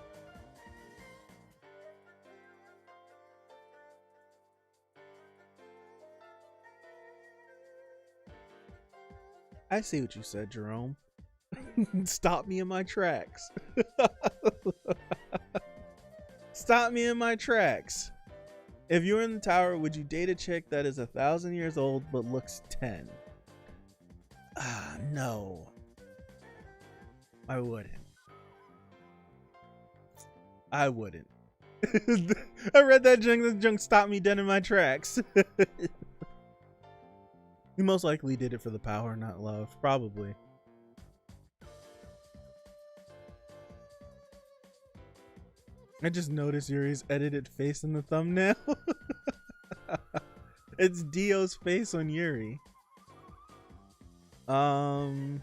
I see what you said, Jerome. Stop me in my tracks. Stop me in my tracks. If you were in the tower, would you date a chick that is 1,000 years old but looks 10? No. I wouldn't. I read that junk stopped me dead in my tracks. He most likely did it for the power, not love. Probably. I just noticed Yuri's edited face in the thumbnail. It's Dio's face on Yuri. I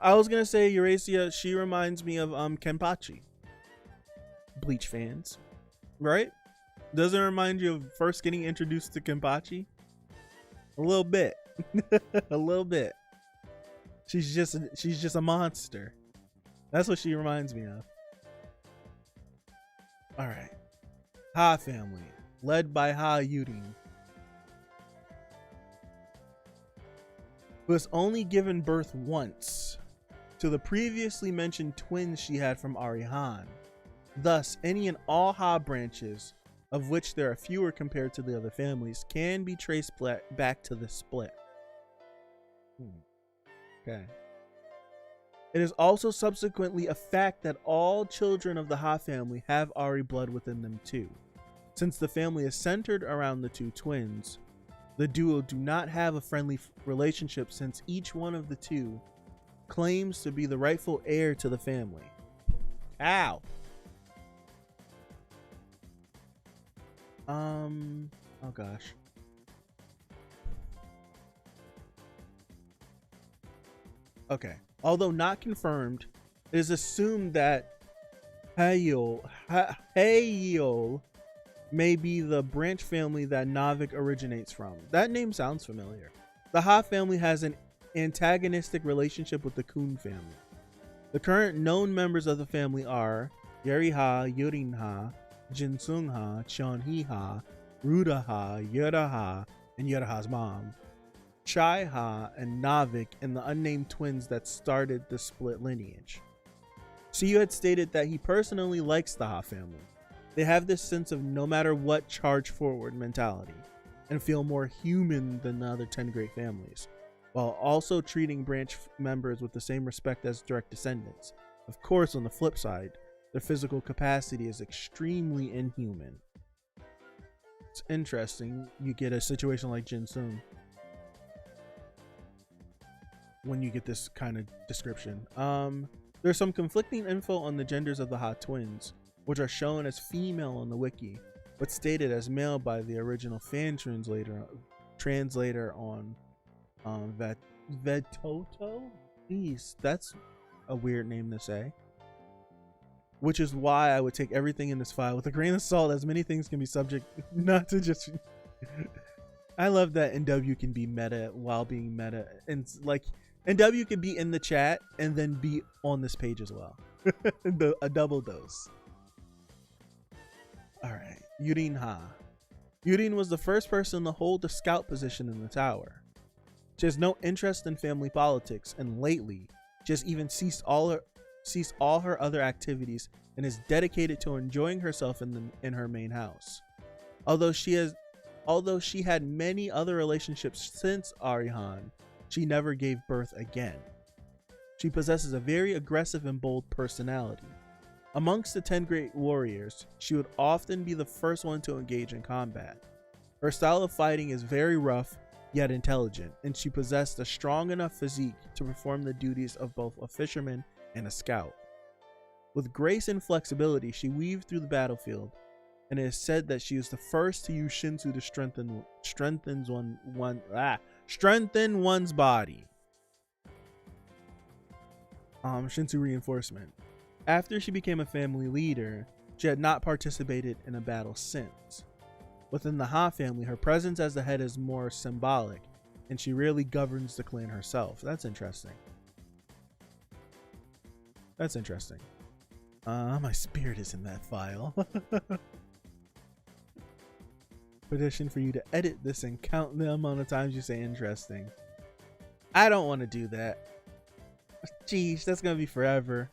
was gonna say Eurasia, she reminds me of Kenpachi. Bleach fans, right? Doesn't it remind you of first getting introduced to Kenpachi? A little bit. A little bit. She's just a monster. That's what she reminds me of. All right. Ha family, led by Ha Yeon, was only given birth once to the previously mentioned twins she had from Ari Han. Thus, any and all Ha branches, of which there are fewer compared to the other families, can be traced back to the split. Okay. It is also subsequently a fact that all children of the Ha family have Ari blood within them too. Since the family is centered around the two twins, the duo do not have a friendly relationship since each one of the two claims to be the rightful heir to the family. Ow! Oh gosh. Okay. Although not confirmed, it is assumed that Hayol may be the branch family that Navik originates from. That name sounds familiar. The Ha family has an antagonistic relationship with the Koon family. The current known members of the family are Yeri Ha, Yurin Ha, Jinsung Ha, Cheon-hee Ha, Ruda Ha, Yoda Ha, and Yoda Ha's mom, Chai Ha, and Navik, and the unnamed twins that started the split lineage. Siyu had stated that he personally likes the Ha family. They have this sense of no matter what, charge forward mentality and feel more human than the other 10 great families, while also treating branch members with the same respect as direct descendants. Of course, on the flip side, their physical capacity is extremely inhuman. It's interesting you get a situation like Jinsung when you get this kind of description. There's some conflicting info on the genders of the Ha twins, which are shown as female on the wiki, but stated as male by the original fan translator on Vetoto? Jeez, that's a weird name to say. Which is why I would take everything in this file with a grain of salt, as many things can be subject not to just... I love that NW can be meta while being meta. And like, NW can be in the chat and then be on this page as well. A double dose. Alright, Yurin Ha. Yurin was the first person to hold the scout position in the tower. She has no interest in family politics, and lately, she has even ceased all her other activities and is dedicated to enjoying herself in her main house. Although she had many other relationships since Arihan, she never gave birth again. She possesses a very aggressive and bold personality. Amongst the 10 great warriors, she would often be the first one to engage in combat. Her style of fighting is very rough, yet intelligent, and she possessed a strong enough physique to perform the duties of both a fisherman and a scout. With grace and flexibility, she weaved through the battlefield, and it is said that she is the first to use Shinsu to strengthen one's body. Shinsu reinforcement. After she became a family leader, she had not participated in a battle since. Within the Ha family, her presence as the head is more symbolic, and she rarely governs the clan herself. That's interesting. That's interesting. My spirit is in that file. Petition for you to edit this and count the amount of times you say interesting. I don't want to do that. Jeez, that's gonna be forever.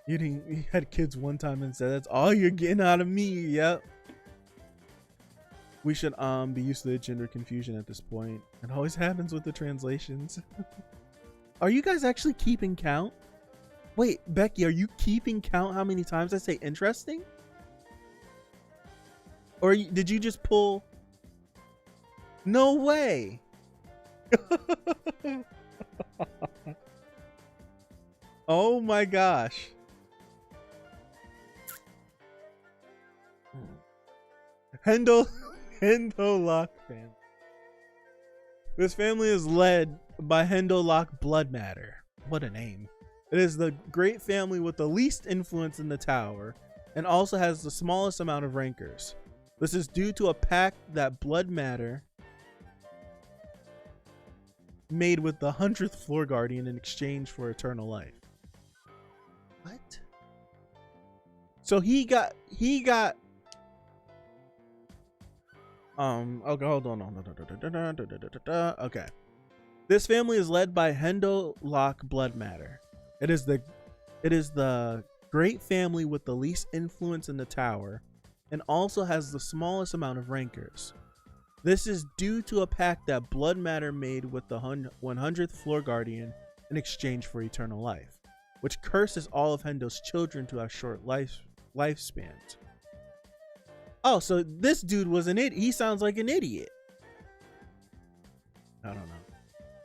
You had kids one time and said that's all you're getting out of me. Yep. We should be used to the gender confusion at this point. It always happens with the translations. Are you guys actually keeping count? Wait, Becky, are you keeping count how many times I say interesting? Or did you just pull? No way. Oh my gosh. Hendo Lock family. This family is led by Hendo Lock Blood Matter. What a name. It is the great family with the least influence in the tower and also has the smallest amount of rankers. This is due to a pact that Blood Matter made with the 100th floor guardian in exchange for eternal life. What? So he got okay, hold on. Okay. This family is led by Hendo Lock Blood Matter. It is the great family with the least influence in the tower and also has the smallest amount of rankers. This is due to a pact that Blood Matter made with the 100th floor guardian in exchange for eternal life, which curses all of Hendo's children to have short lifespans. Oh, so this dude was an idiot. He sounds like an idiot. I don't know.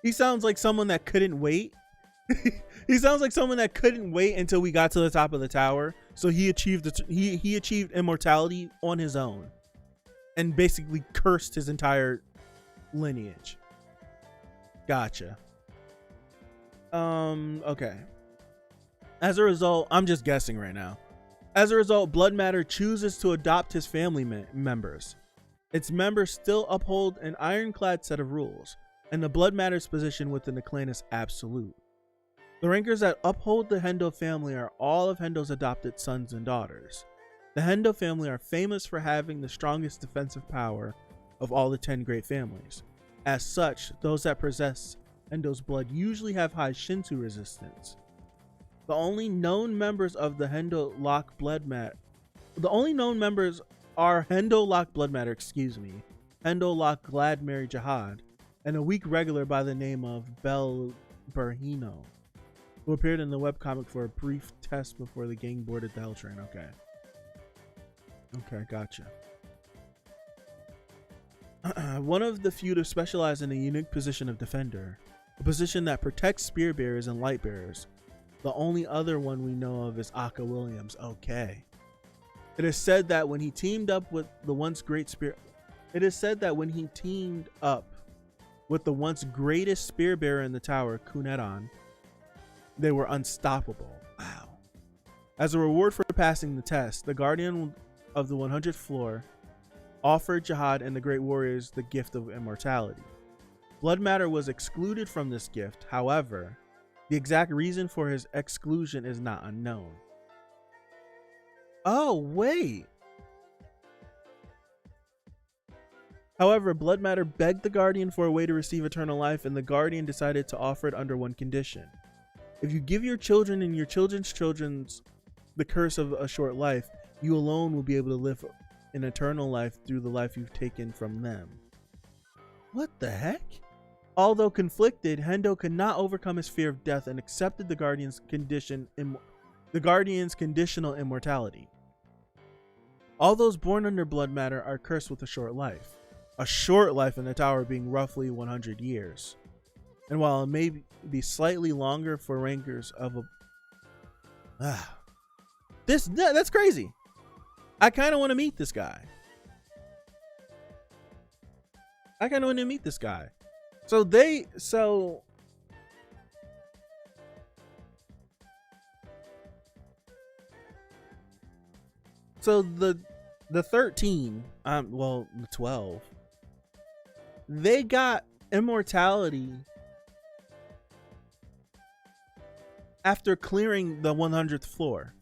He sounds like someone that couldn't wait. He sounds like someone that couldn't wait until we got to the top of the tower. So he achieved he achieved immortality on his own and basically cursed his entire lineage. Gotcha. Okay. As a result, I'm just guessing right now. As a result, Blood Matter chooses to adopt his family members. Its members still uphold an ironclad set of rules, and the Blood Matter's position within the clan is absolute. The rankers that uphold the Hendo family are all of Hendo's adopted sons and daughters. The Hendo family are famous for having the strongest defensive power of all the 10 great families. As such, those that possess Hendo's blood usually have high Shinsu resistance. The only known members of the Hendo Lock Blood Matter. The only known members are Hendo Lock Blood Matter, Hendo Lock Glad Mary Zahard, and a weak regular by the name of Berhino, who appeared in the webcomic for a brief test before the gang boarded the Hell Train. Okay. Okay, gotcha. One of the few to specialize in a unique position of defender, a position that protects spear bearers and light bearers. The only other one we know of is Aka Williams. Okay. It is said that when he teamed up with the once great spear, it is said that when he teamed up with the once greatest spear bearer in the tower, Koon, they were unstoppable. Wow. As a reward for passing the test, the guardian of the 100th floor offered Zahard and the great warriors the gift of immortality. Blood matter was excluded from this gift. However, the exact reason for his exclusion is not unknown. Oh, wait. However, blood matter begged the guardian for a way to receive eternal life, and the guardian decided to offer it under one condition. If you give your children and your children's children's the curse of a short life, you alone will be able to live an eternal life through the life you've taken from them. What the heck? Although conflicted, Hendo could not overcome his fear of death and accepted the guardian's conditional immortality. All those born under blood matter are cursed with a short life in the tower being roughly 100 years. And while it may be slightly longer for rankers of a... that's crazy. I kind of want to meet this guy. So the 13, well, the 12, they got immortality after clearing the 100th floor.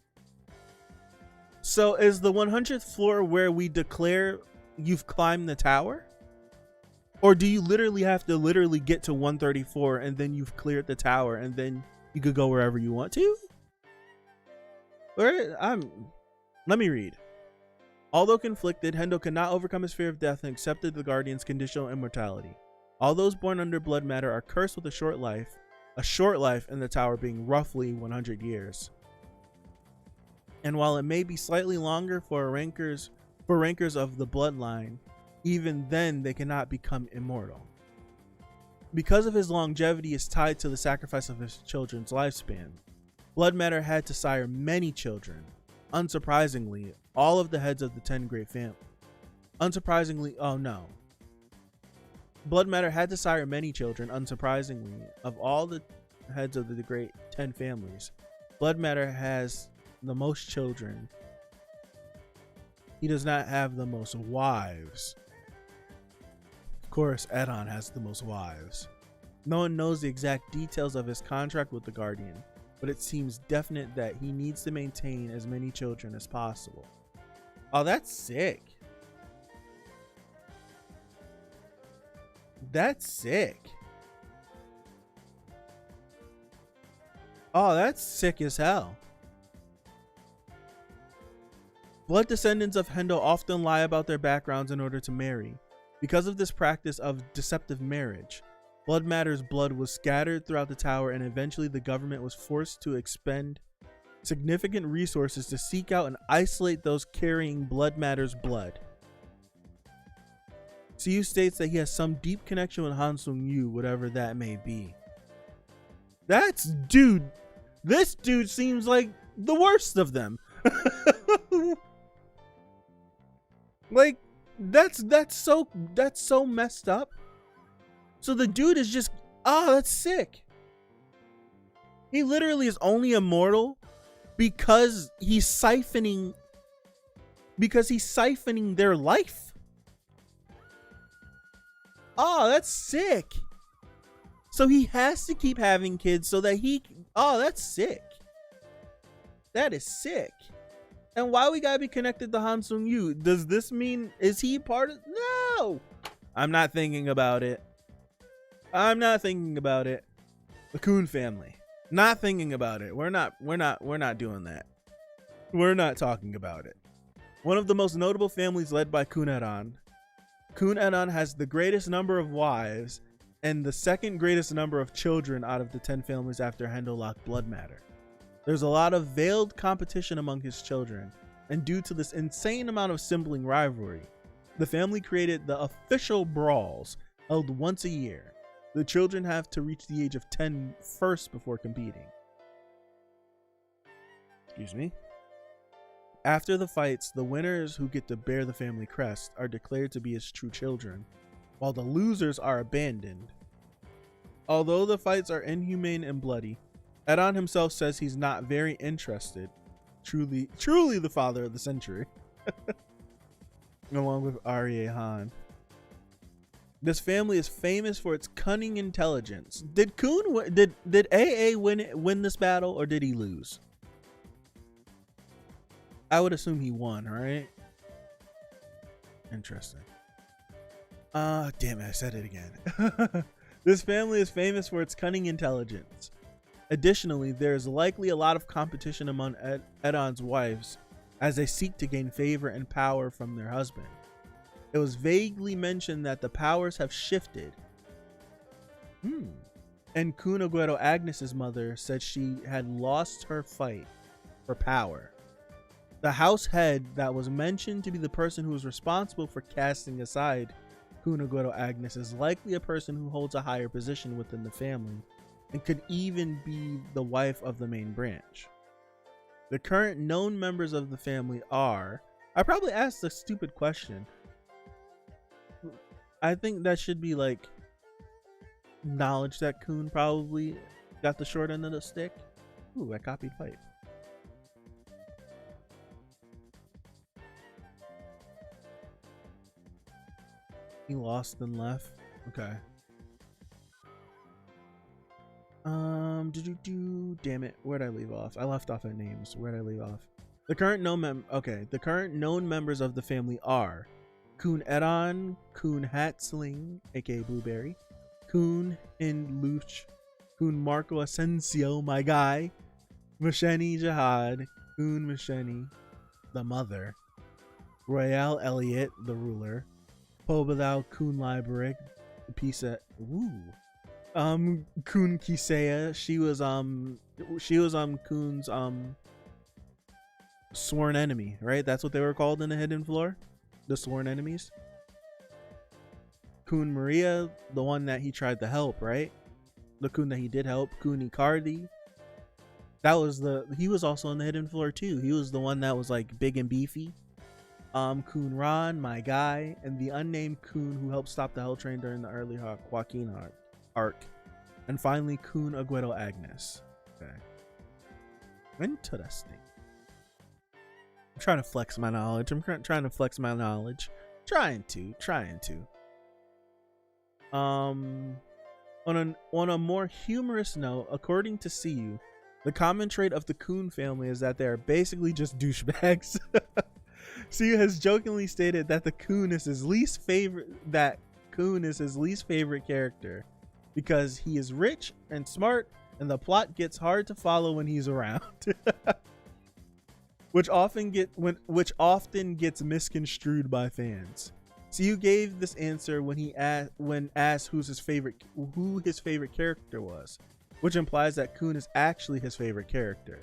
So is the 100th floor where we declare you've climbed the tower? Or do you literally have to get to 134 and then you've cleared the tower and then you could go wherever you want to? Let me read. Although conflicted, Hendo could not overcome his fear of death and accepted the guardian's conditional immortality. All those born under blood matter are cursed with a short life in the tower being roughly 100 years. And while it may be slightly longer for rankers of the bloodline, even then they cannot become immortal. Because of his longevity is tied to the sacrifice of his children's lifespan, blood matter had to sire many children. Unsurprisingly, all of the heads of the 10 great families. Blood matter had to sire many children. Unsurprisingly, of all the heads of the great 10 families, blood matter has the most children. He does not have the most wives. Of course, Edon has the most wives. No one knows the exact details of his contract with the Guardian, but it seems definite that he needs to maintain as many children as possible. Oh, that's sick. That's sick. Oh, that's sick as hell. Blood descendants of Hendo often lie about their backgrounds in order to marry. Because of this practice of deceptive marriage, blood matter's blood was scattered throughout the tower, and eventually the government was forced to expend significant resources to seek out and isolate those carrying blood matter's blood. CU states that he has some deep connection with Han Sung-yu, whatever that may be. This dude seems like the worst of them. Like, that's so messed up. So the dude is just, that's sick. He literally is only immortal because he's siphoning their life. Oh, that's sick. So he has to keep having kids so that that's sick. That is sick. And why we gotta be connected to Han Sung-yu? Does this mean, is he part of? No! I'm not thinking about it. The Koon family. Not thinking about it. We're not doing that. We're not talking about it. One of the most notable families led by Koon Edan. Koon Edan has the greatest number of wives and the second greatest number of children out of the 10 families after Hendo locked blood matter. There's a lot of veiled competition among his children, and due to this insane amount of sibling rivalry, the family created the official brawls held once a year. The children have to reach the age of 10 first before competing. Excuse me. After the fights, the winners, who get to bear the family crest, are declared to be his true children, while the losers are abandoned. Although the fights are inhumane and bloody, Edon himself says he's not very interested. Truly the father of the century. Along with Ari and Hendo. This family is famous for its cunning intelligence. Did Koon did AA win this battle, or did he lose? I would assume he won, right? Interesting. Damn it, I said it again. This family is famous for its cunning intelligence. Additionally, there is likely a lot of competition among Edon's wives as they seek to gain favor and power from their husband. It was vaguely mentioned that the powers have shifted. And Koon Aguero Agnes's mother said she had lost her fight for power. The house head that was mentioned to be the person who was responsible for casting aside Koon Aguero Agnes is likely a person who holds a higher position within the family and could even be the wife of the main branch. The current known members of the family are... I probably asked a stupid question. I think that should be like knowledge that Koon probably got the short end of the stick. Ooh, I copied pipe. He lost and left. Okay. Damn it. Where'd I leave off? I left off at names. Where'd I leave off? The current known members of the family are Koon Edon, Koon Hatsling, aka Blueberry, Koon in Luch, Koon Marco Asensio, my guy, Masheni Zahard, Koon Masheni, the mother, Royale Elliot, the ruler, Pobadao Koon Liberic, Pisa, Koon Kisea, she was Koon's sworn enemy, right? That's what they were called in the Hidden Floor, the sworn enemies. Koon Maria, the one that he tried to help, right? The Koon that he did help, Koon Icardi. He was also on the Hidden Floor too. He was the one that was like big and beefy. Koon Ron, my guy, and the unnamed Koon who helped stop the Hell Train during the early Joaquin arc. And finally, Koon Aguero Agnes. Okay. Interesting. I'm trying to flex my knowledge. Trying to. On a more humorous note, according to CU, the common trait of the Koon family is that they are basically just douchebags. CU has jokingly stated that Koon is his least favorite character because he is rich and smart and the plot gets hard to follow when he's around. which often gets misconstrued by fans. CU gave this answer when asked who his favorite character was, which implies that Koon is actually his favorite character,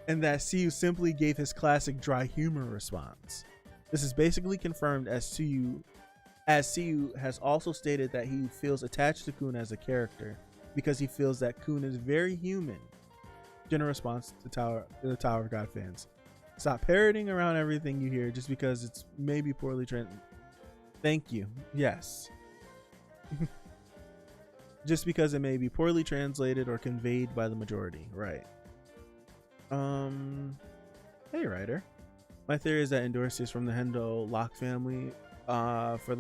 and that CU simply gave his classic dry humor response. This is basically confirmed as CU has also stated that he feels attached to Koon as a character because he feels that Koon is very human. General response to the Tower of God fans: stop parroting around everything you hear just because it's maybe poorly translated. Thank you. Yes. Just because it may be poorly translated or conveyed by the majority. Right. Hey, writer. My theory is that Endorsi is from the Hendo Locke family. For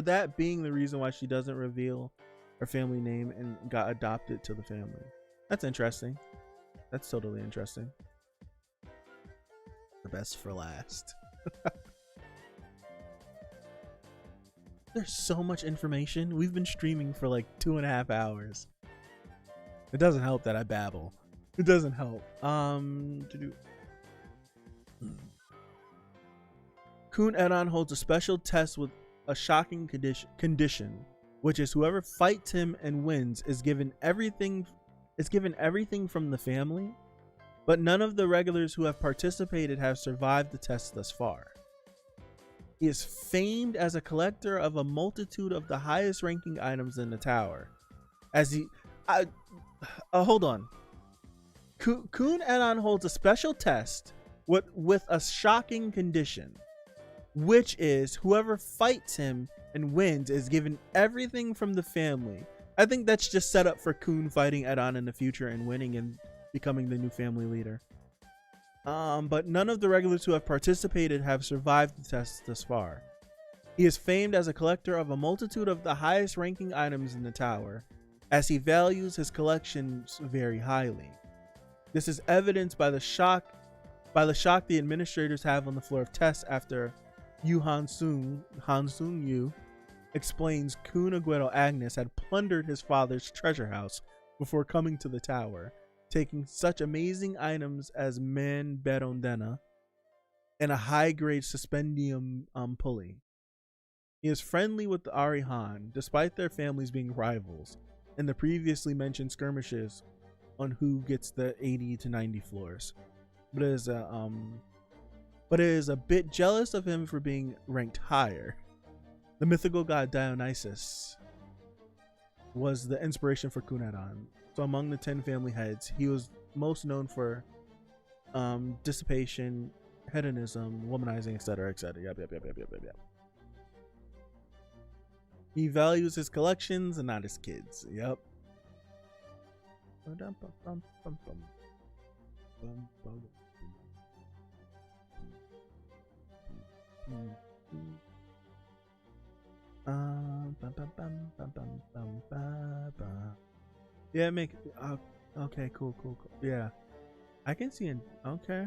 that being the reason why she doesn't reveal her family name and got adopted to the family. That's interesting. That's totally interesting. The best for last. There's so much information. We've been streaming for like 2.5 hours. It doesn't help that I babble. It doesn't help. Koon Edon holds a special test with a shocking condition, which is whoever fights him and wins is given everything from the family, but none of the regulars who have participated have survived the test thus far. He is famed as a collector of a multitude of the highest ranking items in the tower. Hold on. Koon Edon holds a special test with a shocking condition, which is whoever fights him and wins is given everything from the family. I think that's just set up for Koon fighting Edon in the future and winning and becoming the new family leader. But none of the regulars who have participated have survived the test thus far. He is famed as a collector of a multitude of the highest ranking items in the tower, as he values his collections very highly. This is evidenced by the shock the administrators have on the floor of tests after Han Sung Yu explains Koon Aguero Agnes had plundered his father's treasure house before coming to the tower, taking such amazing items as Man Berondena and a high-grade suspendium pulley. He is friendly with the Ari Han, despite their families being rivals, and the previously mentioned skirmishes on who gets the 80 to 90 floors. But it is a bit jealous of him for being ranked higher. The mythical god Dionysus was the inspiration for Koon Edon. So among the 10 family heads, he was most known for dissipation, hedonism, womanizing, etc., etc. Yep. He values his collections and not his kids. Yep. Yeah, make okay, cool. Yeah, I can see an okay.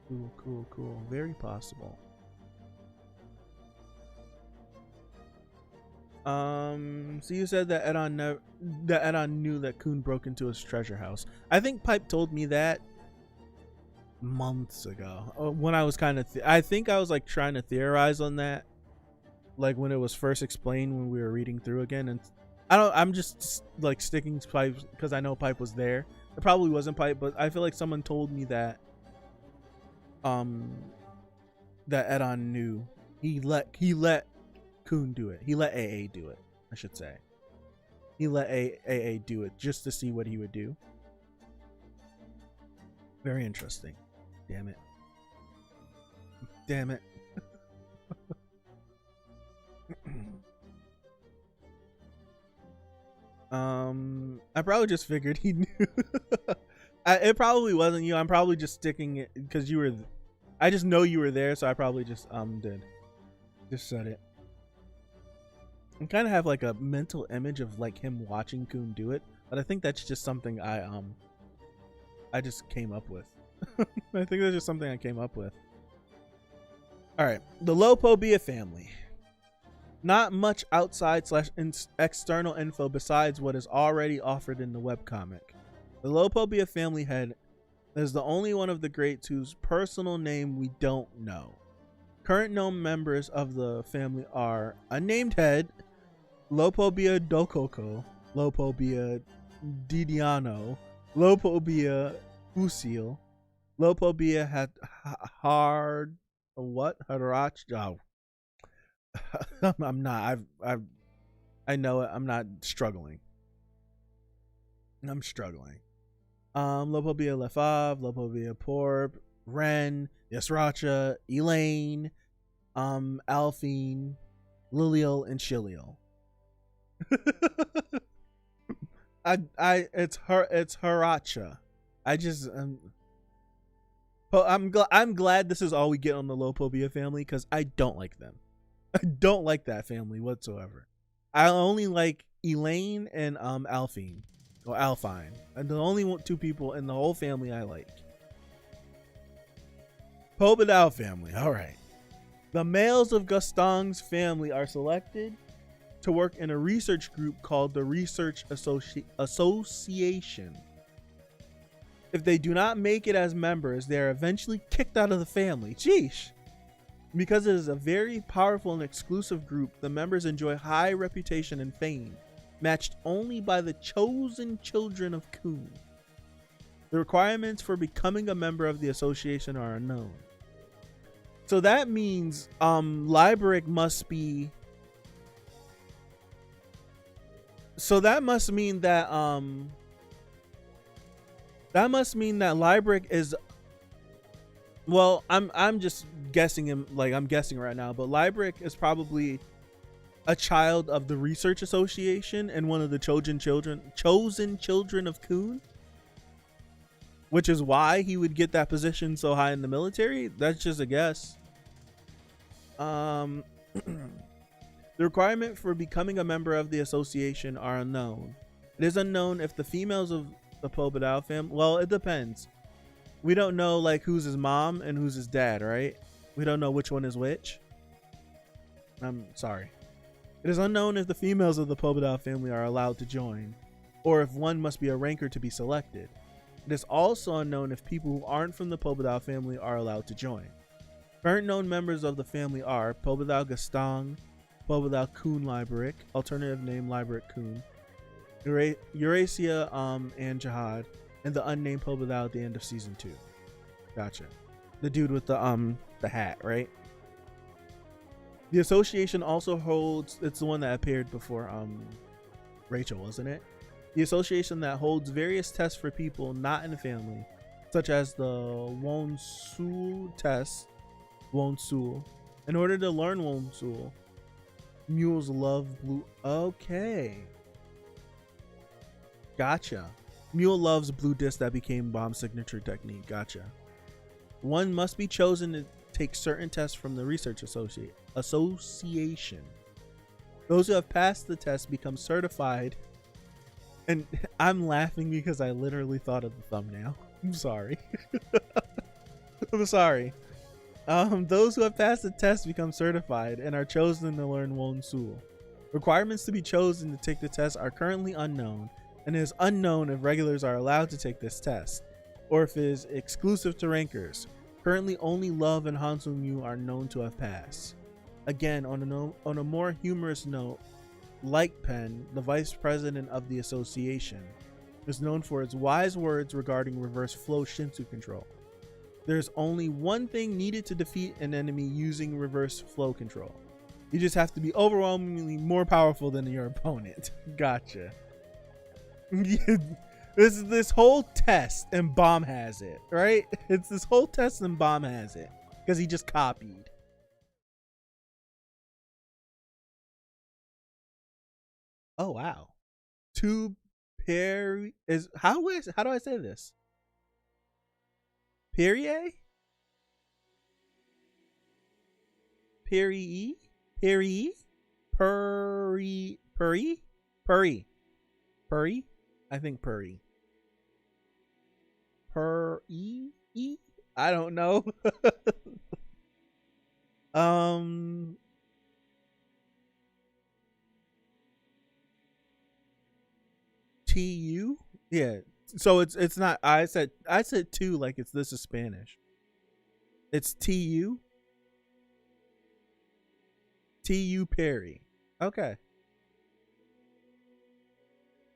Cool. Very possible. So you said that Edon knew that Koon broke into his treasure house. I think Pipe told me that months ago when I was kind of I think I was like trying to theorize on that, like when it was first explained when we were reading through again, and I'm just like sticking to Pipe because I know Pipe was there. It probably wasn't Pipe, but I feel like someone told me that that Edon knew. He let Koon do it. He let AA do it, I should say. He let AA do it just to see what he would do. Very interesting. Damn it. I probably just figured he knew. It probably wasn't you. I'm probably just sticking it because you were. I just know you were there, so I probably just said it. I kind of have like a mental image of like him watching Koon do it, but I think that's just something I just came up with. I think that's just something I came up with. All right, the Lopobia family. Not much outside / external info besides what is already offered in the webcomic. The Lopobia family head is the only one of the greats whose personal name we don't know. Current known members of the family are Unnamed Head, Lopobia Dokoko, Lopobia Didiano, Lopobia Usil, Lopobia Hadarach. Oh. I'm not. I know it. I'm not struggling. I'm struggling. Lopobia Lefav, Lopobia Porb, Ren, Yasracha, Elaine, Alphine, Lilial, and Shilial. It's Haracha. I'm glad this is all we get on the Lopobia family because I don't like them. I don't like that family whatsoever. I only like Elaine and Alphine or Alphine, and the only two people in the whole family I like. Pobadao family. All right. The males of Gaston's family are selected to work in a research group called the Research Association. If they do not make it as members, they are eventually kicked out of the family. Sheesh. Because it is a very powerful and exclusive group, the members enjoy high reputation and fame, matched only by the chosen children of Koon. The requirements for becoming a member of the association are unknown. So that means Liberic must be. So that must mean that That must mean that Librick is, well, I'm just guessing him, like I'm guessing right now, but Librick is probably a child of the Research Association and one of the chosen children of Koon, which is why he would get that position so high in the military. That's just a guess. The requirement for becoming a member of the association are unknown. It is unknown if the females of the Pobedao family, well, it depends. We don't know like who's his mom and who's his dad, right? We don't know which one is which. I'm sorry. It is unknown if the females of the Pobedao family are allowed to join, or if one must be a ranker to be selected. It is also unknown if people who aren't from the Pobedao family are allowed to join. Current known members of the family are Pobedao Gaston, Pobedao Koon Librick, alternative name Librick Koon, Eurasia and Zahard, and the unnamed Pobedao at the end of season 2. Gotcha. The dude with the hat, right? The association also holds, it's the one that appeared before Rachel, wasn't it? The association that holds various tests for people not in the family, such as the Wonsul test. Wonsul. In order to learn Wonsul, mules love blue. Okay. Gotcha. Mule loves blue disc that became bomb signature technique. Gotcha. One must be chosen to take certain tests from the Research Association. Those who have passed the test become certified. And I'm laughing because I literally thought of the thumbnail. I'm sorry. I'm sorry. Those who have passed the test become certified and are chosen to learn Wonsul. Requirements to be chosen to take the test are currently unknown, and it is unknown if regulars are allowed to take this test, or if it is exclusive to rankers. Currently, only Love and Hansu Mu are known to have passed. Again, on a more humorous note, Lightpen, the vice president of the association, is known for its wise words regarding reverse flow Shinsu control. There's only one thing needed to defeat an enemy using reverse flow control. You just have to be overwhelmingly more powerful than your opponent. Gotcha. This whole test and Bomb has it, right? It's this whole test and Bomb has it because he just copied. Oh wow. Two Perry is how do I say this? Perrier? Perry? Perry? Purry? Purry? Purry? Purry? I think Purry. Purry? I don't know. TU? Yeah. So it's not, I said two like this is Spanish. It's TU? TU Perry. Okay.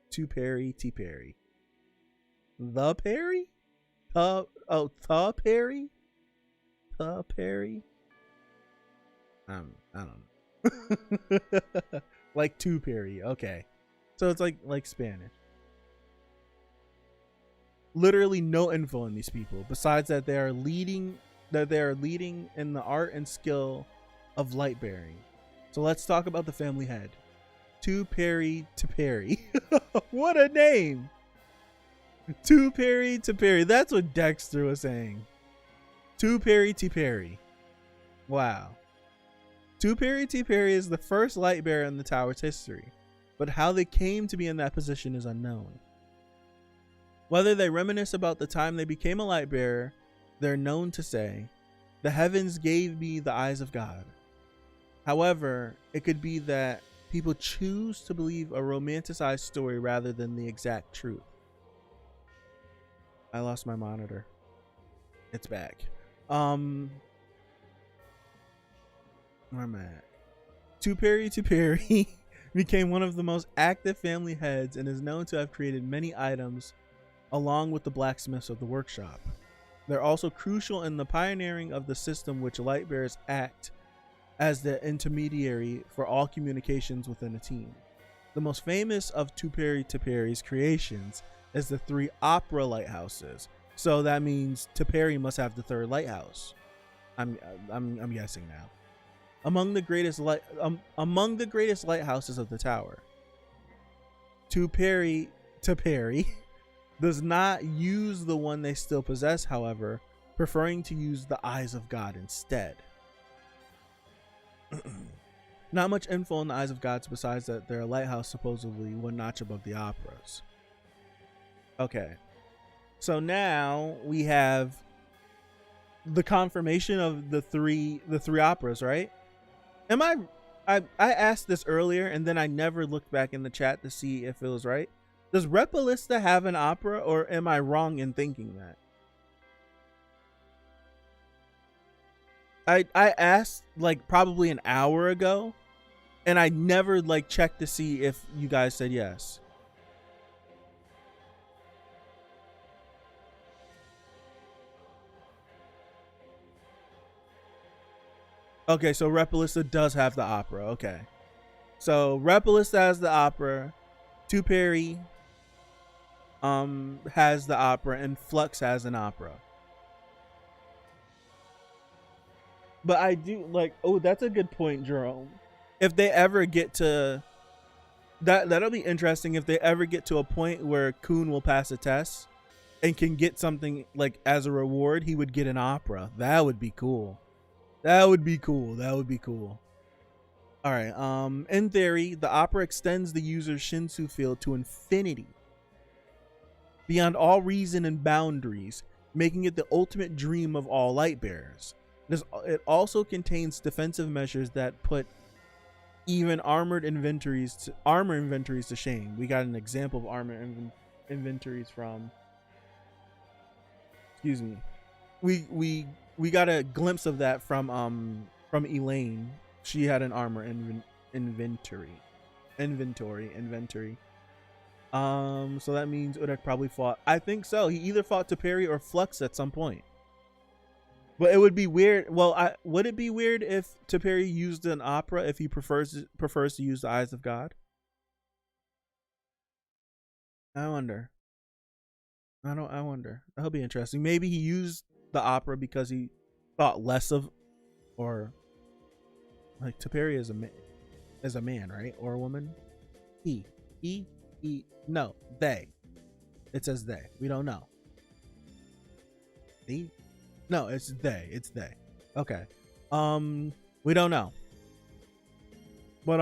To Perry, T Perry. The Perry? The Perry? The Perry? I don't know. Like to Perry. Okay. So it's like Spanish. Literally no info on these people besides that they are leading in the art and skill of light bearing. So let's talk about the family head. To Perry to Perry. What a name. To Perry to Perry. That's what Dexter was saying. To Perry to Perry. Wow. To Perry to Perry is the first light bearer in the tower's history, but how they came to be in that position is unknown. Whether they reminisce about the time they became a light bearer, they're known to say, "The heavens gave me the eyes of God." However, it could be that people choose to believe a romanticized story rather than the exact truth. I lost my monitor. It's back. Where am I at? To Perry became one of the most active family heads and is known to have created many items along with the blacksmiths of the workshop. They're also crucial in the pioneering of the system which light bearers act as the intermediary for all communications within a team. The most famous of To Perry's creations is the 3 opera lighthouses. So that means Teperi must have the 3rd lighthouse. I'm guessing now. Among the greatest lighthouses of the tower, Teperi does not use the one they still possess, however, preferring to use the Eyes of God instead. Not much info on the Eyes of Gods besides that they're a lighthouse supposedly 1 notch above the operas. Okay. So now we have the confirmation of the three operas, right? I asked this earlier and then I never looked back in the chat to see if it was right. Does Repalista have an opera, or am I wrong in thinking that? I asked like probably an hour ago and I never like checked to see if you guys said yes. Okay, so Repalista does have the opera. Okay. So Repalista has the opera, Teperi has the opera, and Flux has an opera. But I do like, oh, that's a good point, Jerome. If they ever get to that'll be interesting if they ever get to a point where Koon will pass a test and can get something like as a reward, he would get an opera. That would be cool. That would be cool. That would be cool. All right. In theory, the opera extends the user's Shinsu field to infinity, beyond all reason and boundaries, making it the ultimate dream of all Lightbearers. It also contains defensive measures that put even armor inventories to shame. We got an example of armor inventories from. Excuse me. We got a glimpse of that from Elaine. She had an armor inventory. So that means Urek probably fought. I think so. He either fought Teperi or Flux at some point. But it would be weird. Well, would it be weird if Teperi used an opera if he prefers to use the Eyes of God? I wonder. I wonder. That'll be interesting. Maybe he used the opera because he thought less of, or like Teperi is a man, right? Or a woman? He. No, they. It says they. We don't know. He? No, it's they. It's they. Okay. We don't know. But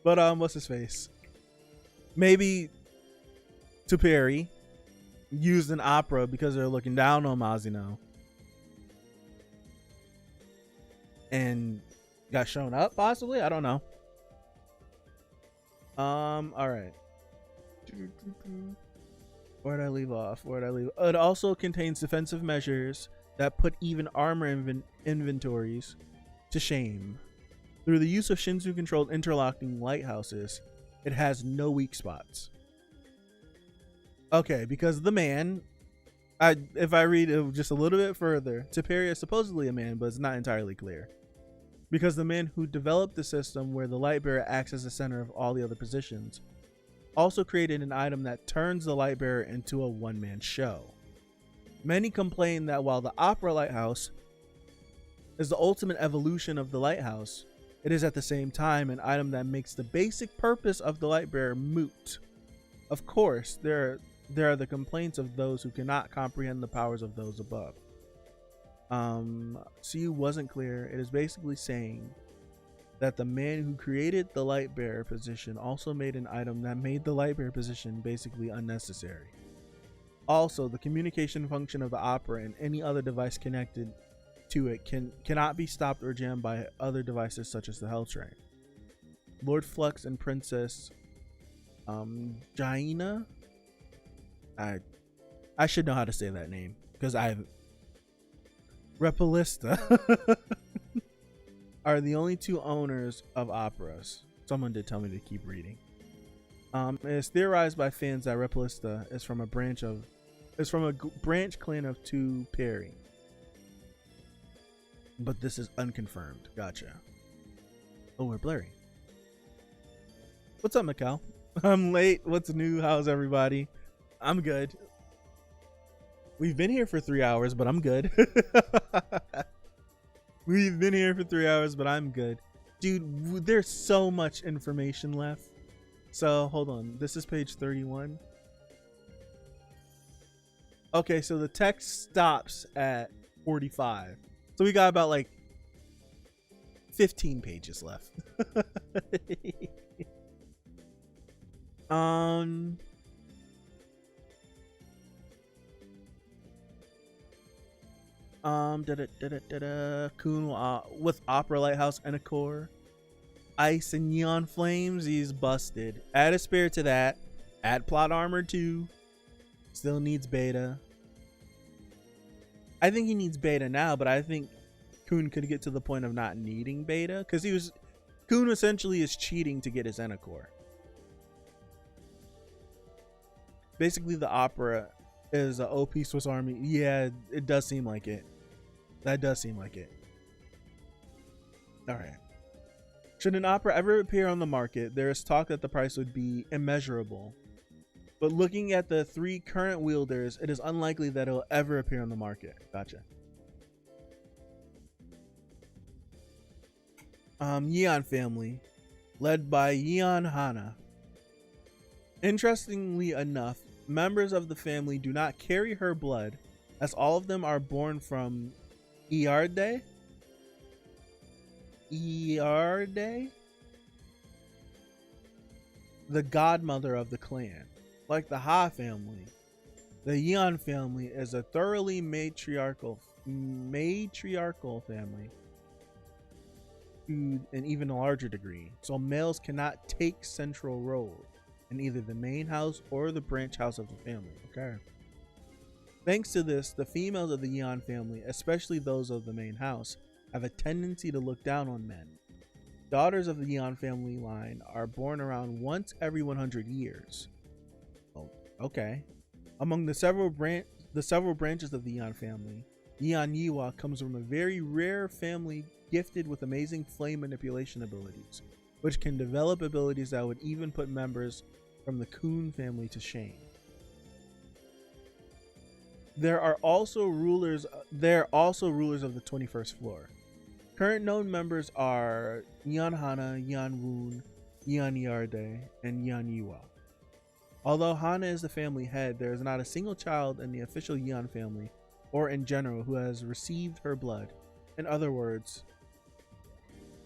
but what's his face? Maybe Teperi used an opera because they're looking down on Mazino and got shown up, possibly. I don't know. All right. Where'd I leave off? It also contains defensive measures that put even armor inventories to shame. Through the use of Shinsu controlled interlocking lighthouses, it has no weak spots. Okay, because the man, if I read it just a little bit further, Teperi is supposedly a man, but it's not entirely clear. Because the man who developed the system where the Lightbearer acts as the center of all the other positions also created an item that turns the Lightbearer into a one-man show. Many complain that while the Opera Lighthouse is the ultimate evolution of the Lighthouse, it is at the same time an item that makes the basic purpose of the Lightbearer moot. Of course, there are the complaints of those who cannot comprehend the powers of those above. See, wasn't clear. It is basically saying that the man who created the Lightbearer position also made an item that made the Lightbearer position basically unnecessary. Also, the communication function of the opera and any other device connected to it cannot be stopped or jammed by other devices such as the Hell Train. Lord Flux and Princess Jaina, I should know how to say that name because I've Repalista are the only 2 owners of operas. Someone did tell me to keep reading. It is theorized by fans that Repalista is from a branch clan of Teperi. But this is unconfirmed. Gotcha. Oh, we're blurry. What's up, Mikkel? I'm late. What's new? How's everybody? I'm good. We've been here for 3 hours, but I'm good. We've been here for 3 hours, but I'm good. Dude, there's so much information left. So, hold on. This is page 31. Okay, so the text stops at 45. So we got about like 15 pages left. Koon with Opera Lighthouse and a core. Ice and Neon Flames, he's busted. Add a spirit to that. Add plot armor too. Still needs beta. I think he needs beta now, but I think Koon could get to the point of not needing beta, because Koon essentially is cheating to get his Enocore. Basically, the opera is an OP Swiss Army. Yeah, it does seem like it. That does seem like it. All right. Should an opera ever appear on the market, there is talk that the price would be immeasurable. But looking at the 3 current wielders, it is unlikely that it will ever appear on the market. Gotcha. Yeon family, led by Yeon Hana. Interestingly enough, members of the family do not carry her blood, as all of them are born from Iarde? Iarde? The godmother of the clan. Like the Ha family, the Yeon family is a thoroughly matriarchal family to an even larger degree, so males cannot take central role in either the main house or the branch house of the family. Okay. Thanks to this, the females of the Yeon family, especially those of the main house, have a tendency to look down on men. Daughters of the Yeon family line are born around once every 100 years. Oh, okay. Among the several branches of the Yeon family, Yeon Yiwa comes from a very rare family gifted with amazing flame manipulation abilities, which can develop abilities that would even put members from the Koon family to shame. There are also rulers of the 21st floor. Current known members are Yeon Hana, Yeon Woon, Yeon Yarde, and Yeon Yiwa. Although Hana is the family head, there is not a single child in the official Yeon family, or in general, who has received her blood. In other words,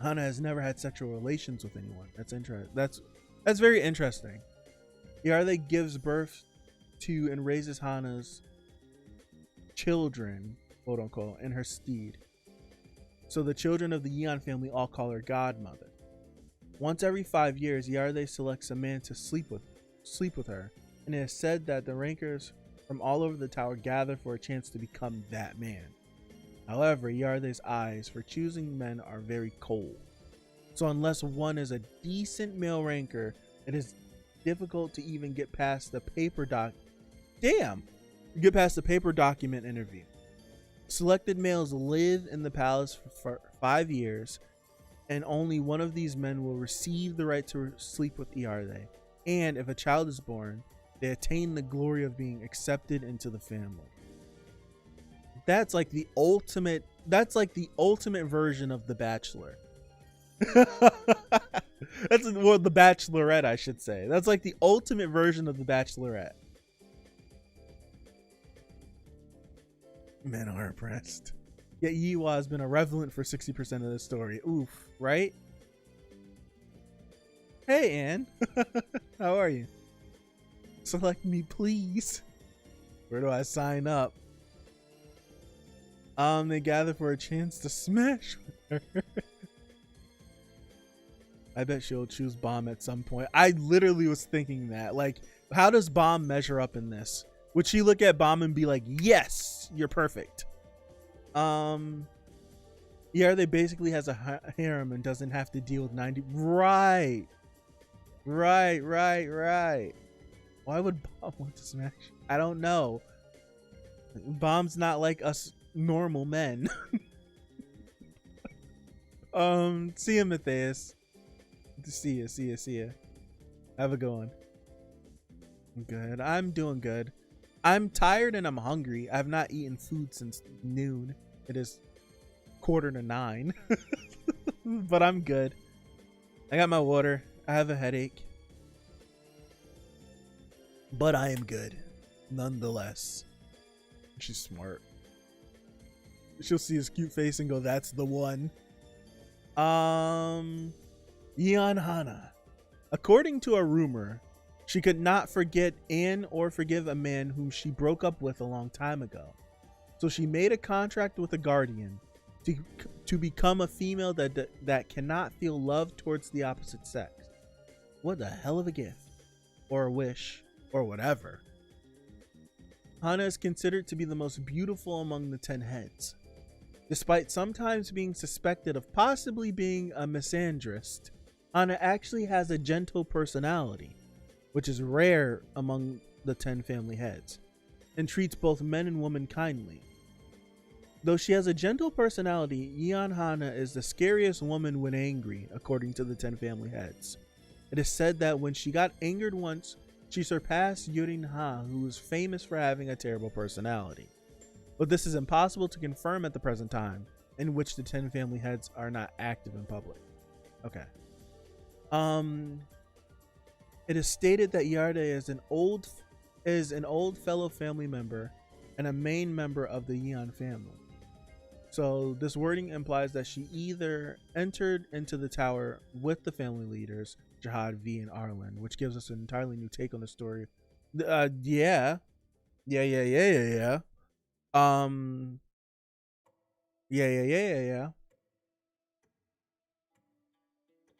Hana has never had sexual relations with anyone. That's interesting. That's very interesting. Yarde gives birth to and raises Hana's children, quote unquote, in her stead. So the children of the Yeon family all call her godmother. Once every 5 years, Yarde selects a man to sleep with her, and it is said that the rankers from all over the tower gather for a chance to become that man. However, Yarde's eyes for choosing men are very cold. So unless one is a decent male ranker, it is difficult to even get past the paper document interview. Selected males live in the palace for 5 years, and only one of these men will receive the right to sleep with Yarde. And if a child is born, they attain the glory of being accepted into the family. That's like the ultimate version of The Bachelor. That's the Bachelorette, I should say. That's like the ultimate version of The Bachelorette. Men are oppressed. Yet Yiwa has been irrelevant for 60% of the story. Oof, right? Hey, Anne. How are you? Select me, please. Where do I sign up? They gather for a chance to smash with her. I bet she'll choose Bomb at some point. I literally was thinking that. Like, how does Bomb measure up in this? Would she look at Bomb and be like, yes, you're perfect? Yeah, they basically has a harem and doesn't have to deal with 90. Right. Why would Bomb want to smash? I don't know. Bomb's not like us normal men. See ya, Matthias. See ya. Have a good one. Good. I'm doing good. I'm tired and I'm hungry. I've not eaten food since noon. It is 8:45. But I'm good. I got my water. I have a headache. But I am good. Nonetheless. She's smart. She'll see his cute face and go, that's the one. Yeon Hana. According to a rumor, she could not forget or forgive a man whom she broke up with a long time ago. So she made a contract with a guardian to become a female that cannot feel love towards the opposite sex. What the hell of a gift. Or a wish. Or whatever. Hana is considered to be the most beautiful among the 10 heads. Despite sometimes being suspected of possibly being a misandrist, Hana actually has a gentle personality, which is rare among the 10 family heads, and treats both men and women kindly. Though she has a gentle personality, Yeon Hana is the scariest woman when angry, according to the 10 family heads. It is said that when she got angered once, she surpassed Yurin Ha, who is famous for having a terrible personality. But this is impossible to confirm at the present time, in which the 10 family heads are not active in public. Okay. It is stated that Yarde is an old fellow family member and a main member of the Yeon family. So this wording implies that she either entered into the tower with the family leaders, Zahard, V, and Arlen, which gives us an entirely new take on the story. Yeah.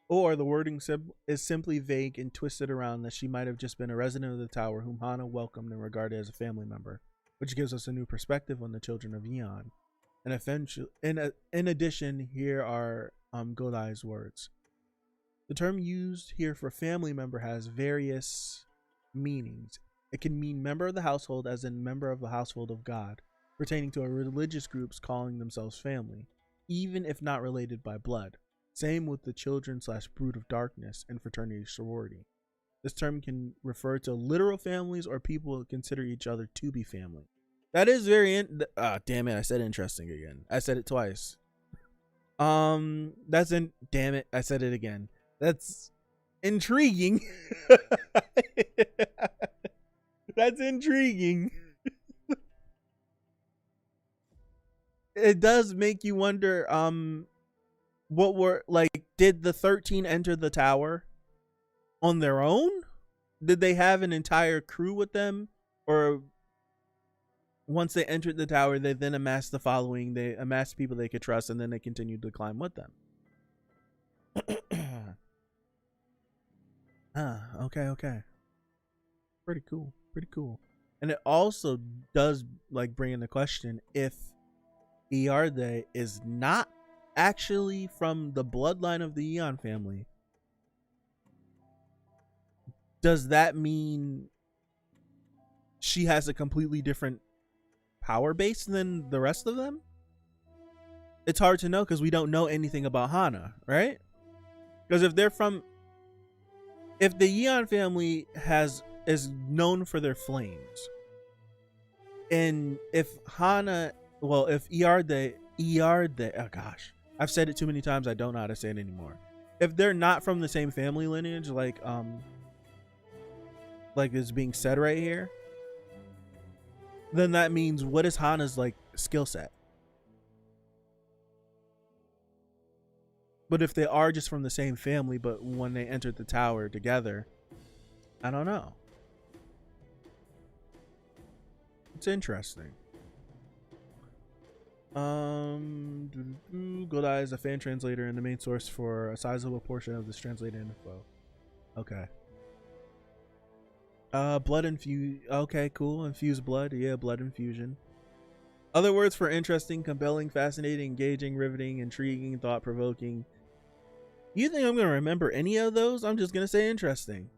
Or the wording is simply vague and twisted around that she might have just been a resident of the tower whom Hana welcomed and regarded as a family member, which gives us a new perspective on the children of Yeon. And eventually, in addition, here are Godai's words. The term used here for family member has various meanings. It can mean member of the household, as in member of the household of God, pertaining to a religious groups calling themselves family, even if not related by blood. Same with the children/brood of darkness and fraternity sorority. This term can refer to literal families or people who consider each other to be family. That is very damn it, I said interesting again. I said it twice. Damn it, I said it again. That's intriguing. That's intriguing. It does make you wonder, what were, like, did the 13 enter the tower on their own? Did they have an entire crew with them? Or once they entered the tower, they then amassed the following, they amassed people they could trust, and then they continued to climb with them? Okay. Pretty cool. And it also does, like, bring in the question, if Iarde is not actually from the bloodline of the Yeon family, does that mean she has a completely different power base than the rest of them? It's hard to know because we don't know anything about Hana, right? Because if the Yeon family is known for their flames, and if Iarde, oh gosh, I've said it too many times, I don't know how to say it anymore. If they're not from the same family lineage, like is being said right here, then that means, what is Hana's, like, skill set? But if they are just from the same family, but when they entered the tower together, I don't know. It's interesting. Godai is a fan translator and the main source for a sizable portion of this translated info. Okay. Blood infuse. Okay, cool. Infused blood. Yeah, blood infusion. Other words for interesting, compelling, fascinating, engaging, riveting, intriguing, thought-provoking. You think I'm gonna remember any of those? I'm just gonna say interesting.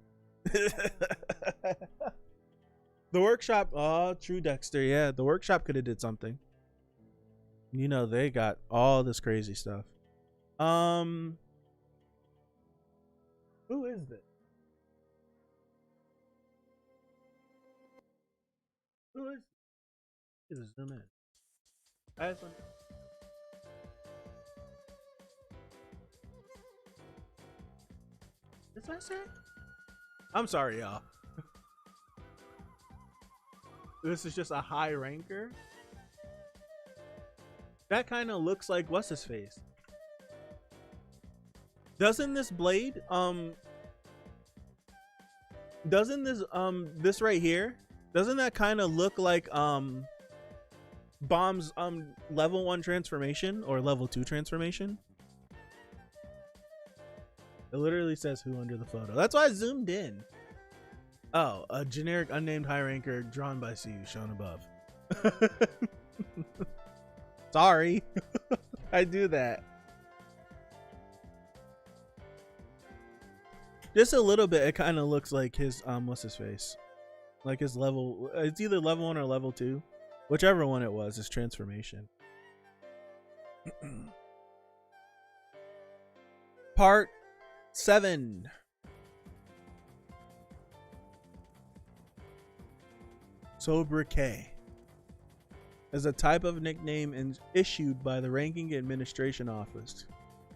The workshop. Oh, true, Dexter. Yeah, the workshop could have did something. You know, they got all this crazy stuff. Who is this? Just zoom in. I just want... Did I say? I'm sorry, y'all. This is just a high ranker. That kind of looks like what's his face. Doesn't this blade doesn't this this right here, doesn't that kind of look like Bomb's level 1 transformation or level 2 transformation? It literally says who under the photo. That's why I zoomed in. Oh, a generic unnamed high ranker drawn by Siu shown above. Sorry. I do that. Just a little bit, it kind of looks like his what's his face? Like his level, it's either level 1 or level 2. Whichever one it was, his transformation. Part 7. Sobriquet is a type of nickname issued by the Ranking Administration Office,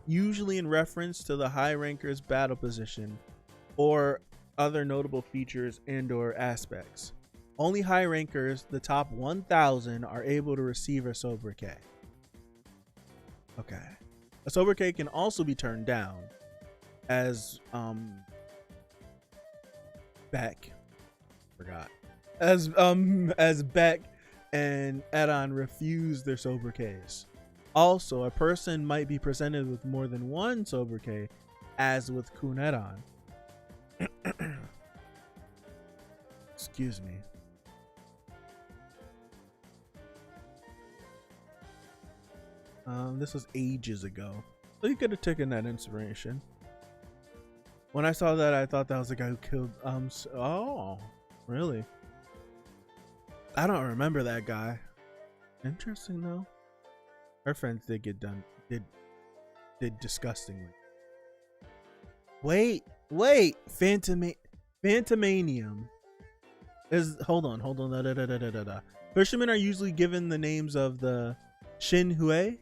usually in reference to the high ranker's battle position or other notable features and/or aspects. Only high rankers, the top 1,000, are able to receive a sobriquet. Okay. A sobriquet can also be turned down, as Beck forgot. As Beck and Edon refuse their sobriquets. Also, a person might be presented with more than one sobriquet, as with Koon Edon. Excuse me. This was ages ago, so you could have taken that inspiration. When I saw that, I thought that was the guy who killed oh, really? I don't remember that guy. Interesting though. Our friends did get done. Did disgustingly. Wait. Phantaminum is hold on. Fishermen are usually given the names of the Shinhu.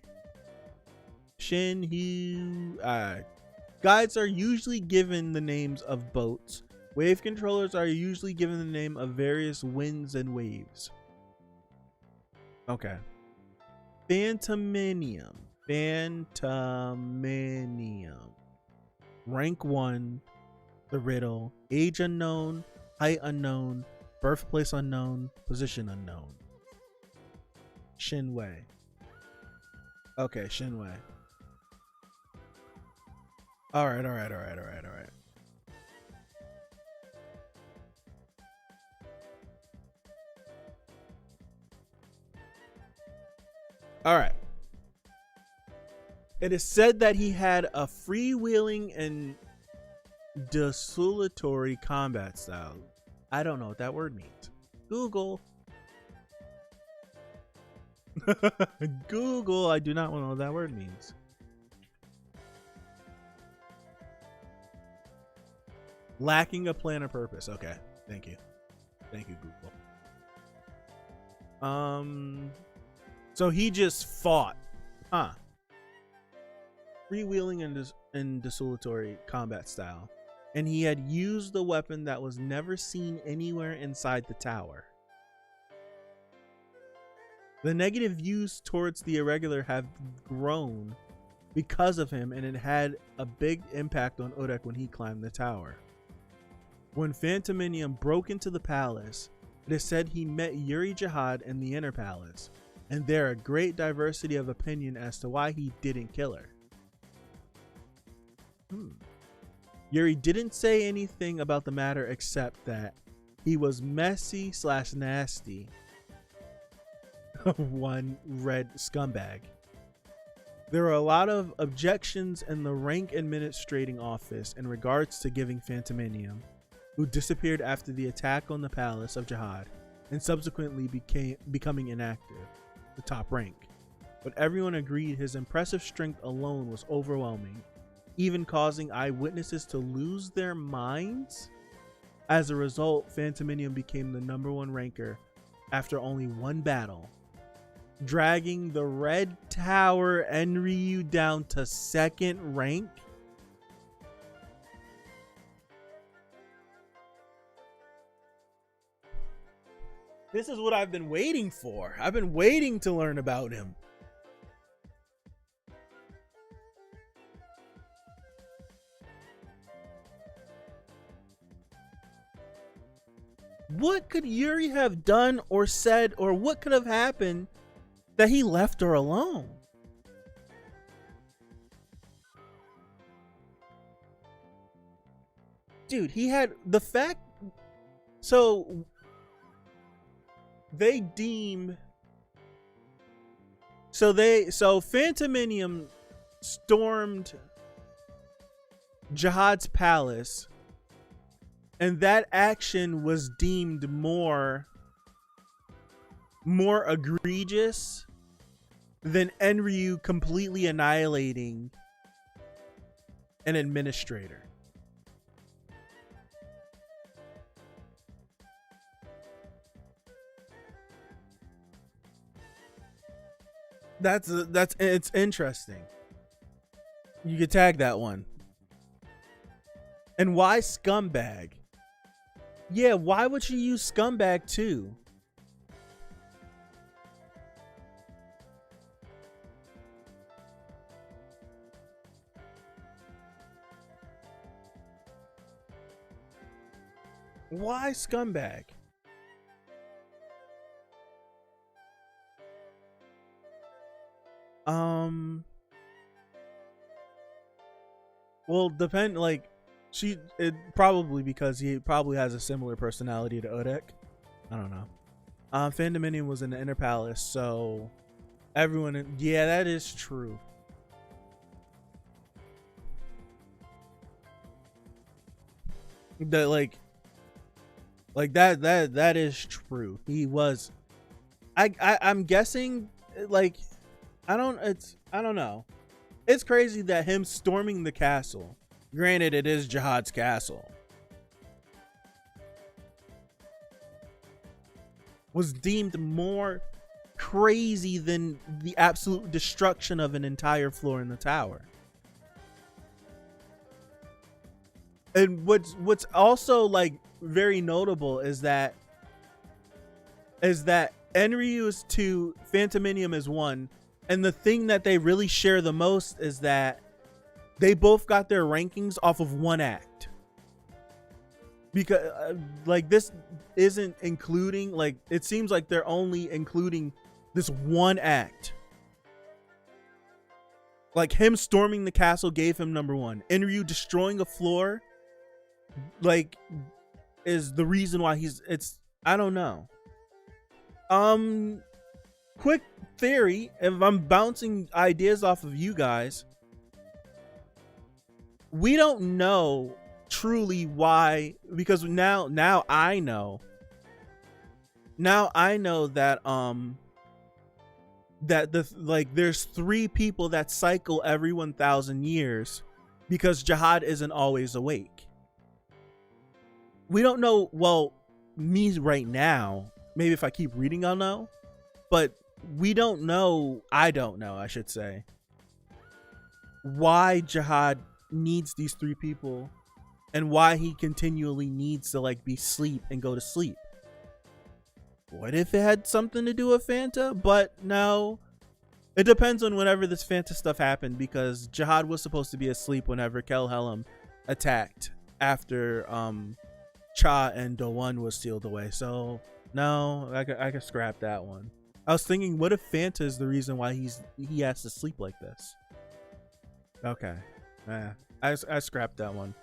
Guides are usually given the names of boats. Wave controllers are usually given the name of various winds and waves. Okay. Phantaminum. Rank 1. The riddle. Age unknown. Height unknown. Birthplace unknown. Position unknown. Shinwei. Okay, Shinwei. Alright. Alright. It is said that he had a freewheeling and desultory combat style. I don't know what that word means. Google. Google, I do not know what that word means. Lacking a plan or purpose. Okay, thank you. Thank you, Google. So he just fought. Huh. Freewheeling and desultory combat style. And he had used the weapon that was never seen anywhere inside the tower. The negative views towards the irregular have grown because of him, and it had a big impact on Urek when he climbed the tower. When Phantaminum broke into the palace, it is said he met Yuri Zahard in the inner palace, and there are a great diversity of opinion as to why he didn't kill her. Yuri didn't say anything about the matter except that he was messy / nasty. One red scumbag. There are a lot of objections in the rank administrating office in regards to giving Phantaminum, who disappeared after the attack on the palace of Zahard and subsequently becoming inactive, the top rank. But everyone agreed his impressive strength alone was overwhelming, even causing eyewitnesses to lose their minds. As a result, Phantaminum became the #1 ranker after only one battle dragging the Red Tower Enryu down to 2nd rank. This is what I've been waiting for. I've been waiting to learn about him. What could Yuri have done or said, or what could have happened that he left her alone? Dude, he had the fact. So they deem. So Phantaminum stormed Zahard's palace, and that action was deemed more egregious than Enryu completely annihilating an administrator. It's interesting. You could tag that one. And why scumbag? Yeah, why would you use scumbag too? Why scumbag? Well, probably because he probably has a similar personality to Urek. I don't know. Phantaminum was in the inner palace, so everyone, yeah, that is true. That that is true. He was. I'm guessing, like, I don't know. It's crazy that him storming the castle, granted it is Zahard's castle, was deemed more crazy than the absolute destruction of an entire floor in the tower. And what's also like very notable is that Enryu is 2, Phantaminum is 1. And the thing that they really share the most is that they both got their rankings off of one act. Because like this isn't including, like, it seems like they're only including this one act. Like him storming the castle gave him number 1. Enryu destroying a floor, like, is the reason why I don't know. Quick theory, if I'm bouncing ideas off of you guys, we don't know truly why, because now I know that there's 3 people that cycle every 1,000 years because Zahard isn't always awake. We don't know, well, me right now, maybe if I keep reading I'll know, but we don't know, I don't know, I should say, why Zahard needs these 3 people and why he continually needs to like be asleep and go to sleep. What if it had something to do with Phanta? But no, it depends on whenever this Phanta stuff happened, because Zahard was supposed to be asleep whenever Kelhelm attacked after Cha and Dowan was sealed away. So no, I could scrap that one. I was thinking, what if Phanta is the reason why he has to sleep like this? Okay. I scrapped that one.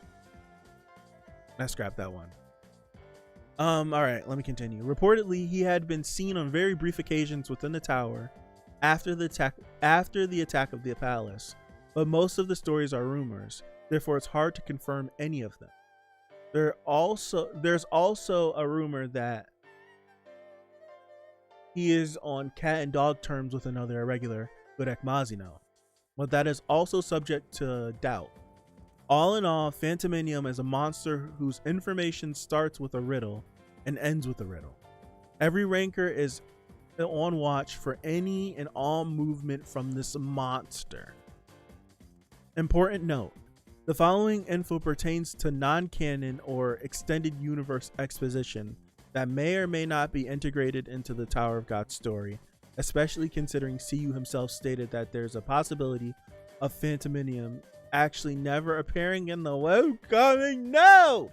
All right, let me continue. Reportedly, he had been seen on very brief occasions within the tower after the attack of the palace, but most of the stories are rumors. Therefore, it's hard to confirm any of them. There's also a rumor that he is on cat and dog terms with another irregular, Urek Mazino, but that is also subject to doubt. All in all, Phantaminum is a monster whose information starts with a riddle and ends with a riddle. Every ranker is on watch for any and all movement from this monster. Important note: the following info pertains to non-canon or extended universe exposition that may or may not be integrated into the Tower of God story, especially considering CU himself stated that there's a possibility of Phantaminum actually never appearing in the Welcoming. No!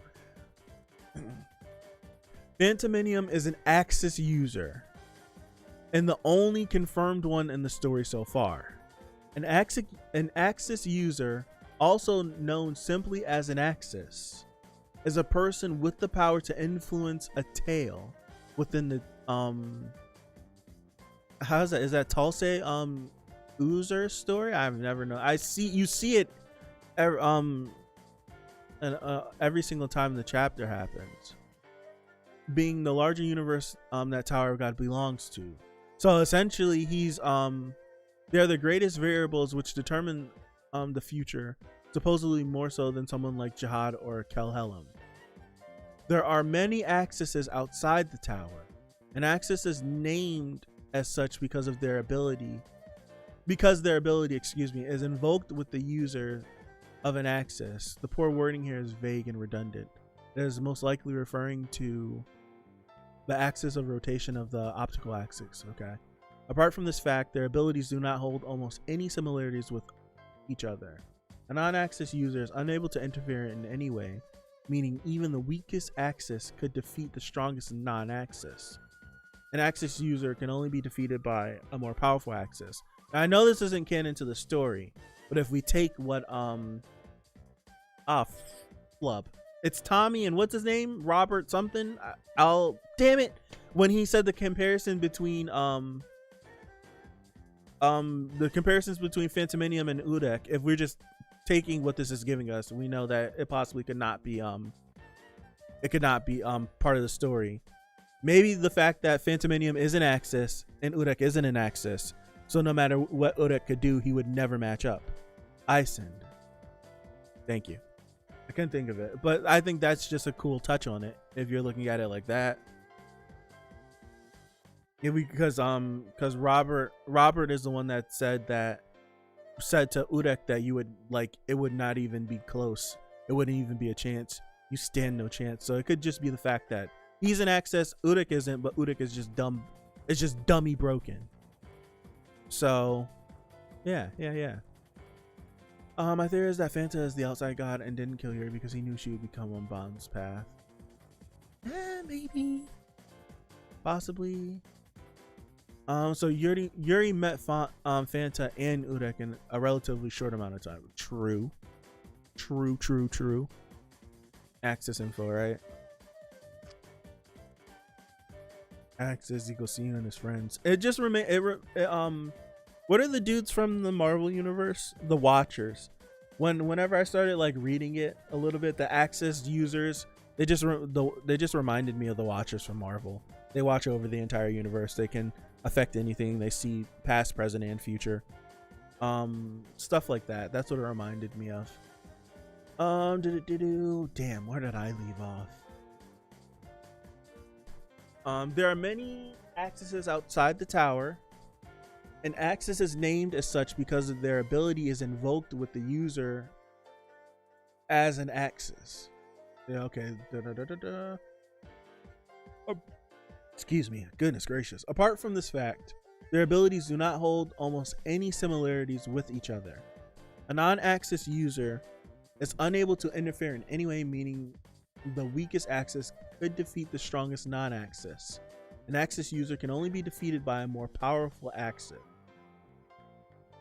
Phantaminum is an Axis user, and the only confirmed one in the story so far. An Axis user, also known simply as an Axis, is a person with the power to influence a tale within the how's that? Is that Tulse Uzer story? I've never known. You see it every single time the chapter happens, being the larger universe that Tower of God belongs to. So essentially he's they're the greatest variables which determine the future, supposedly more so than someone like Zahard or Kelhelm. There are many Axes outside the tower. An Axis is named as such because their ability, is invoked with the user of an Axis. The poor wording here is vague and redundant. It is most likely referring to the axis of rotation of the optical axis. Okay. Apart from this fact, their abilities do not hold almost any similarities with each other. A non-Axis user is unable to interfere in any way, meaning even the weakest Axis could defeat the strongest non-Axis. An Axis user can only be defeated by a more powerful Axis. Now, I know this isn't canon to the story, but if we take what flub. It's Tommy and what's his name? Robert something. Damn it. When he said the comparison between the comparisons between Phantaminum and Urek, if we're just taking what this is giving us, we know that it possibly could not be part of the story. Maybe the fact that Phantaminum is an Axis and Urek isn't an Axis, so no matter what Urek could do, he would never match up. Isend. Thank you. I couldn't think of it, but I think that's just a cool touch on it if you're looking at it like that. Because Robert is the one that said to Urek that you would it would not even be close. It wouldn't even be a chance. You stand no chance. So it could just be the fact that he's an Axis, Urek isn't, but Urek is just dumb. It's just dummy broken. So yeah. My theory is that Phanta is the outside god and didn't kill her because he knew she would become on Bond's path. Maybe. Possibly. So Yuri met Phanta and Urek in a relatively short amount of time. True. Axis info, right? Axis equals Yeon and his friends. It just what are the dudes from the Marvel universe? The Watchers. Whenever I started reading it a little bit, the Axis users, they just reminded me of the Watchers from Marvel. They watch over the entire universe. They can affect anything they see, past, present, and future. Stuff like that. That's what it reminded me of. Damn, where did I leave off? There are many Axes outside the tower. An Axis is named as such because of their ability is invoked with the user as an Axis. Yeah, okay. Excuse me. Goodness gracious. Apart from this fact, their abilities do not hold almost any similarities with each other. A non-Axis user is unable to interfere in any way, meaning the weakest Axis could defeat the strongest non-Axis. An Axis user can only be defeated by a more powerful Axis.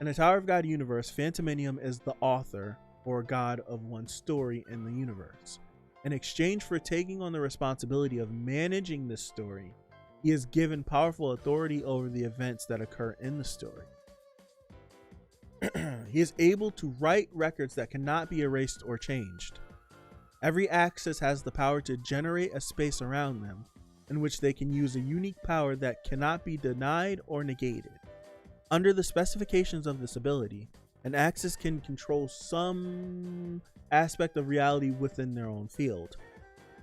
In the Tower of God universe, Phantaminum is the author or god of one story in the universe. In exchange for taking on the responsibility of managing this story, he is given powerful authority over the events that occur in the story. He is able to write records that cannot be erased or changed. Every Axis has the power to generate a space around them in which they can use a unique power that cannot be denied or negated. Under the specifications of this ability, an Axis can control some aspect of reality within their own field.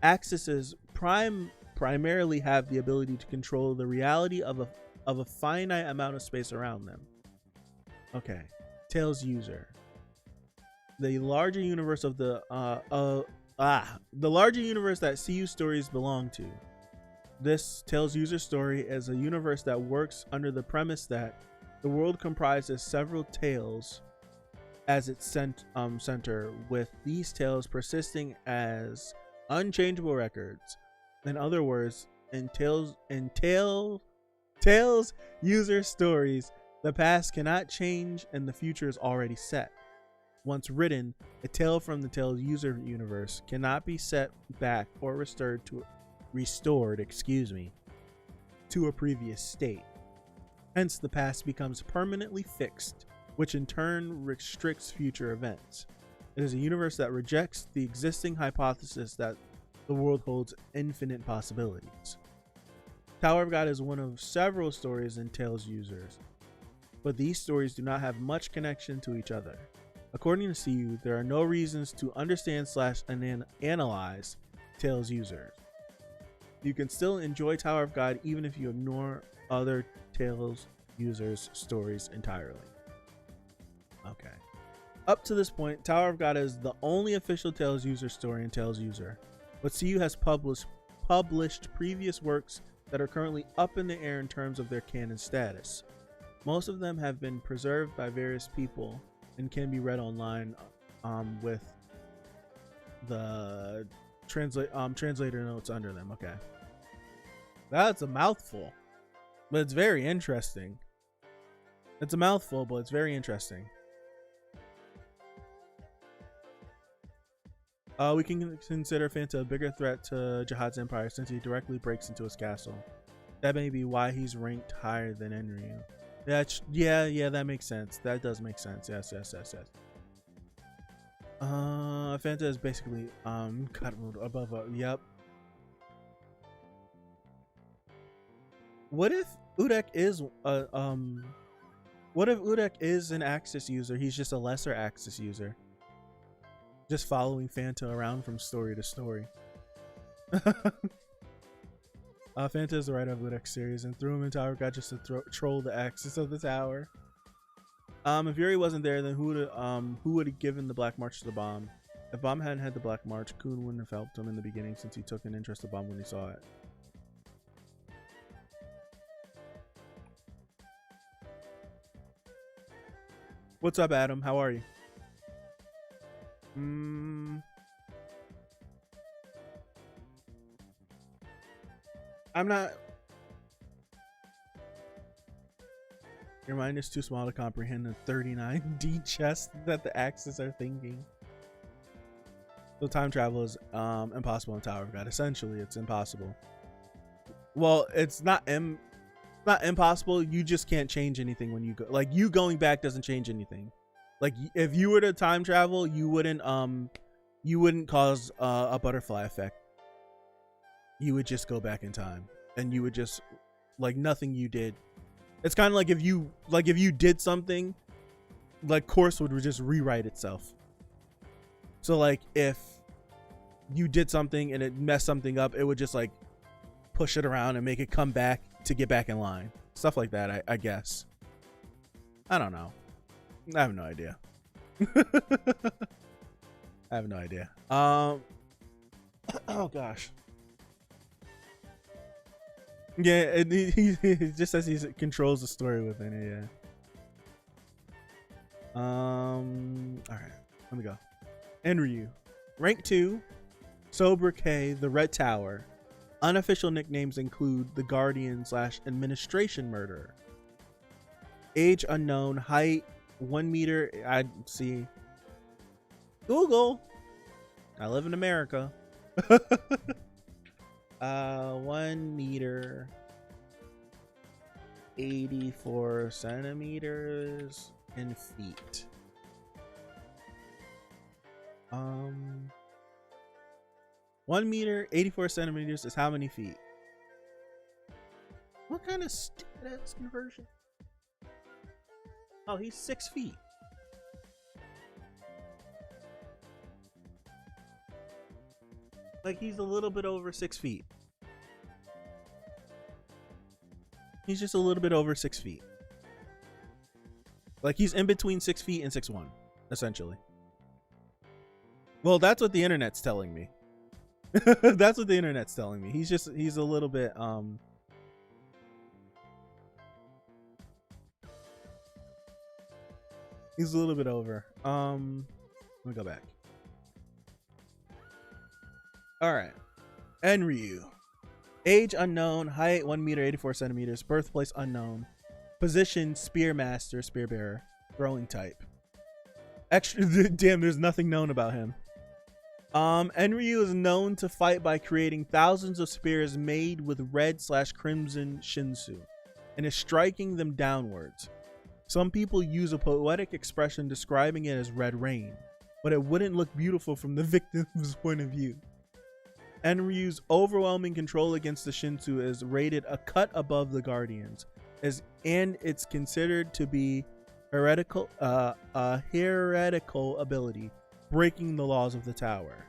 Axes primarily have the ability to control the reality of of a finite amount of space around them. Okay. Tales user. The larger universe of the larger universe that CU stories belong to. This Tales user story is a universe that works under the premise that the world comprises several tales as its center, with these tales persisting as unchangeable records. In other words, in Tales user stories, the past cannot change and the future is already set. Once written, a tale from the Tales user universe cannot be set back or restored to a previous state. Hence, the past becomes permanently fixed, which in turn restricts future events. It is a universe that rejects the existing hypothesis that the world holds infinite possibilities. Tower of God is one of several stories in Tales users, but these stories do not have much connection to each other. According to CU, there are no reasons to understand / analyze Tales users. You can still enjoy Tower of God even if you ignore other Tales users' stories entirely. Okay. Up to this point, Tower of God is the only official Tales user story in Tales user, but CU has published previous works that are currently up in the air in terms of their canon status. Most of them have been preserved by various people and can be read online with the translator notes under them. Okay. That's a mouthful, but it's very interesting. It's a mouthful, but it's very interesting. We can consider Phanta a bigger threat to Zahard's empire since he directly breaks into his castle. That may be why he's ranked higher than Enryu. Yeah, that makes sense. That does make sense. Yes. Phanta is basically cut above. Yep. What if Urek is an Axis user? He's just a lesser Axis user, just following Phanta around from story to story. Phanta is the writer of Urek's series and threw him in Tower of God just to troll the Axis of the tower. If Yuri wasn't there, then who would have given the Black March to the bomb? If Bomb hadn't had the Black March, Koon wouldn't have helped him in the beginning since he took an interest in Bomb when he saw it. What's up, Adam? How are you? I'm not. Your mind is too small to comprehend the 39D chest that the Axis are thinking. So time travel is impossible in Tower of God. Essentially, it's impossible. Well, it's not impossible. You just can't change anything when you go. Like, you going back doesn't change anything. Like, if you were to time travel, you wouldn't cause a butterfly effect. You would just go back in time, and you would just, like, nothing you did. It's kind of like if you did something, like, course would just rewrite itself. So, like, if you did something and it messed something up, it would just, like, push it around and make it come back to get back in line. Stuff like that, I guess. I don't know. I have no idea. I have no idea. Oh gosh. Yeah, he just says he controls the story within it. Yeah. All right, let me go. Enryu, rank 2, Sobriquet, the Red Tower. Unofficial nicknames include the Guardian / Administration Murderer. Age unknown. Height 1 meter. I see. Google. I live in America. 1 meter 84 centimeters in feet. 1 meter 84 centimeters is how many feet? What kind of stupid ass conversion? Oh, he's 6 feet. Like, he's a little bit over 6 feet. He's just a little bit over 6 feet. Like he's in between 6 feet and 6'1", essentially. Well, that's what the internet's telling me. That's what the internet's telling me. He's a little bit he's a little bit over. Let me go back. All right. Enryu. Age unknown, height 1 meter 84 centimeters, birthplace unknown, position spearmaster, spearbearer, throwing type. Extra damn, there's nothing known about him. Enryu is known to fight by creating thousands of spears made with red/crimson Shinsu and is striking them downwards. Some people use a poetic expression describing it as red rain, but it wouldn't look beautiful from the victim's point of view. Enryu's overwhelming control against the Shinsu is rated a cut above the Guardians, and it's considered to be a heretical ability, breaking the laws of the tower.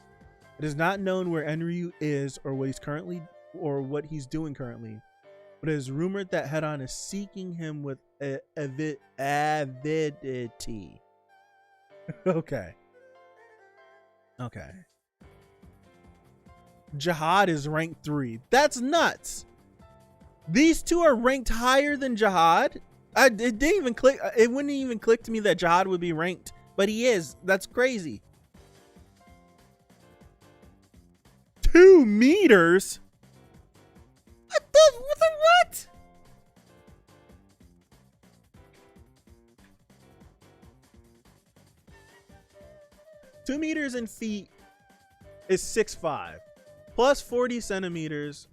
It is not known where Enryu is or what he's doing currently, but it is rumored that Head-On is seeking him with avidity. Okay. Zahard is ranked 3. That's nuts. These two are ranked higher than Zahard. It didn't even click. It wouldn't even click to me that Zahard would be ranked, but he is. That's crazy. 2 meters. What? 2 meters in feet is 6'5". Plus 40 centimeters.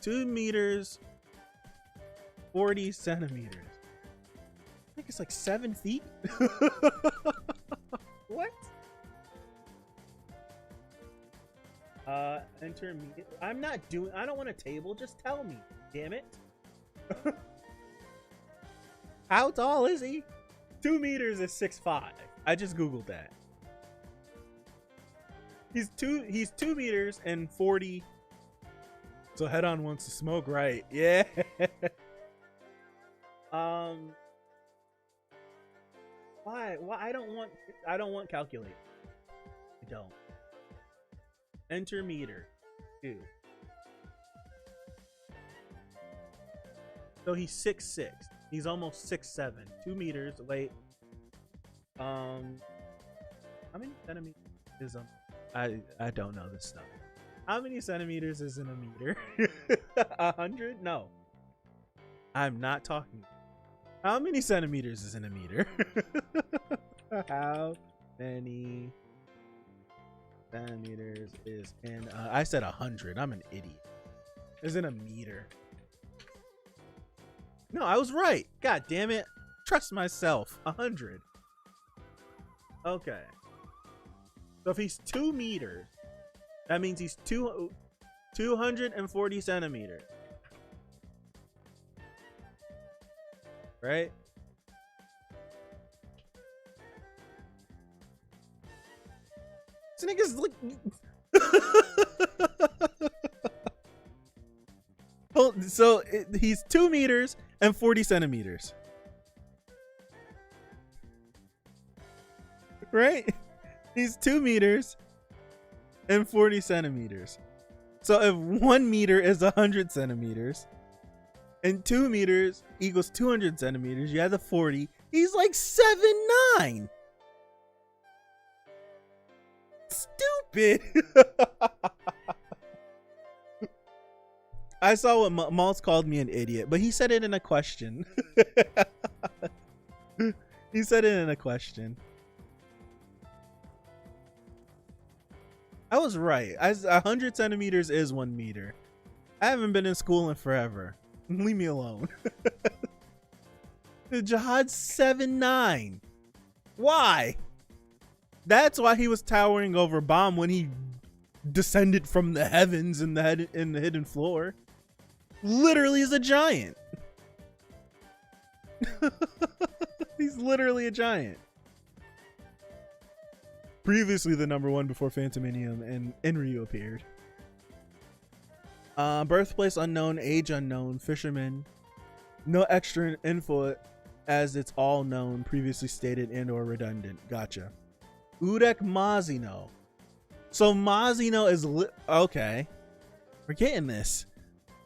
2 meters, 40 centimeters. I think it's like 7 feet. What? Intermediate. I don't want a table. Just tell me. Damn it. How tall is he? 2 meters is 6'5". I just Googled that. He's 2 meters and 40. So Head-On wants to smoke, right? Yeah. Why? I don't want calculate. I don't. Enter meter. 2. So he's 6'6". He's almost 6'7". 2 meters. Wait. How many centimeters is I don't know this stuff. How many centimeters is in a meter? 100? No. I'm not talking. How many centimeters is in a meter? How many centimeters is in I said 100. I'm an idiot. Is in a meter. No, I was right. God damn it. Trust myself. 100. Okay. So if he's 2 meters, that means he's 240 centimeters. Right? This nigga's like... So he's 2 meters and 40 centimeters. Right? He's 2 meters and 40 centimeters. So if 1 meter is 100 centimeters and 2 meters equals 200 centimeters, you add the 40, he's like 7'9". Stupid. I saw what Maltz called me an idiot, but he said it in a question. He said it in a question. I was right. 100 centimeters is 1 meter. I haven't been in school in forever. Leave me alone. Zahard's 7'9". Why? That's why he was towering over Bomb when he descended from the heavens in the hidden floor. Literally is a giant. He's literally a giant. Previously the #1 before Phantaminum and Enryu appeared. Birthplace unknown, age unknown, fisherman. No extra info as it's all known, previously stated and or redundant. Gotcha. Urek Mazino. So Mazino is okay. We're getting this.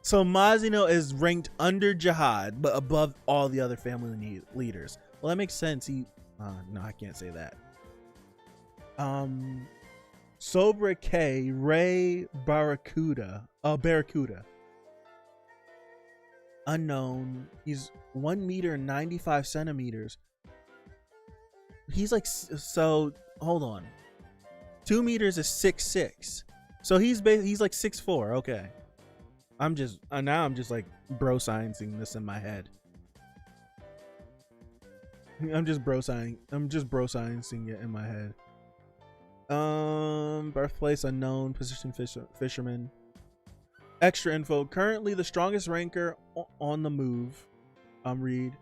So Mazino is ranked under Zahard, but above all the other family leaders. Well, that makes sense. He, no, I can't say that. Sobriquet Ray Barracuda. Barracuda. Unknown. He's 1 meter and 95 centimeters. He's like, so hold on. 2 meters is 6'6". So he's like 6'4". Okay. I'm just like bro sciencing this in my head. I'm just bro sciencing it in my head. Birthplace unknown, position fisherman. Extra info. Currently the strongest ranker on the move. Read.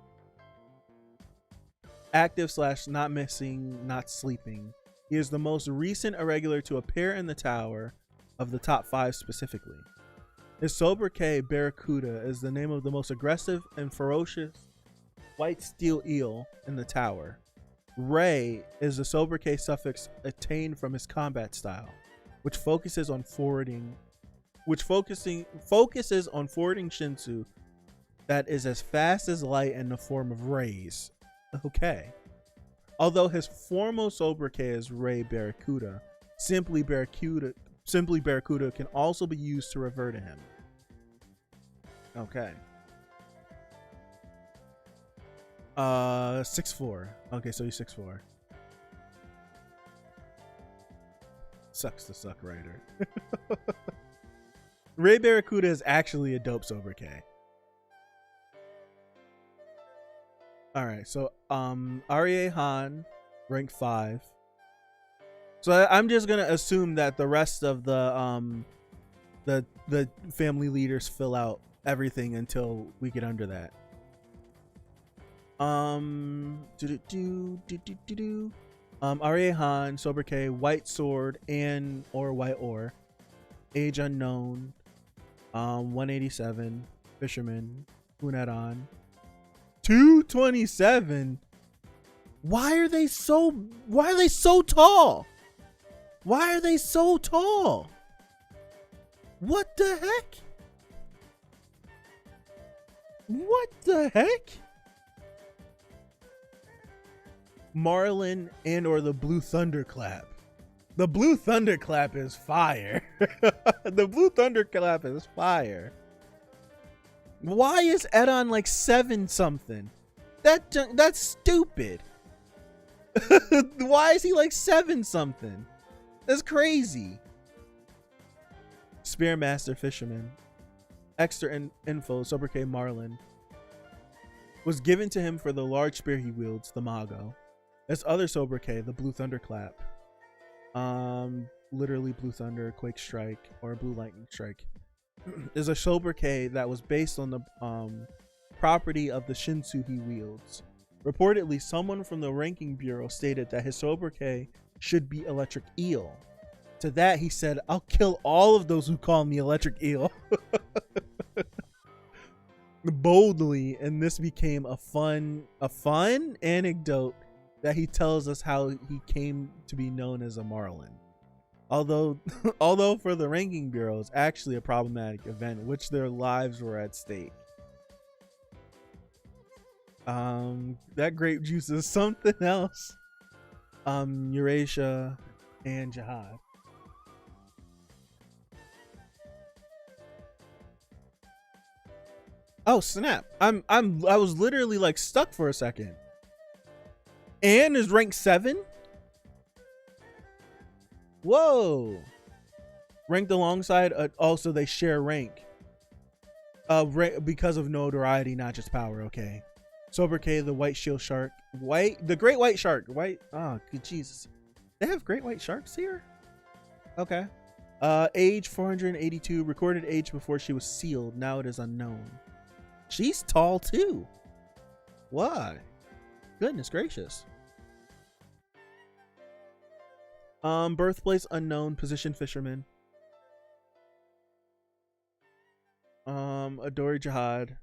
Active / not missing, not sleeping. He is the most recent irregular to appear in the tower of the top 5 specifically. His sobriquet Barracuda is the name of the most aggressive and ferocious white steel eel in the tower. Ray is the sobriquet suffix attained from his combat style, which focuses on forwarding Shinsu that is as fast as light in the form of rays. Okay. Although his formal sobriquet is Ray Barracuda, simply Barracuda can also be used to refer to him. Okay. 6'4". Okay, so he's 6'4". Sucks to suck writer. Ray Barracuda is actually a dope sobriquet. Alright, so Ari and Hendo, rank 5. So I'm just gonna assume that the rest of the family leaders fill out everything until we get under that. Ari and Hendo, sobriquet white sword and or white ore. Age unknown. 187. Fisherman. Koon. 227. Why are they so tall? Why are they so tall? What the heck? What the heck? Marlin and or the Blue Thunderclap. The Blue Thunderclap is fire. The Blue Thunderclap is fire. Why is Edon like 7 something? That's stupid. Why is he like 7 something? That's crazy. Spearmaster Fisherman. Extra info, sobriquet Marlin. Was given to him for the large spear he wields, the Mago. His other sobriquet, the Blue Thunderclap. Literally Blue Thunder, Quake Strike, or Blue Lightning Strike. Is a sobriquet that was based on the property of the Shinsu he wields. Reportedly, someone from the ranking bureau stated that his sobriquet should be Electric Eel. To that he said, "I'll kill all of those who call me Electric Eel." Boldly, and this became a fun anecdote that he tells us how he came to be known as a Marlin. Although for the ranking bureau, it's actually a problematic event in which their lives were at stake. That grape juice is something else. Eurasia and Yeon. Oh snap! I was literally like stuck for a second. Anne is ranked 7. Whoa! Ranked alongside. Also, they share rank. Because of notoriety, not just power. Okay. Sobriquet, the White Shield Shark. The Great White Shark. Oh, good Jesus! They have Great White Sharks here. Okay. Age 482. Recorded age before she was sealed. Now it is unknown. She's tall too. Why? Goodness gracious. Birthplace unknown, position fisherman. Adori Jihad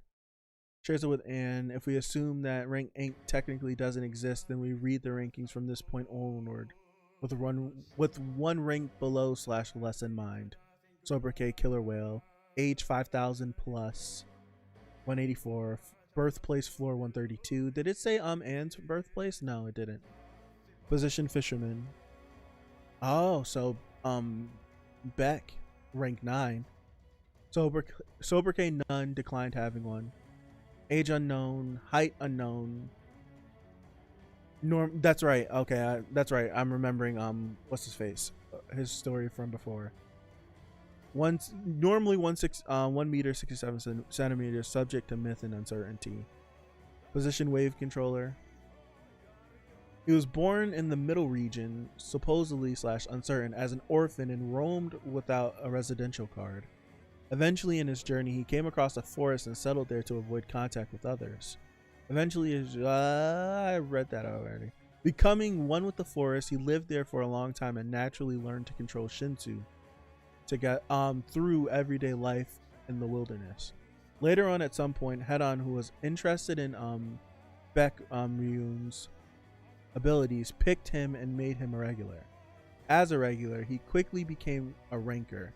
shares it with Anne. If we assume that rank 8 technically doesn't exist, then we read the rankings from this point onward with one rank below / less in mind. Sobriquet Killer Whale, age 5,000 plus, 184, birthplace floor 132. Did it say Anne's birthplace? No, it didn't. Position Fisherman. Oh, so Beck, rank 9. Sobriquet none, declined having one. Age unknown, height unknown. That's right. Okay, that's right. I'm remembering what's his face? His story from before. Normally 1 meter 67 centimeters, subject to myth and uncertainty. Position wave controller. He was born in the middle region, supposedly / uncertain, as an orphan and roamed without a residential card. Eventually in his journey, he came across a forest and settled there to avoid contact with others. Eventually, I read that already. Becoming one with the forest, he lived there for a long time and naturally learned to control Shinsu to get through everyday life in the wilderness. Later on, at some point, Hedon, who was interested in Beck Ryun's abilities, picked him and made him a regular. As a regular, he quickly became a ranker.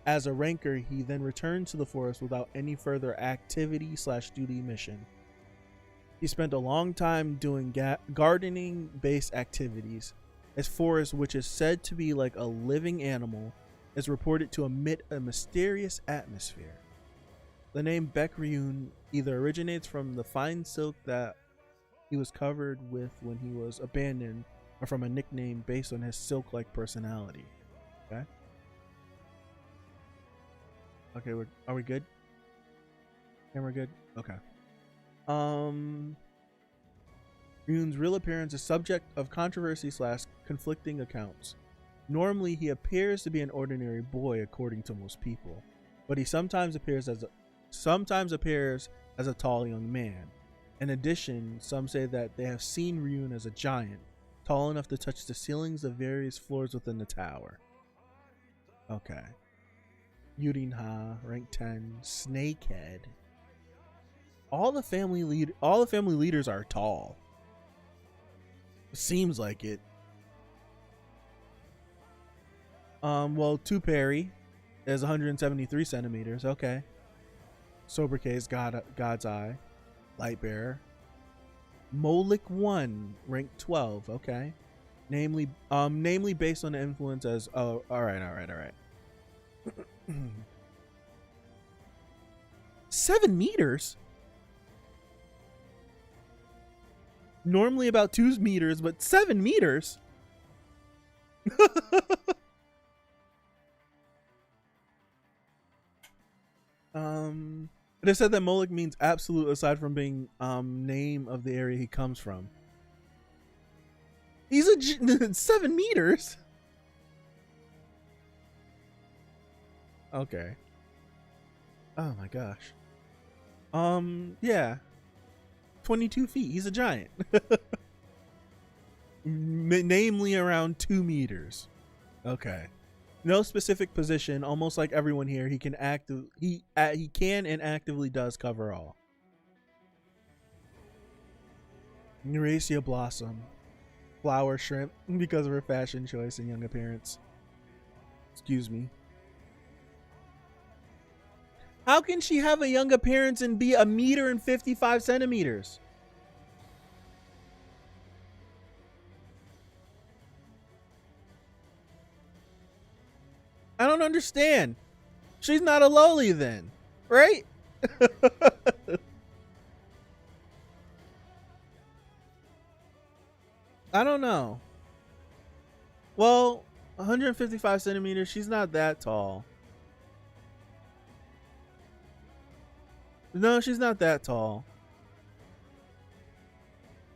As a ranker, he then returned to the forest without any further activity / duty mission. He spent a long time doing gardening-based activities. His forest, which is said to be like a living animal, is reported to emit a mysterious atmosphere. The name Beck Ryun either originates from the fine silk that he was covered with when he was abandoned, or from a nickname based on his silk-like personality. Okay. Okay, are we good? And we're good? Okay. Ryun's real appearance is subject of controversy / conflicting accounts. Normally, he appears to be an ordinary boy according to most people, but he sometimes appears as a tall young man. In addition, some say that they have seen Ryun as a giant, tall enough to touch the ceilings of various floors within the tower. Okay. Yurin-ha, rank 10, Snakehead. All the family leaders are tall. Seems like it. Well, Perry is 173 centimeters. Okay. Sobriquet God's Eye. Lightbearer. Molik 1, rank 12. Okay. Namely based on the influence as... Oh, alright. 7 meters? Normally about 2 meters, but 7 meters? It is said that Molik means absolute aside from being name of the area he comes from. He's 7 meters? Okay. Oh my gosh. Yeah. 22 feet. He's a giant. Namely around 2 meters. Okay. No specific position. Almost like everyone here, he can he can and actively does cover all. Eurasia Blossom. Flower shrimp because of her fashion choice and young appearance. Excuse me. How can she have a young appearance and be 1 meter and 55 centimeters? I don't understand. She's not a loli then, right? I don't know. Well, 155 centimeters, she's not that tall. No, she's not that tall.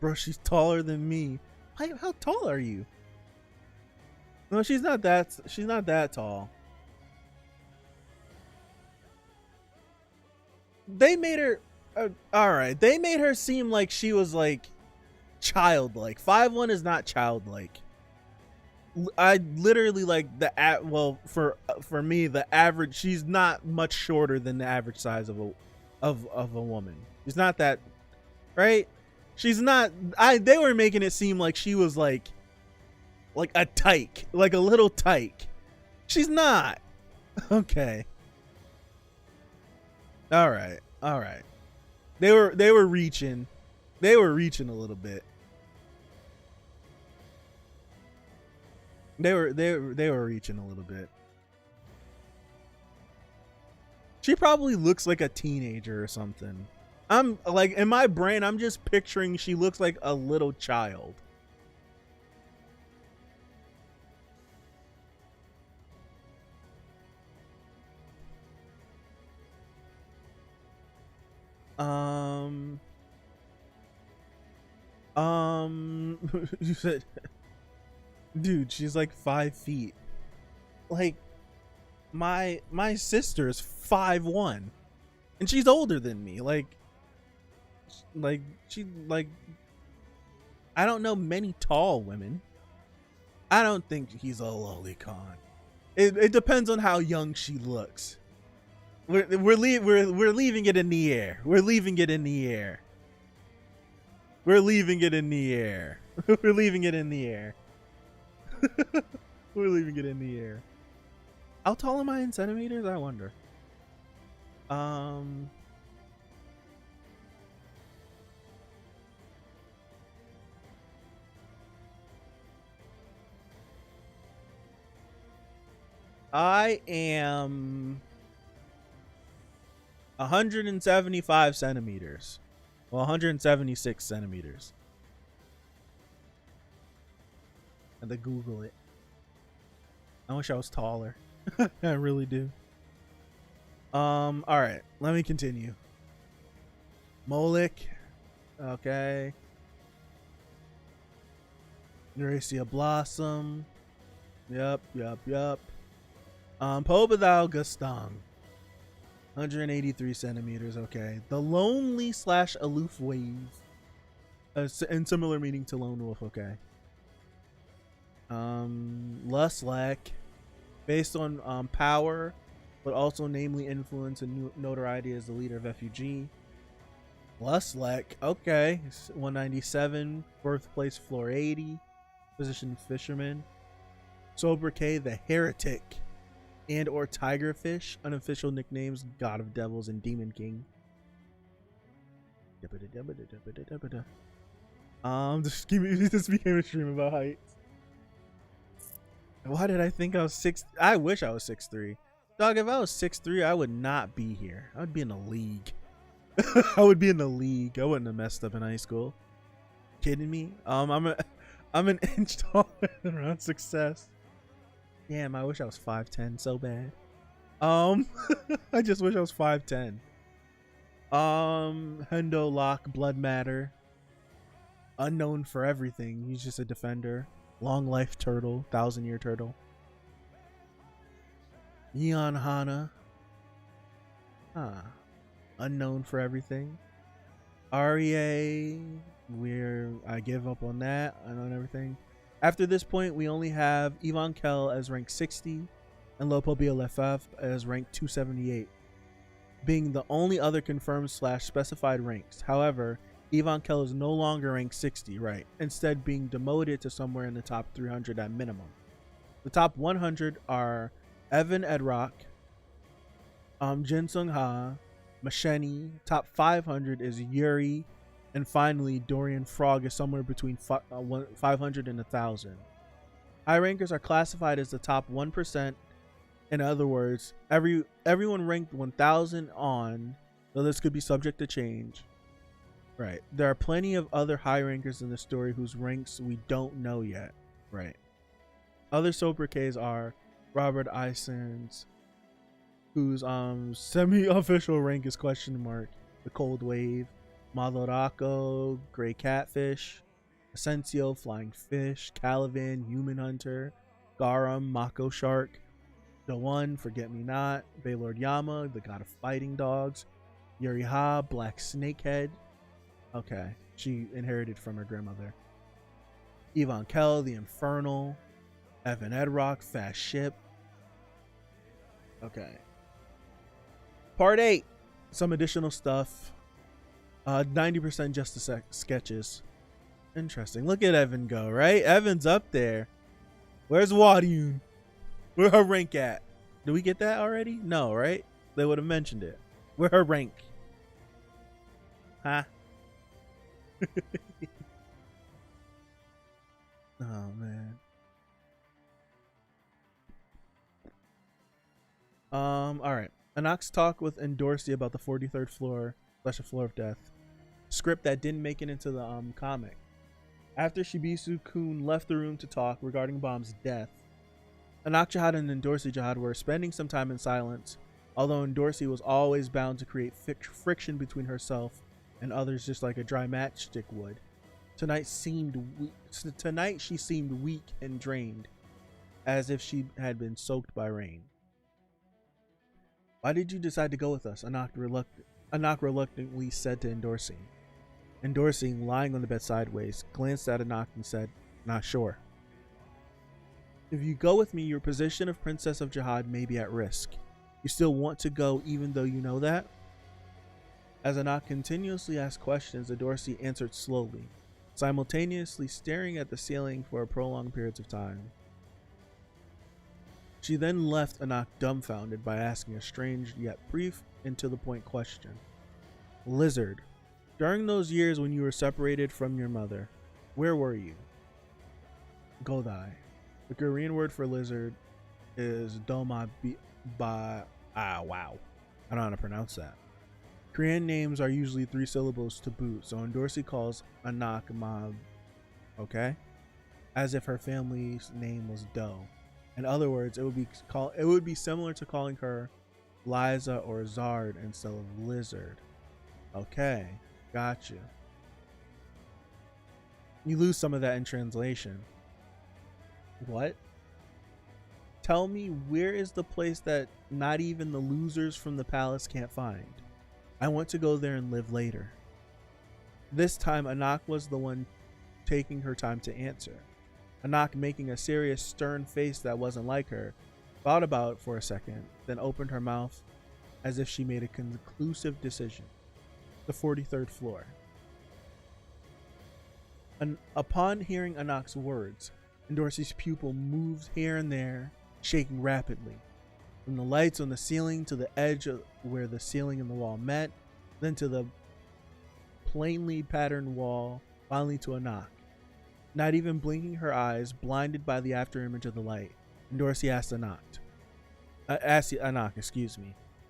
Bro, she's taller than me. How tall are you? No, she's not that tall. They made her all right. They made her seem like she was like childlike. 5'1" is not childlike. I literally like well, for me, the average, she's not much shorter than the average size of a woman. She's not that, right? She's not. They were making it seem like she was like a tyke, like a little tyke. She's not. Okay. All right. They were reaching. They were reaching a little bit. They were reaching a little bit. She probably looks like a teenager or something. I'm like, in my brain, I'm just picturing she looks like a little child. You said, dude, she's like 5 feet. Like, my sister is 5'1", and she's older than me. Like she I don't know many tall women. I don't think he's a lolicon. It depends on how young she looks. We're leaving it in the air. We're leaving it in the air. We're leaving it in the air. We're leaving it in the air. We're leaving it in the air. How tall am I in centimeters? I wonder. I am 175 centimeters. Well, 176 centimeters. I had to Google it. I wish I was taller. I really do. All right, let me continue. Molik. Okay. Eurasia Blossom. Yep. Pobadao Gastang. 183 centimeters. Okay. The lonely / aloof wave. And similar meaning to lone wolf. Okay. Luslek. Based on power, but also namely influence and notoriety as the leader of FUG. Luslek. Okay. 197. Birthplace floor 80. Position fisherman. Sobriquet the Heretic and or Tigerfish. Unofficial nicknames God of Devils and Demon King. This became a stream about heights. Why did I think I was 6? I wish I was 6'3". Dog, if I was 6'3", I would not be here. I would be in the league. I would be in the league. I wouldn't have messed up in high school. Kidding me? I'm an inch taller around success. Damn, I wish I was 5'10" so bad. I just wish I was 5'10". Hendo Lock Blood Matter. Unknown for everything. He's just a defender. Long life turtle. 1,000-year turtle. Yeon Hana. Unknown for everything. Ari. I give up on that. I know everything. After this point, we only have Yvonne Kell as rank 60 and Lopo BLFF as rank 278, being the only other confirmed / specified ranks. However, Yvonne Kell is no longer rank 60, right? Instead being demoted to somewhere in the top 300 at minimum. The top 100 are Evan Edrock, Jin Sung Ha, Masheni. Top 500 is Yuri, and finally Dorian Frog is somewhere between 500 and 1,000. High rankers are classified as the top 1%. In other words, everyone ranked 1,000 on, though this could be subject to change. Right. There are plenty of other high rankers in the story whose ranks we don't know yet. Right. Other sobriquets are Robert Isons, whose semi-official rank is ? The Cold Wave, Madorako, Gray Catfish, Asensio, Flying Fish, Caliban, Human Hunter, Garam, Mako Shark, The One, Forget Me Not, Baylord Yama, the God of Fighting Dogs, Yuriha, Black Snakehead. Okay, she inherited from her grandmother. Yvonne Kell, the Infernal, Evan Edrock, Fast Ship. Okay. Part 8. Some additional stuff. 90% just the sketches. Interesting. Look at Evan go, right? Evan's up there. Where's Wadiun? Where her rank at? Did we get that already? No, right? They would have mentioned it. Where her rank? Huh? Oh, man. Alright. Anok's talk with Endorsi about the 43rd floor / floor of death. Script that didn't make it into the comic. After Shibisu Koon left the room to talk regarding Bomb's death, Anok Jahad and Endorsi Jahad were spending some time in silence, although Endorsi was always bound to create friction between herself and others just like a dry matchstick would. Tonight she seemed weak and drained, as if she had been soaked by rain. Why did you decide to go with us? Anok reluctantly said to Endorsi. Endorsi, lying on the bed sideways, glanced at Anok and said, "Not sure. If you go with me, your position of Princess of Jahad may be at risk. You still want to go even though you know that?" As Anok continuously asked questions, Endorsi answered slowly, simultaneously staring at the ceiling for prolonged periods of time. She then left Anok dumbfounded by asking a strange yet brief and to the point question. Lizard, during those years when you were separated from your mother, where were you? Godai. The Korean word for lizard is Doma wow. I don't know how to pronounce that. Korean names are usually 3 syllables to boot, so Endorsi calls Anok Ma, okay? As if her family's name was Do. In other words, it would be similar to calling her Liza or Zahard instead of Lizard. Okay, gotcha. You lose some of that in translation. What? Tell me, where is the place that not even the losers from the palace can't find? I want to go there and live later. This time, Anok was the one taking her time to answer. Anok, making a serious, stern face that wasn't like her, thought about it for a second, then opened her mouth as if she made a conclusive decision. The 43rd floor. Upon hearing Anok's words, Endorsi's pupil moved here and there, shaking rapidly. From the lights on the ceiling to the edge of where the ceiling and the wall met, then to the plainly patterned wall, finally to Anok. Not even blinking her eyes, blinded by the afterimage of the light, Endorsi asked Anok,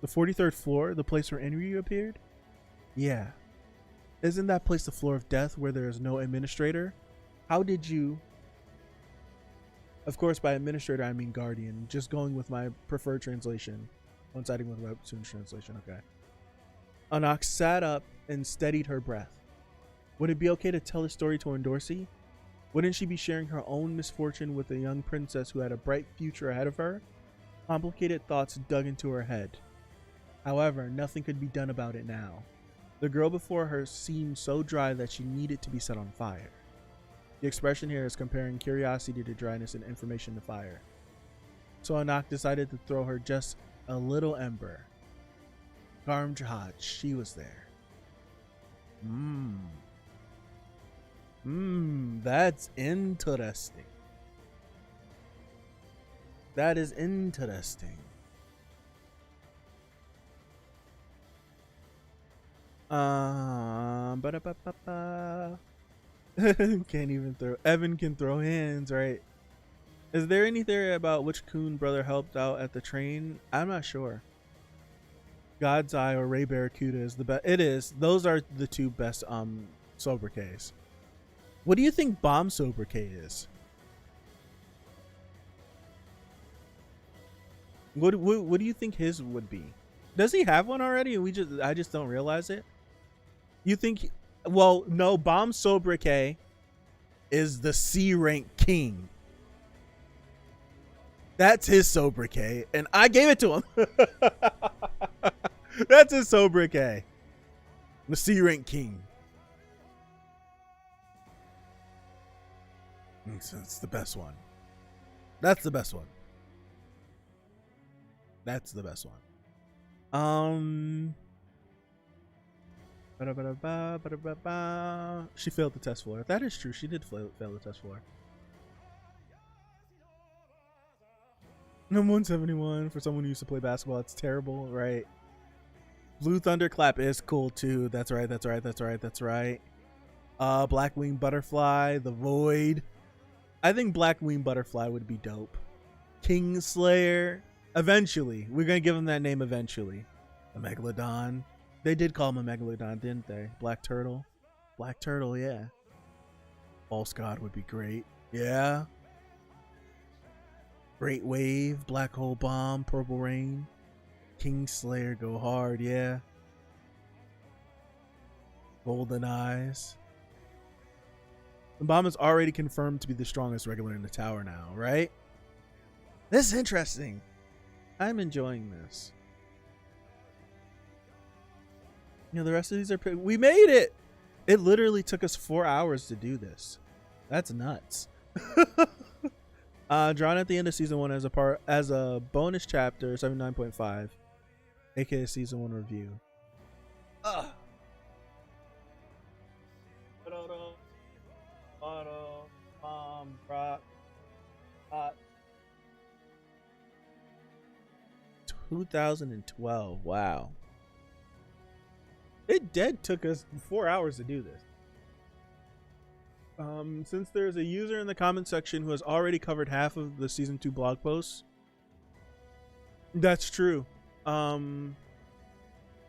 the 43rd floor, the place where Enryu appeared? Yeah. Isn't that place the floor of death where there is no administrator? How did you... Of course, by administrator, I mean guardian. Just going with my preferred translation. Coinciding with Webtoon's translation, okay. Anok sat up and steadied her breath. Would it be okay to tell the story to Endorsi? Wouldn't she be sharing her own misfortune with a young princess who had a bright future ahead of her? Complicated thoughts dug into her head. However, nothing could be done about it now. The girl before her seemed so dry that she needed to be set on fire. The expression here is comparing curiosity to dryness and information to fire. So Anok decided to throw her just a little ember. Garm Jahad, she was there. That's interesting. That is interesting. Can't even throw. Evan can throw hands, right? Is there any theory about which Koon brother helped out at the train? I'm not sure. God's Eye or Ray Barracuda is the best. It is. Those are the 2 best sobriquets. What do you think Bomb's sobriquet is? What do you think his would be? Does he have one already? And I just don't realize it. You think? Well, no. Bomb's sobriquet is the C rank king. That's his sobriquet, and I gave it to him. That's his sobriquet. The C rank king. It's the best one. That's the best one. That's the best one. She failed the test floor. That is true. She did fail the test floor. Number 171 for someone who used to play basketball. It's terrible, right? Blue Thunderclap is cool too. That's right. That's right. That's right. That's right. Blackwing Butterfly, the Void. I think Blackwing Butterfly would be dope. King Slayer. Eventually. We're going to give him that name eventually. A Megalodon. They did call him a Megalodon, didn't they? Black Turtle. Black Turtle, yeah. False God would be great. Yeah. Great Wave. Black Hole Bomb. Purple Rain. King Slayer, go hard, yeah. Golden Eyes. The bomb is already confirmed to be the strongest regular in the tower now, right? This is interesting. I'm enjoying this. You know, the rest of these are... We made it! It literally took us 4 hours to do this. That's nuts. Drawn at the end of season 1 as a bonus chapter, 79.5. aka season 1 review. 2012. Wow. It took us 4 hours to do this. Since there's a user in the comment section who has already covered half of the season 2 blog posts. That's true.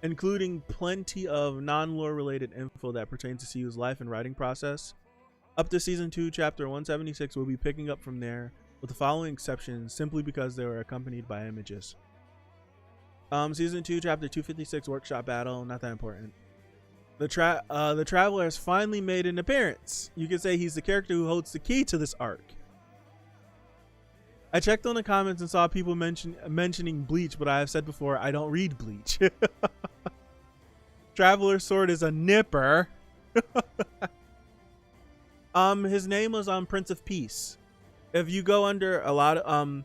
Including plenty of non-lore related info that pertains to CU's life and writing process. Up to season 2 chapter 176 will be picking up from there, with the following exceptions simply because they were accompanied by images. Season 2 chapter 256 workshop battle, not that important. The traveler has finally made an appearance. You could say he's the character who holds the key to this arc. I checked on the comments and saw people mentioning Bleach, but I have said before, I don't read Bleach. Traveler's sword is a nipper. His name was Prince of Peace. If you go under a lot of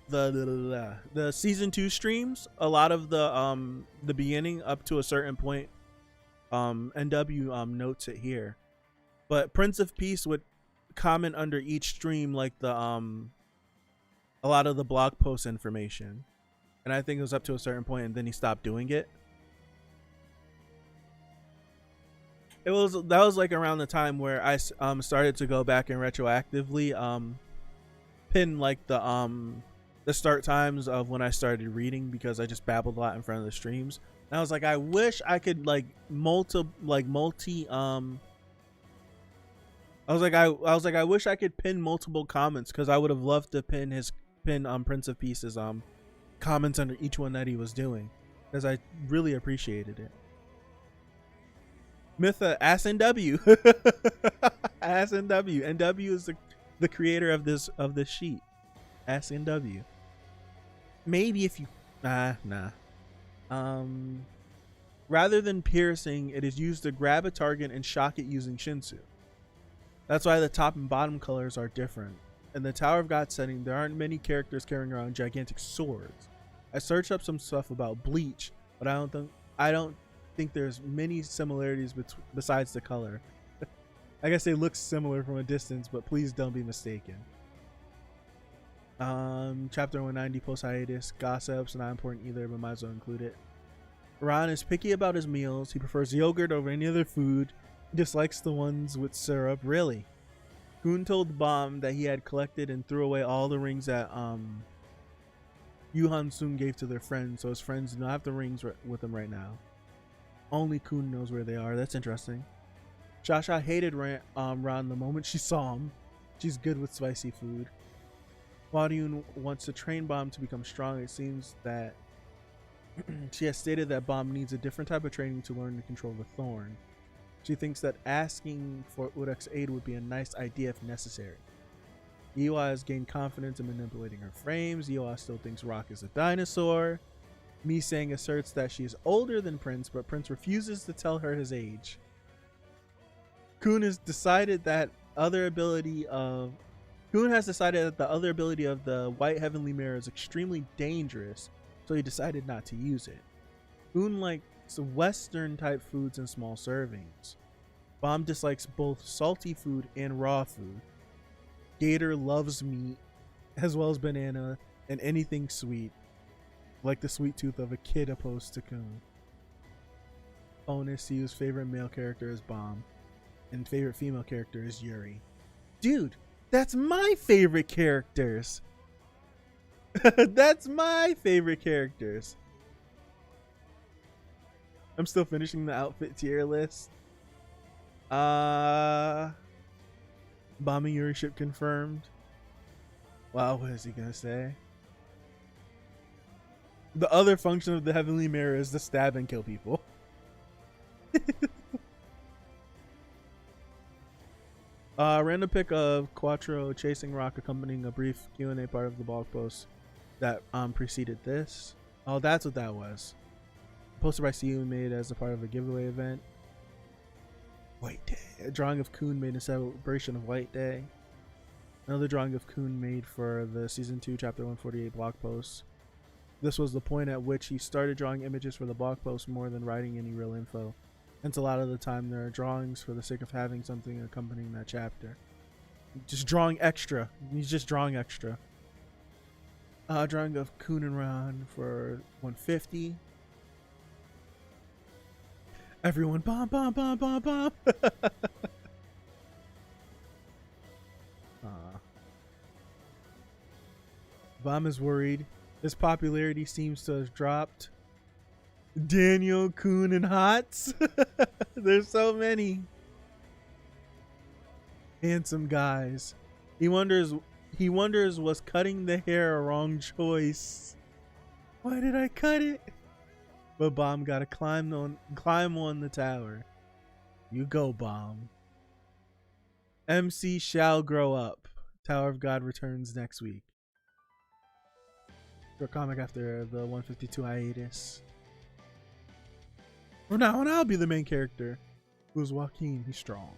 the season 2 streams, a lot of the beginning up to a certain point, NW notes it here, but Prince of Peace would comment under each stream like the a lot of the blog post information, and I think it was up to a certain point and then he stopped doing it. That was like around the time where I started to go back and retroactively pin like the start times of when I started reading, because I just babbled a lot in front of the streams. And I was like, I wish I could I was like, I wish I could pin multiple comments, because I would have loved to pin Prince of Peace's comments under each one that he was doing, because I really appreciated it. Mytha, Ass NW. Ass NW. NW is the creator of this sheet. Ass NW. Maybe if you nah. Rather than piercing, it is used to grab a target and shock it using Shinsu. That's why the top and bottom colors are different. In the Tower of God setting, there aren't many characters carrying around gigantic swords. I searched up some stuff about Bleach, but I don't think there's many similarities besides the color. I guess they look similar from a distance, but please don't be mistaken. Chapter 190 post hiatus. Gossips, not important either, but might as well include it. Ron is picky about his meals. He prefers yogurt over any other food. He dislikes the ones with syrup. Really? Koon told Bomb that he had collected and threw away all the rings that Yuhan Soon gave to their friends, so his friends do not have the rings with them right now. Only Koon knows where they are. That's interesting. Shasha hated Ron the moment she saw him. She's good with spicy food. Hwaryun wants to train Bomb to become strong. It seems that she has stated that Bomb needs a different type of training to learn to control the thorn. She thinks that asking for Urek's aid would be a nice idea if necessary. Iwa has gained confidence in manipulating her frames. Iwa still thinks Rock is a dinosaur. Misang asserts that she is older than Prince, but Prince refuses to tell her his age. Koon has decided that other ability of Koon has decided that the other ability of the White Heavenly Mirror is extremely dangerous, so he decided not to use it. Koon likes Western type foods in small servings. Bomb dislikes both salty food and raw food. Gator loves meat, as well as banana and anything sweet, like the sweet tooth of a kid opposed to Koon. Bonus, Yu's favorite male character is Bomb, and favorite female character is Yuri. Dude, that's my favorite characters! That's my favorite characters! I'm still finishing the outfit tier list. Bombing Yuri ship confirmed. Wow, what is he gonna say? The other function of the Heavenly Mirror is to stab and kill people. Random pic of Quattro chasing Rock accompanying a brief Q&A part of the blog post that preceded this. Oh, that's what that was. Posted by CU made as a part of a giveaway event. White Day. A drawing of Koon made in celebration of White Day. Another drawing of Koon made for the Season 2 Chapter 148 blog post. This was the point at which he started drawing images for the blog post more than writing any real info. Hence a lot of the time there are drawings for the sake of having something accompanying that chapter. Just drawing extra. He's just drawing extra. Drawing of Koon and Ron for 150. Everyone bomb, bomb, bomb, bomb, bomb. Bomb is worried. His popularity seems to have dropped. Daniel, Koon, and Hots. There's so many handsome guys. He wonders was cutting the hair a wrong choice. Why did I cut it? But Bomb gotta climb on the tower. You go, Bomb. MC shall grow up. Tower of God returns next week. Short comic after the 152 hiatus. From now on, I'll be the main character. Who's Joaquin? He's strong.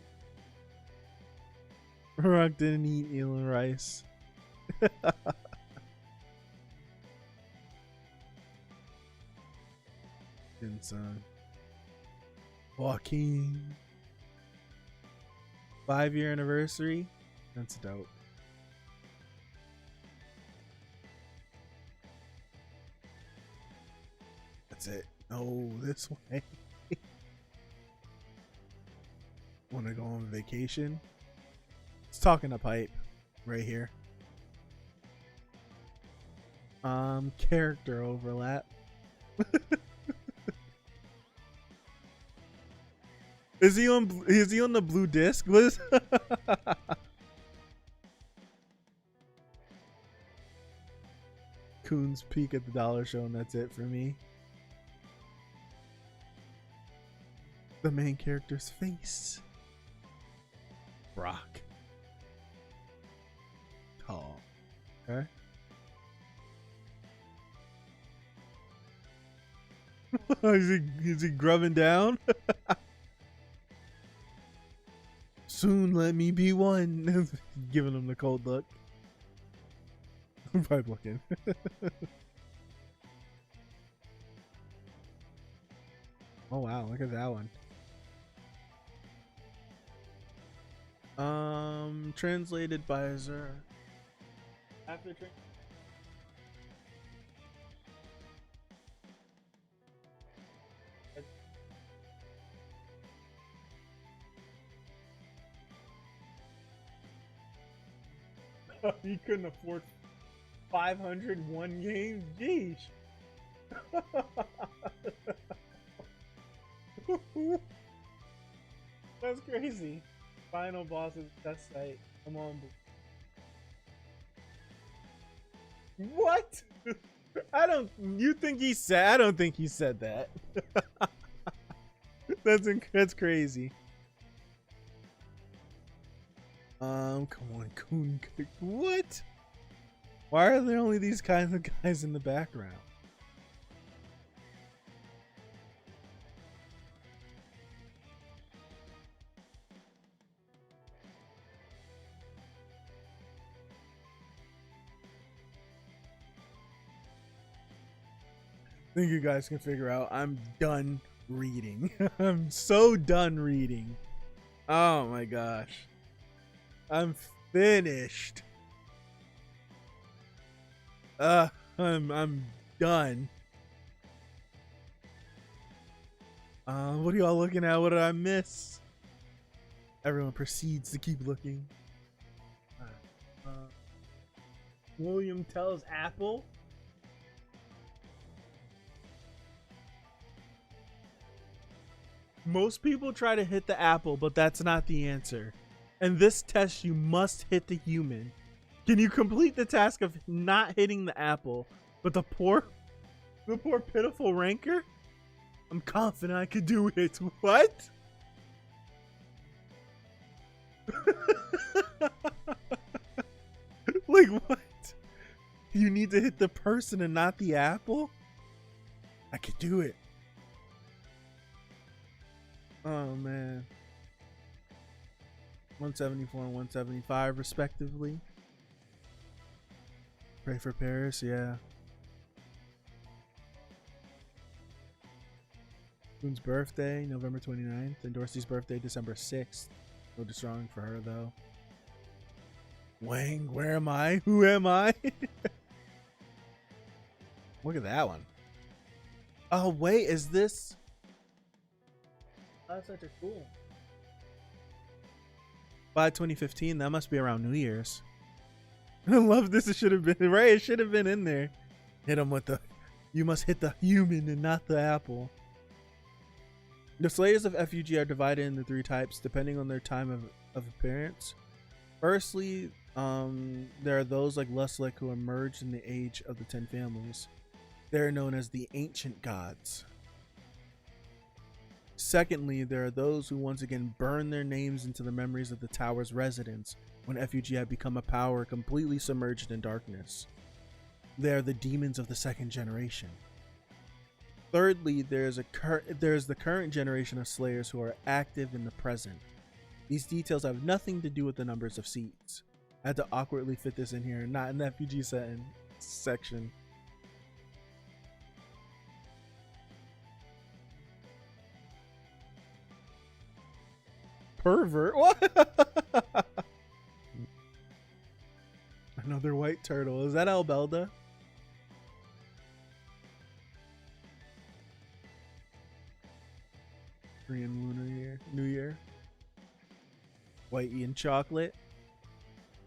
Rock didn't eat eel and rice. And son. Joaquin. 5-year anniversary. That's dope. That's it. Oh, this way. Want to go on vacation? It's talking a pipe right here. Character overlap. Is he on the blue disc? What is Koon's peek at the dollar show, and that's it for me. The main character's face. Brock. Tall. Okay. Is he grubbing down? Soon let me be one. Giving him the cold look. I'm probably looking. Oh wow, look at that one. Translated by Zahard. After he couldn't afford 501 games. Jeez. That's crazy. Final boss's test site. Come on. What? I don't think he said that. That's crazy. Come on, Koon. What? Why are there only these kinds of guys in the background? think you guys can figure out I'm done reading. I'm so done reading. Oh my gosh. I'm finished. I'm done. What are y'all looking at? What did I miss? Everyone proceeds to keep looking. William tells Apple. Most people try to hit the apple, but that's not the answer. In this test, you must hit the human. Can you complete the task of not hitting the apple, but the poor pitiful ranker? I'm confident I could do it. What? Like what? You need to hit the person and not the apple? I could do it. Oh man. 174 and 175 respectively. Pray for Paris, yeah. Koon's birthday, November 29th, and Dorsey's birthday, December 6th. No destroying for her though. Wang, where am I? Who am I? Look at that one. Oh wait, is this? Oh, that's such a cool. By 2015, that must be around New Year's. I love this. It should have been right. It should have been in there. Hit him with the. You must hit the human and not the apple. The Slayers of FUG are divided into 3 types depending on their time of appearance. Firstly, there are those like Luslik who emerged in the age of the 10 families. They're known as the ancient gods. Secondly, there are those who once again burn their names into the memories of the tower's residents when FUG had become a power completely submerged in darkness. They are the demons of the 2nd generation. Thirdly, there's the current generation of Slayers who are active in the present. These details have nothing to do with the numbers of seats. I had to awkwardly fit this in here, not in the FUG section. Pervert? What? Another white turtle. Is that Albelda? Korean Lunar New Year. White Ian chocolate.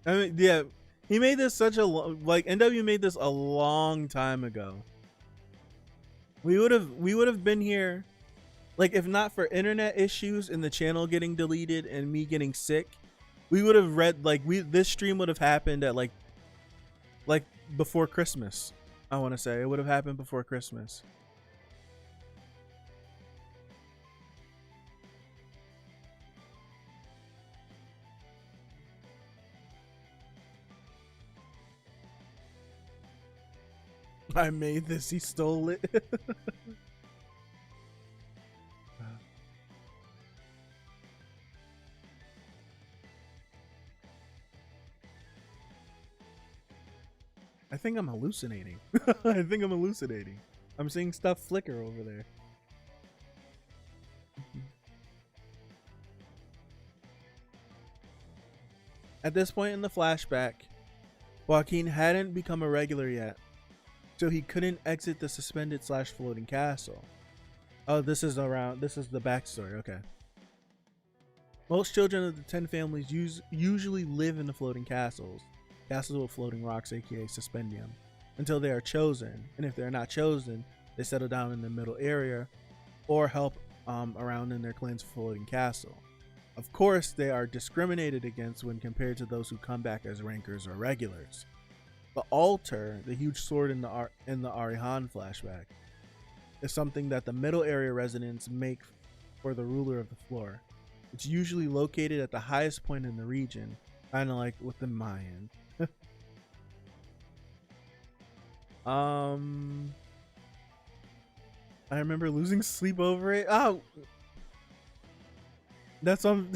I mean, yeah, he made this such a like NW made this a long time ago. We would have been here, like if not for internet issues and the channel getting deleted and me getting sick, we would have read this stream would have happened at like before Christmas. I want to say it would have happened before Christmas. I made this, he stole it. I think I'm hallucinating. I think I'm hallucinating. I'm seeing stuff flicker over there. At this point in the flashback, Joaquin hadn't become a regular yet, so he couldn't exit the suspended / floating castle. Oh, this is the backstory. Okay. Most children of the 10 families usually live in the floating castles with floating rocks, aka suspendium, until they are chosen. And if they're not chosen, they settle down in the middle area or help around in their clan's floating castle. Of course, they are discriminated against when compared to those who come back as rankers or regulars. The altar, the huge sword in the Ari Han flashback, is something that the middle area residents make for the ruler of the floor. It's usually located at the highest point in the region, kind of like with the Mayan. I remember losing sleep over it. Oh, that's if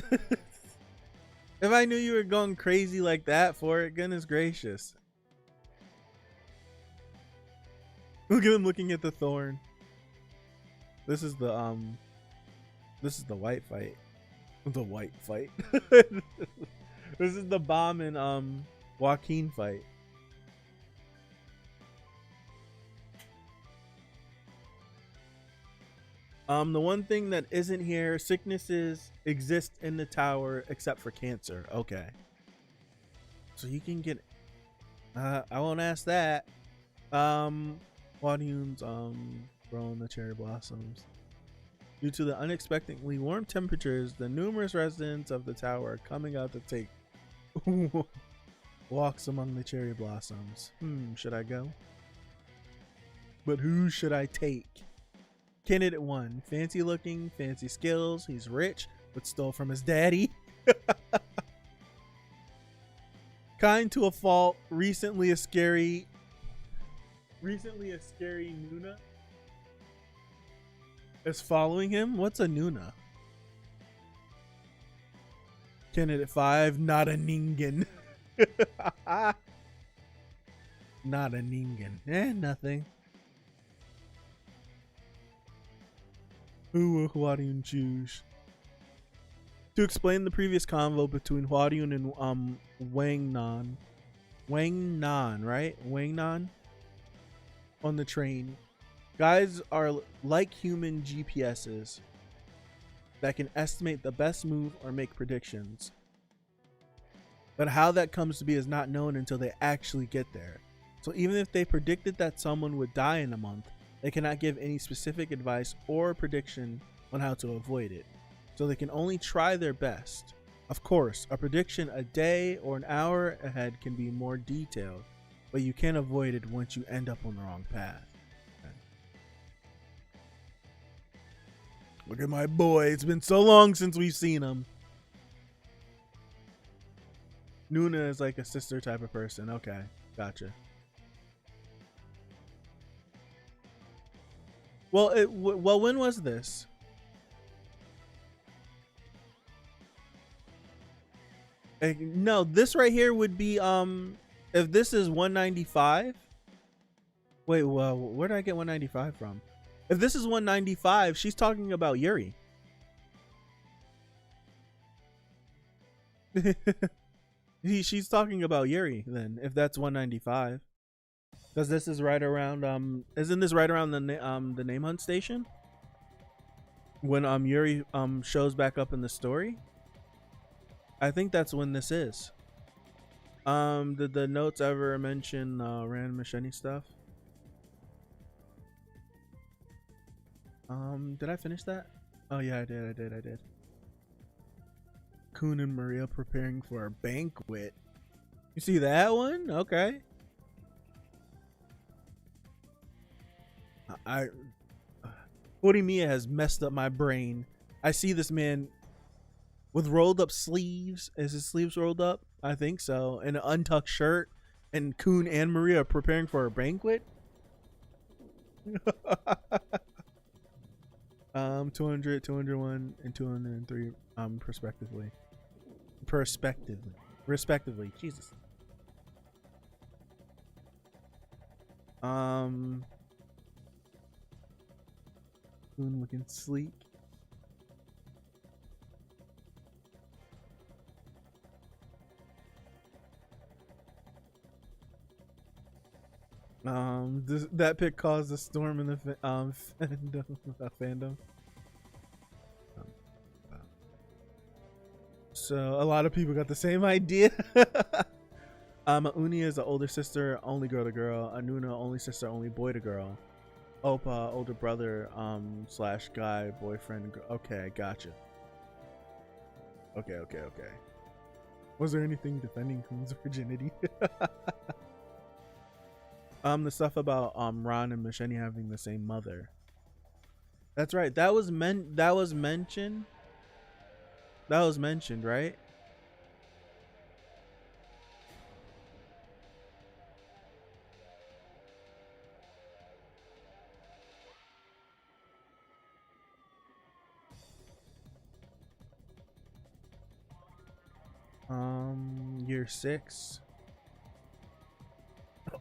I knew you were going crazy like that for it, goodness gracious. Look at him looking at the thorn. This is the white fight. The white fight. This is the Bomb and Joaquin fight. The one thing that isn't here, sicknesses exist in the tower except for cancer. Okay. So you can get I won't ask that. Hwaryun's growing the cherry blossoms. Due to the unexpectedly warm temperatures, the numerous residents of the tower are coming out to take walks among the cherry blossoms. Should I go? But who should I take? Candidate 1, fancy looking, fancy skills, he's rich, but stole from his daddy. Kind to a fault, recently a scary Nuna is following him. What's a Nuna? Candidate 5, not a Ningen. Not a Ningen. Nothing. Who will Hwaryun choose? To explain the previous convo between Hwaryun and Wangnan, right? Wangnan on the train. Guys are like human GPSs that can estimate the best move or make predictions. But how that comes to be is not known until they actually get there. So even if they predicted that someone would die in a month, they cannot give any specific advice or prediction on how to avoid it. So they can only try their best. Of course, a prediction a day or an hour ahead can be more detailed, but you can't avoid it once you end up on the wrong path. Okay. Look at my boy. It's been so long since we've seen him. Nuna is like a sister type of person. Okay, gotcha. Well, when was this? No, this right here would be if this is 195. Wait, well, where did I get 195 from? If this is 195, she's talking about Yuri. She's talking about Yuri then, if that's 195. Because this is right around isn't this right around the name hunt station? When Yuri shows back up in the story? I think that's when this is. Did the notes ever mention random machete stuff? Did I finish that? Oh yeah, I did. Koon and Maria preparing for a banquet. You see that one? Okay. Horimiya has messed up my brain. I see this man with rolled up sleeves. Is his sleeves rolled up? I think so. And an untucked shirt. And Koon and Maria are preparing for a banquet. 200, 201, and 203 respectively. Jesus. Koon looking sleek. That pick caused a storm in the fandom. So a lot of people got the same idea. Uni is the older sister, only girl to girl. Anuna, only sister, only boy to girl. Oppa, older brother, slash guy, boyfriend. Okay, gotcha. Okay. Was there anything defending Koon's virginity? The stuff about Ron and Machete having the same mother. That's right. That was mentioned. That was mentioned, right? Year 6.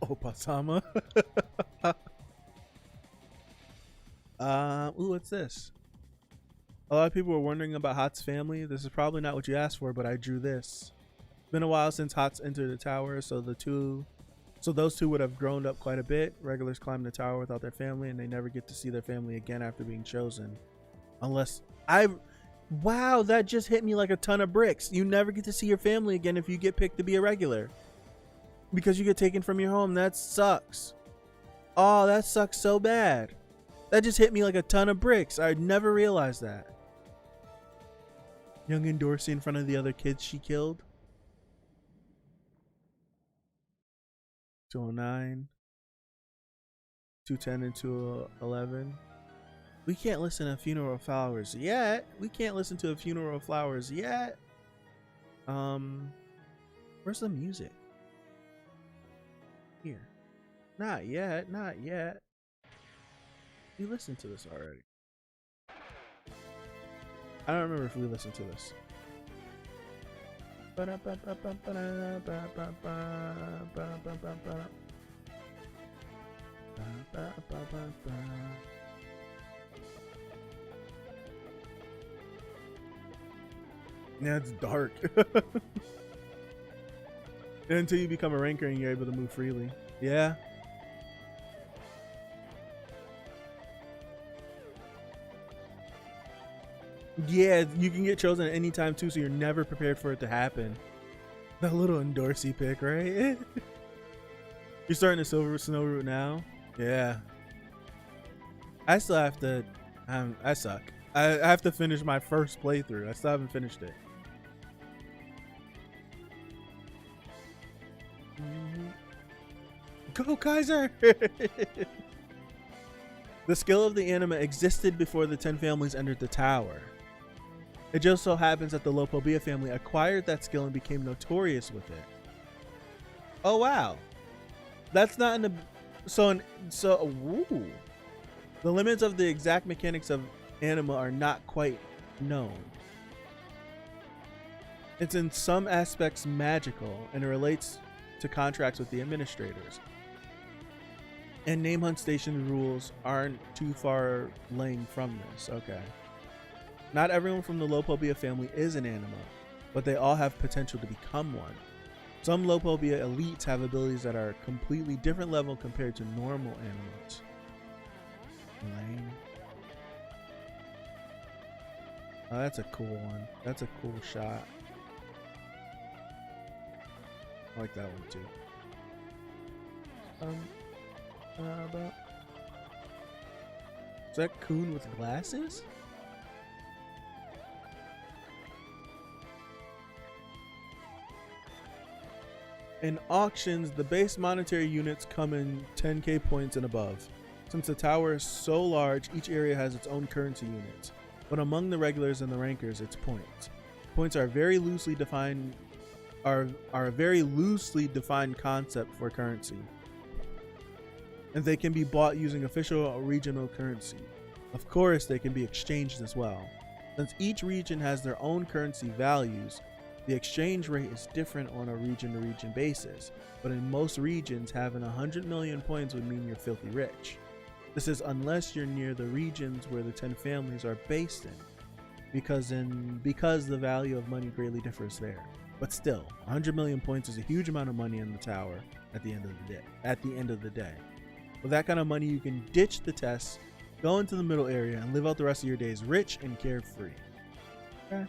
Opasama. Ooh, what's this? A lot of people were wondering about Hot's family. This is probably not what you asked for, but I drew this. It's been a while since Hot's entered the tower, so those two would have grown up quite a bit. Regulars climb the tower without their family, and they never get to see their family again after being chosen. Wow, that just hit me like a ton of bricks. You never get to see your family again if you get picked to be a regular. Because you get taken from your home. That sucks. Oh, that sucks so bad. That just hit me like a ton of bricks. I never realized that. Young and Dorsey in front of the other kids she killed. 209. 210 and 211. We can't listen to Funeral Flowers yet. We can't listen to Funeral Flowers yet. Where's the music? Here. Not yet. Not yet. You listened to this already. I don't remember if we listened to this. Yeah, it's dark. Until you become a ranker and you're able to move freely. Yeah. Yeah, you can get chosen at any time too, so you're never prepared for it to happen. That little Endorsey pick, right? You're starting the Silver Snow route now? Yeah. I still have to... I suck. I have to finish my first playthrough. I still haven't finished it. Go, Kaiser! The skill of the anima existed before the 10 families entered the tower. It just so happens that the Lopobia family acquired that skill and became notorious with it. Oh wow. That's not in the... Ooh. The limits of the exact mechanics of anima are not quite known. It's in some aspects magical, and it relates to contracts with the administrators. And Name Hunt Station rules aren't too far laying from this. Okay. Not everyone from the Lopobia family is an anima, but they all have potential to become one. Some Lopobia elites have abilities that are a completely different level compared to normal animals. Lame. Oh, that's a cool one. That's a cool shot. I like that one too. Is that Koon with glasses? In auctions, the base monetary units come in 10k points and above. Since the tower is so large, each area has its own currency units. But among the regulars and the rankers, it's points. Points are very loosely defined are a very loosely defined concept for currency. And they can be bought using official or regional currency. Of course, they can be exchanged as well. Since each region has their own currency values, the exchange rate is different on a region-to-region basis, but in most regions, having 100 million points would mean you're filthy rich. This is unless you're near the regions where the 10 families are based in, because the value of money greatly differs there. But still, 100 million points is a huge amount of money in the tower at the end of the day. With that kind of money, you can ditch the tests, go into the middle area, and live out the rest of your days rich and carefree. Okay.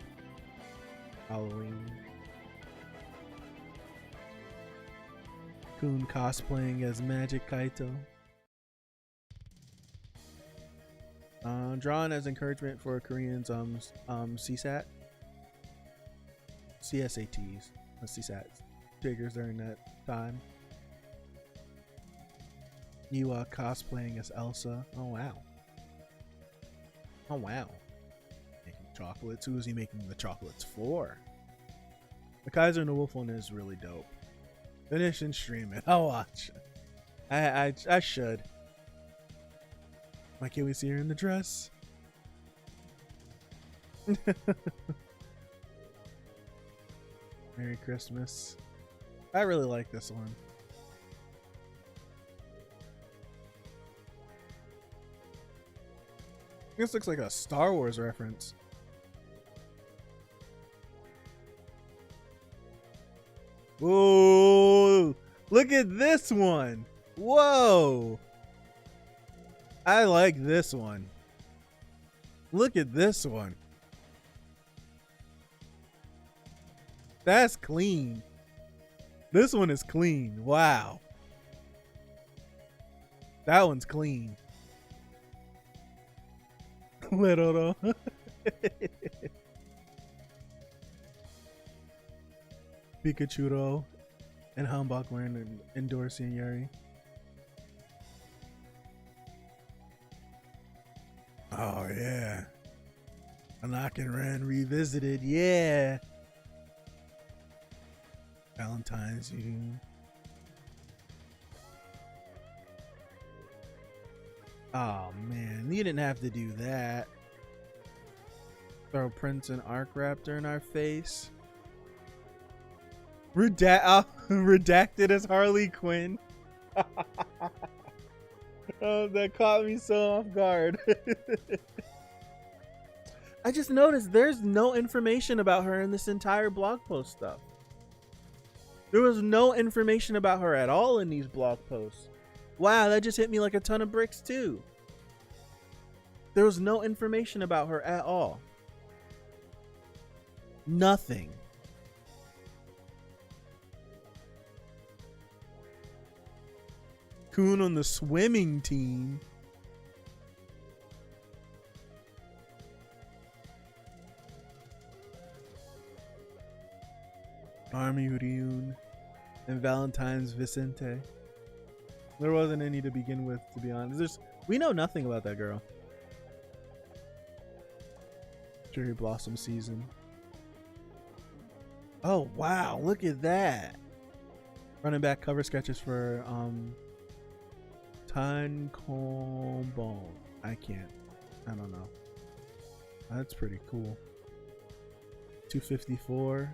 Halloween. Koon cosplaying as Magic Kaito. Drawn as encouragement for Koreans CSAT. CSATs. CSAT triggers during that time. You cosplaying as Elsa. Oh wow. Oh wow. Making chocolates. Who is he making the chocolates for? The Kaiser and the Wolf one is really dope. Finish and stream it. I'll watch. I should. Why can't we see her in the dress? Merry Christmas. I really like this one. This looks like a Star Wars reference. Whoa! Look at this one. Whoa! I like this one. Look at this one. That's clean. This one is clean. Wow. That one's clean. Little. Pikachu and Helmbach wearing endorsing Yuri. Oh yeah. Anakin Ren revisited, yeah. Valentine's Yeon. Oh man, you didn't have to do that. Throw Prince and Arc Raptor in our face. Redacted as Harley Quinn. Oh, that caught me so off guard. I just noticed there's no information about her in this entire blog post stuff. There was no information about her at all in these blog posts. Wow, that just hit me like a ton of bricks too. There was no information about her at all. Nothing. Koon on the swimming team. Army Ryun and Valentine's Vicente. There wasn't any to begin with, to be honest. We know nothing about that girl. Cherry Blossom season. Oh wow, look at that. Running back cover sketches for Tankombon. I don't know. That's pretty cool. 254.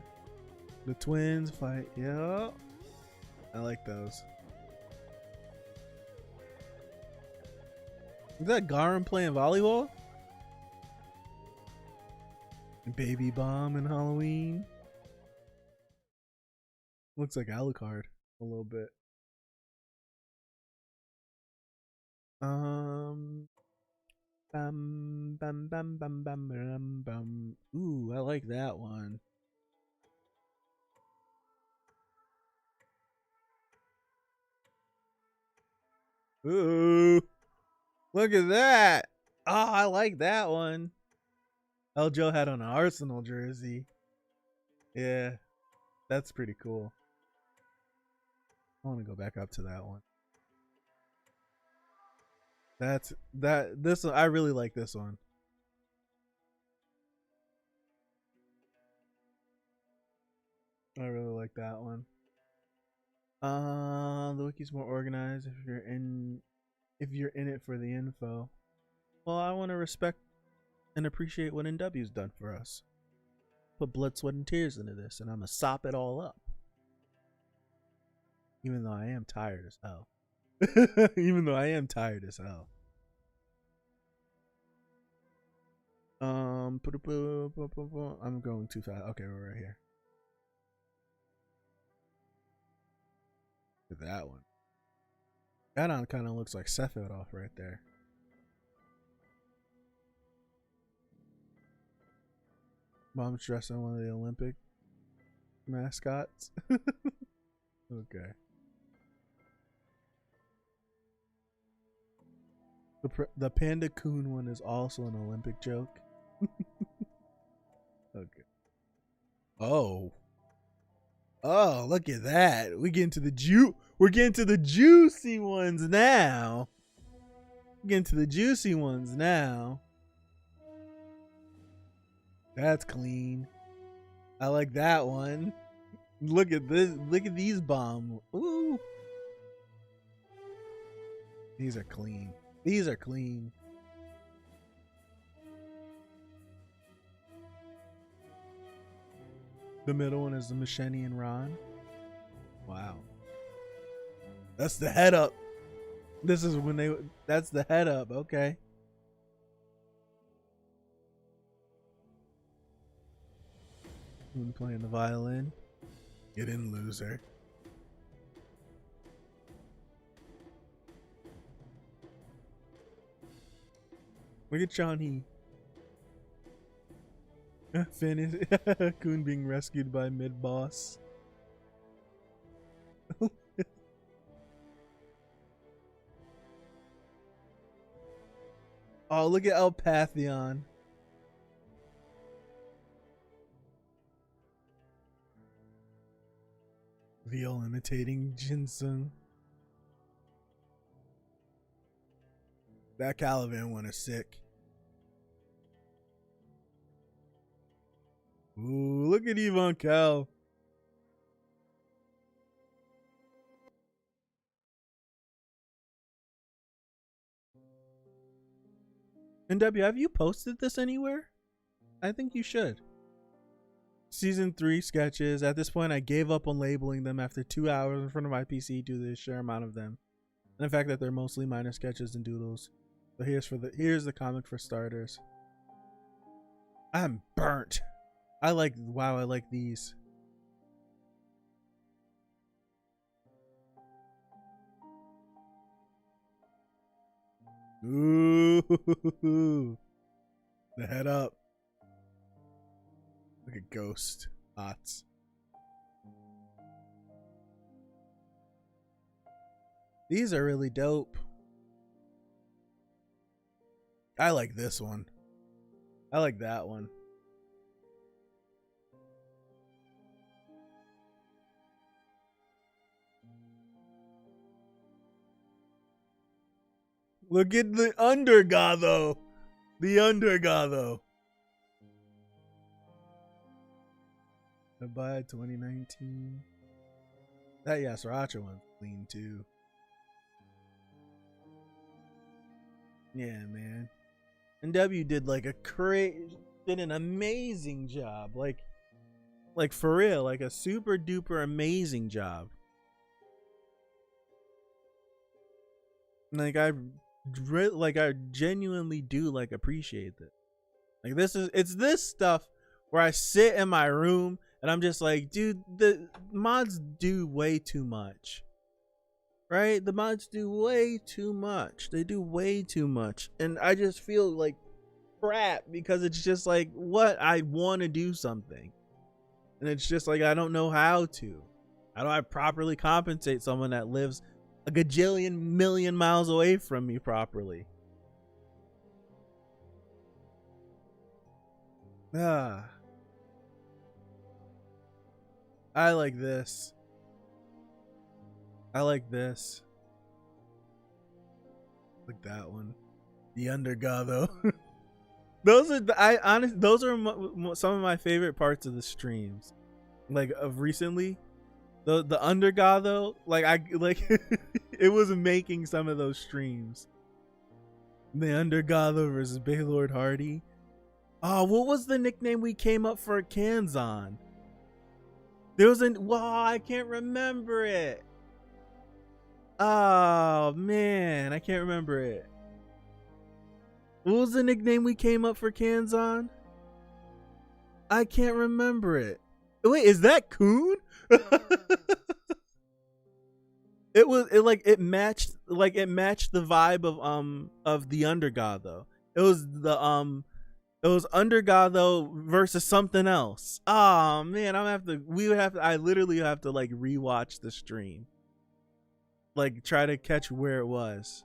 The twins fight. Yeah. I like those. Is that Garam playing volleyball? Baby Bomb and Halloween. Looks like Alucard a little bit. Bam, bam, bam, bam, bam, bam, bam. Ooh, I like that one. Ooh, look at that. Oh, I like that one. El Joe had on an Arsenal jersey. Yeah, that's pretty cool. I want to go back up to that one. This one, I really like this one. I really like that one. The wiki's more organized if you're in it for the info. Well, I want to respect and appreciate what NW's done for us. Put blood, sweat, and tears into this, and I'm gonna sop it all up. Even though I am tired as hell. Even though I am tired as hell. I'm going too fast. Okay, we're right here. Look at that one. That one kind of looks like Sephiroth right there. Mom's dressed in one of the Olympic mascots. Okay. The Panda Koon one is also an Olympic joke. Okay. Oh. Oh, look at that. We're getting to the juicy ones now. We're getting to the juicy ones now. That's clean. I like that one. Look at this. Look at these bombs. Ooh. These are clean. These are clean. The middle one is the Macheni and Ron. Wow. That's the head up. This is when that's the head up. Okay. Koon playing the violin. Get in, loser. Look at Johnny. Finish. Koon being rescued by mid-boss. Oh, look at El Pantheon. Veal imitating Jinsung. That Caliban one is sick. Ooh, look at Yvonne Cal. NW, have you posted this anywhere? I think you should. Season 3 sketches. At this point, I gave up on labeling them after 2 hours in front of my PC due to the sheer amount of them, and the fact that they're mostly minor sketches and doodles. So here's the comic for starters. I'm burnt. I like these. Ooh, the head up. Look at Ghost. Hots. These are really dope. I like this one. I like that one. Look at the Undergatho. The Undergatho. Goodbye 2019. That Yasuracha one's clean too. Yeah, man. And W did like did an amazing job. Like for real, like a super duper amazing job. Like I genuinely do like appreciate this. Like it's this stuff where I sit in my room and I'm just like, dude, the mods do way too much. Right? The mods do way too much. They do way too much. And I just feel like crap because it's just like, what? I want to do something. And it's just like, I don't know how to. How do I properly compensate someone that lives a gajillion million miles away from me properly? I like this. I like this. Like that one. The Undergatho. Those are some of my favorite parts of the streams. Like of recently. The Undergatho, it was making some of those streams. The Undergatho versus Baylord Hardy. Oh, what was the nickname we came up for Kanzon? There was I can't remember it. Oh man, I can't remember it. What was the nickname we came up for Kanzon? I can't remember it. Wait, is that Koon? It matched the vibe of the Undergatho. It was Undergatho versus something else. Oh man, I literally have to like rewatch the stream. Like try to catch where it was.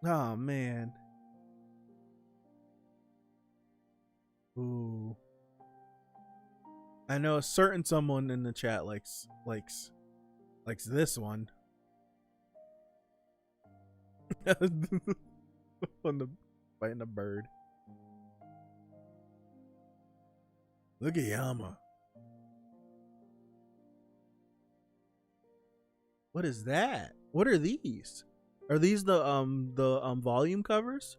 Oh man. Ooh. I know a certain someone in the chat likes this one. On the fighting a bird. Look at Yama. What is that? What are these? Are these the volume covers?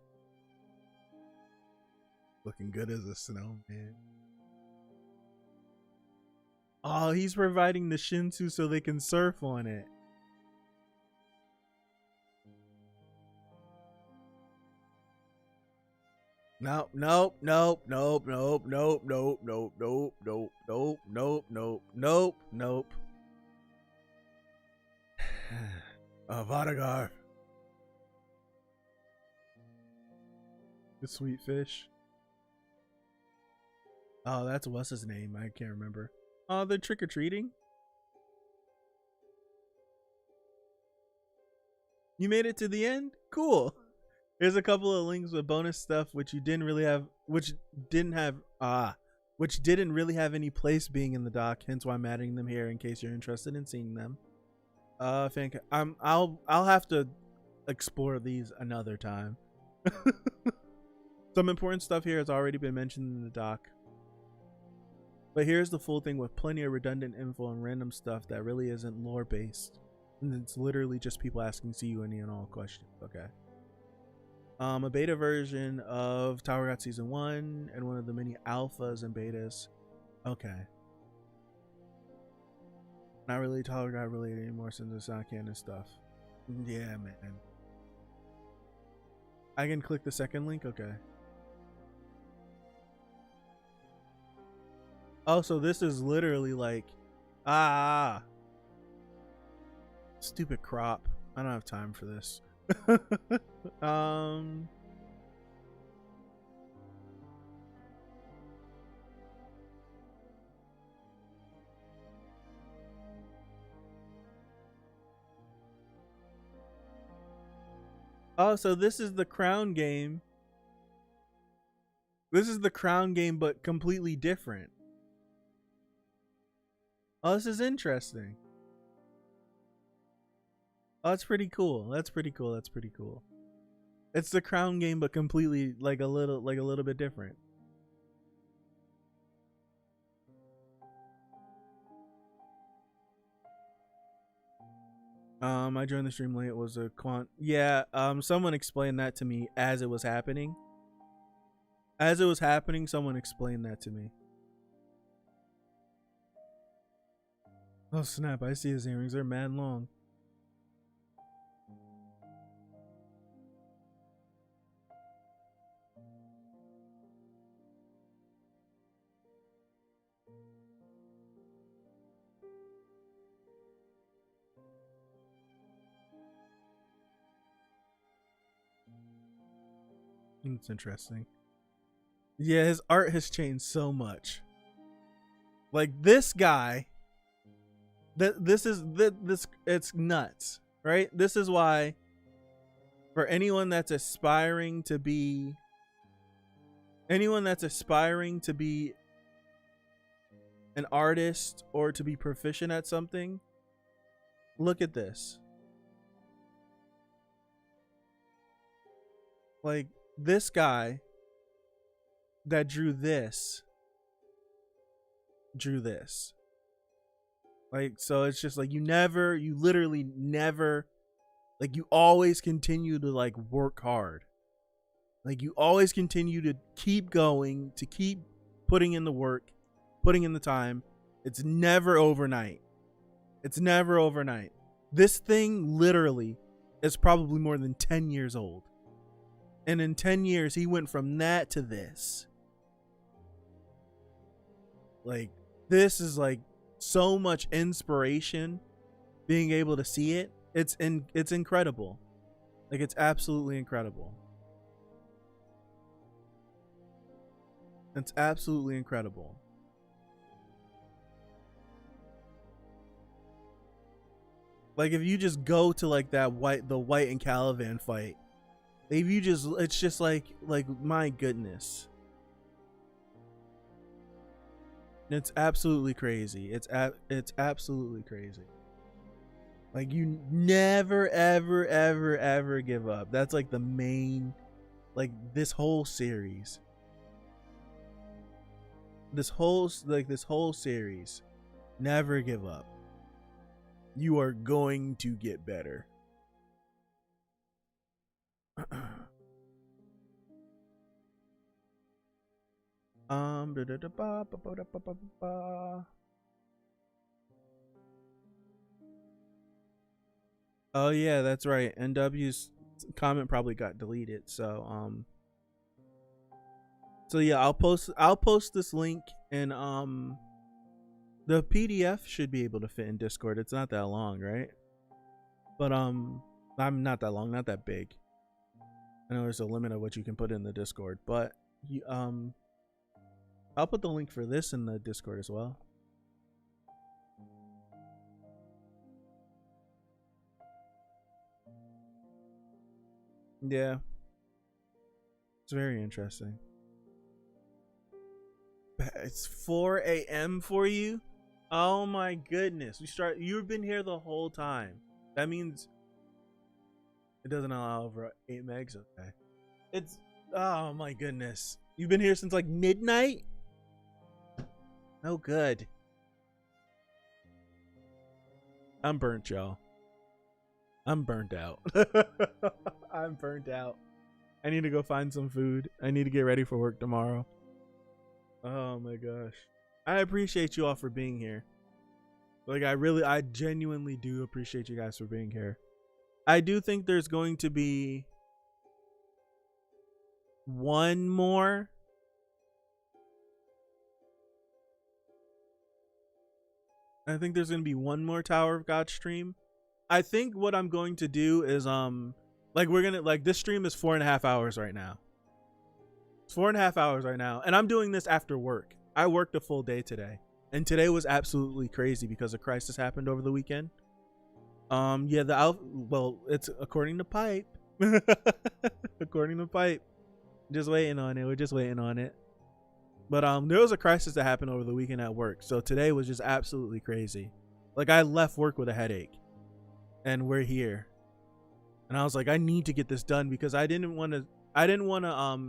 Looking good as a snowman. Oh, he's providing the Shinsu so they can surf on it. Nope, nope, nope, nope, nope, nope, nope, nope, nope, nope, nope, nope, nope, nope, nope. Avadagar. The sweet fish. Oh, that's what's his name? I can't remember. Oh, they're trick-or-treating? You made it to the end? Cool. Here's a couple of links with bonus stuff which didn't really have any place being in the doc, hence why I'm adding them here in case you're interested in seeing them. I'll have to explore these another time. Some important stuff here has already been mentioned in the doc. But here's the full thing with plenty of redundant info and random stuff that really isn't lore based. And it's literally just people asking CU and Yeon questions. Okay. A beta version of Tower God Season 1 and one of the many alphas and betas. Okay. Not really Tower God related anymore since it's not canon stuff. Yeah, man. I can click the second link? Okay. Oh, so this is literally like... Stupid crop. I don't have time for this. Oh, so this is the crown game. This is the crown game, but completely different. Oh, this is interesting. Oh, that's pretty cool. That's pretty cool. That's pretty cool. It's the crown game, but completely like a little bit different. I joined the stream late. It was a quant. Yeah. Someone explained that to me as it was happening. As it was happening, someone explained that to me. Oh snap! I see his earrings. They're mad long. It's interesting. Yeah, his art has changed so much. Like this guy, this it's nuts, right? This is why for anyone that's aspiring to be an artist or to be proficient at something, look at this. Like this guy that drew this. Like, so it's just like you literally never, like you always continue to like work hard. Like you always continue to keep going, to keep putting in the work, putting in the time. It's never overnight. It's never overnight. This thing literally is probably more than 10 years old. And in 10 years, he went from that to this. Like, this is like so much inspiration being able to see it. It's incredible. Like, it's absolutely incredible. It's absolutely incredible. Like, if you just go to like the White and Caliban fight, if you just, it's just like my goodness. It's absolutely crazy. It's absolutely crazy. Like you never ever give up. That's like the main, like this whole series. This whole series, never give up. You are going to get better. Oh yeah, that's right. NW's comment probably got deleted, so So yeah, I'll post this link, and the PDF should be able to fit in Discord. It's not that long, right? But I'm not that long, not that big. I know there's a limit of what you can put in the Discord, but you, I'll put the link for this in the Discord as well. Yeah, it's very interesting. It's 4 a.m. for you? Oh my goodness. You've been here the whole time. That means it doesn't allow over 8 megs. Okay. It's, oh my goodness. You've been here since like midnight? No good. I'm burnt, y'all. I'm burnt out. I'm burnt out. I need to go find some food. I need to get ready for work tomorrow. Oh my gosh. I appreciate you all for being here. Like, I genuinely do appreciate you guys for being here. I do think there's going to be one more. I think there's going to be one more Tower of God stream. I think what I'm going to do is, this stream is 4.5 hours right now. It's 4.5 hours right now. And I'm doing this after work. I worked a full day today. And today was absolutely crazy because a crisis happened over the weekend. It's according to Pipe. According to Pipe. Just waiting on it. We're just waiting on it. But there was a crisis that happened over the weekend at work. So today was just absolutely crazy. Like, I left work with a headache. And we're here. And I was like, I need to get this done because I didn't want to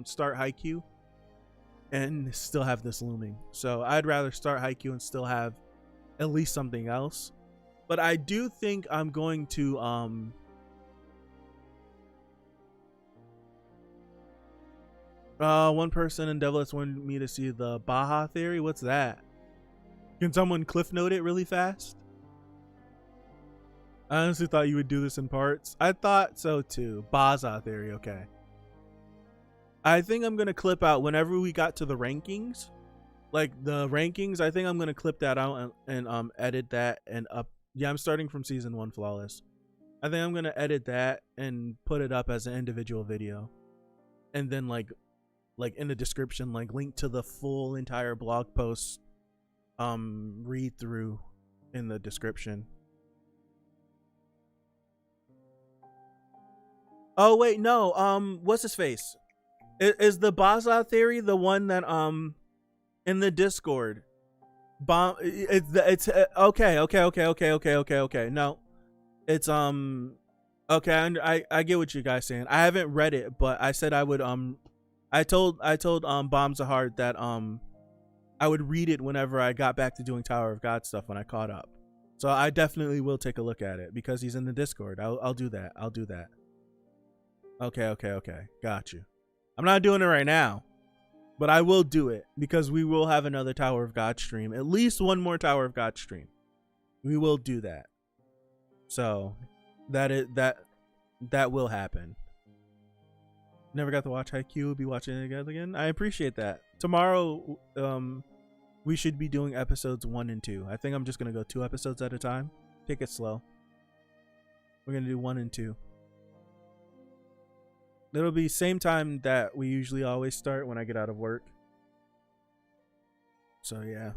start Haikyuu and still have this looming. So I'd rather start Haikyuu and still have at least something else. But I do think I'm going to one person in Devilets wanted me to see the Baja theory. What's that? Can someone cliff note it really fast? I honestly thought you would do this in parts. I thought so too. Baza theory, okay. I think I'm gonna clip out whenever we got to the rankings. Like the rankings, I think I'm gonna clip that out and edit that and up. Yeah, I'm starting from season 1 flawless. I think I'm gonna edit that and put it up as an individual video. And then like in the description, like link to the full entire blog post read through in the description. Oh wait, no. What's his face? Is the Baza theory the one that in the Discord? It's okay. No, it's okay. I get what you guys saying. I haven't read it, but I said I would I told Zahard that I would read it whenever I got back to doing Tower of God stuff when I caught up. So I definitely will take a look at it because he's in the Discord. I'll do that. I'll do that. Okay. Got you. I'm not doing it right now, but I will do it because we will have another Tower of God stream. At least one more Tower of God stream. We will do that. So that will happen. Never got to watch Haikyuu. We'll be watching it again. I appreciate that. Tomorrow, we should be doing episodes 1 and 2. I think I'm just gonna go 2 episodes at a time. Take it slow. We're gonna do 1 and 2. It'll be same time that we usually always start when I get out of work. So yeah.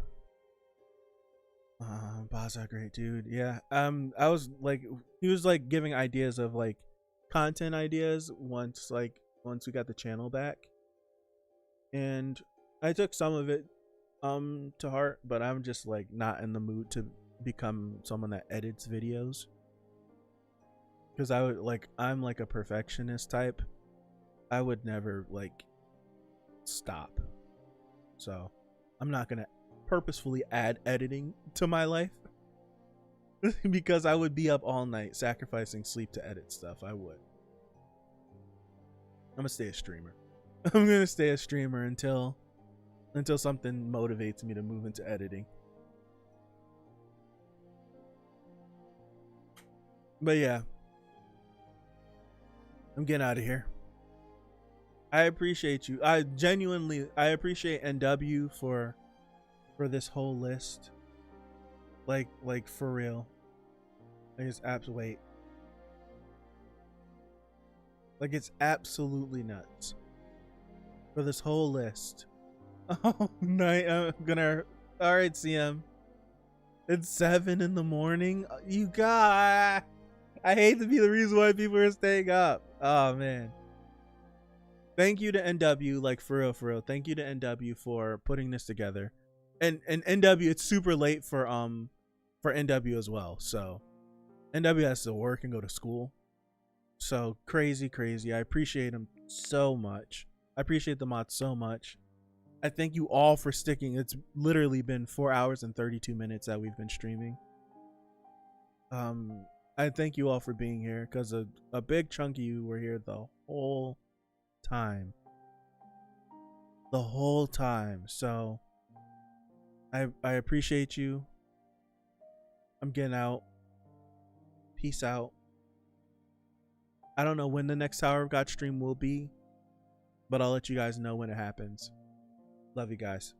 Baza, great dude. Yeah. I was like, he was like giving ideas of like content ideas once we got the channel back. And I took some of it to heart, but I'm just like not in the mood to become someone that edits videos. Because I'm like a perfectionist type. I would never like stop. So I'm not gonna purposefully add editing to my life because I would be up all night sacrificing sleep to edit stuff. I would. I'm gonna stay a streamer. I'm gonna stay a streamer until something motivates me to move into editing. But yeah, I'm getting out of here. I appreciate you. I genuinely I appreciate NW for this whole list. Like for real. Like it's wait. Like it's absolutely nuts. For this whole list. Oh night I'm gonna alright, CM. It's 7 in the morning. You got I hate to be the reason why people are staying up. Oh man. Thank you to NW, like for real. Thank you to NW for putting this together. And NW, it's super late for NW as well. So NW has to work and go to school. So crazy. I appreciate him so much. I appreciate the mod so much. I thank you all for sticking. It's literally been 4 hours and 32 minutes that we've been streaming. I thank you all for being here because a big chunk of you were here the whole time. So I appreciate you. I'm getting out. Peace out. I don't know when the next Tower of God stream will be, but I'll let you guys know when it happens. Love you guys.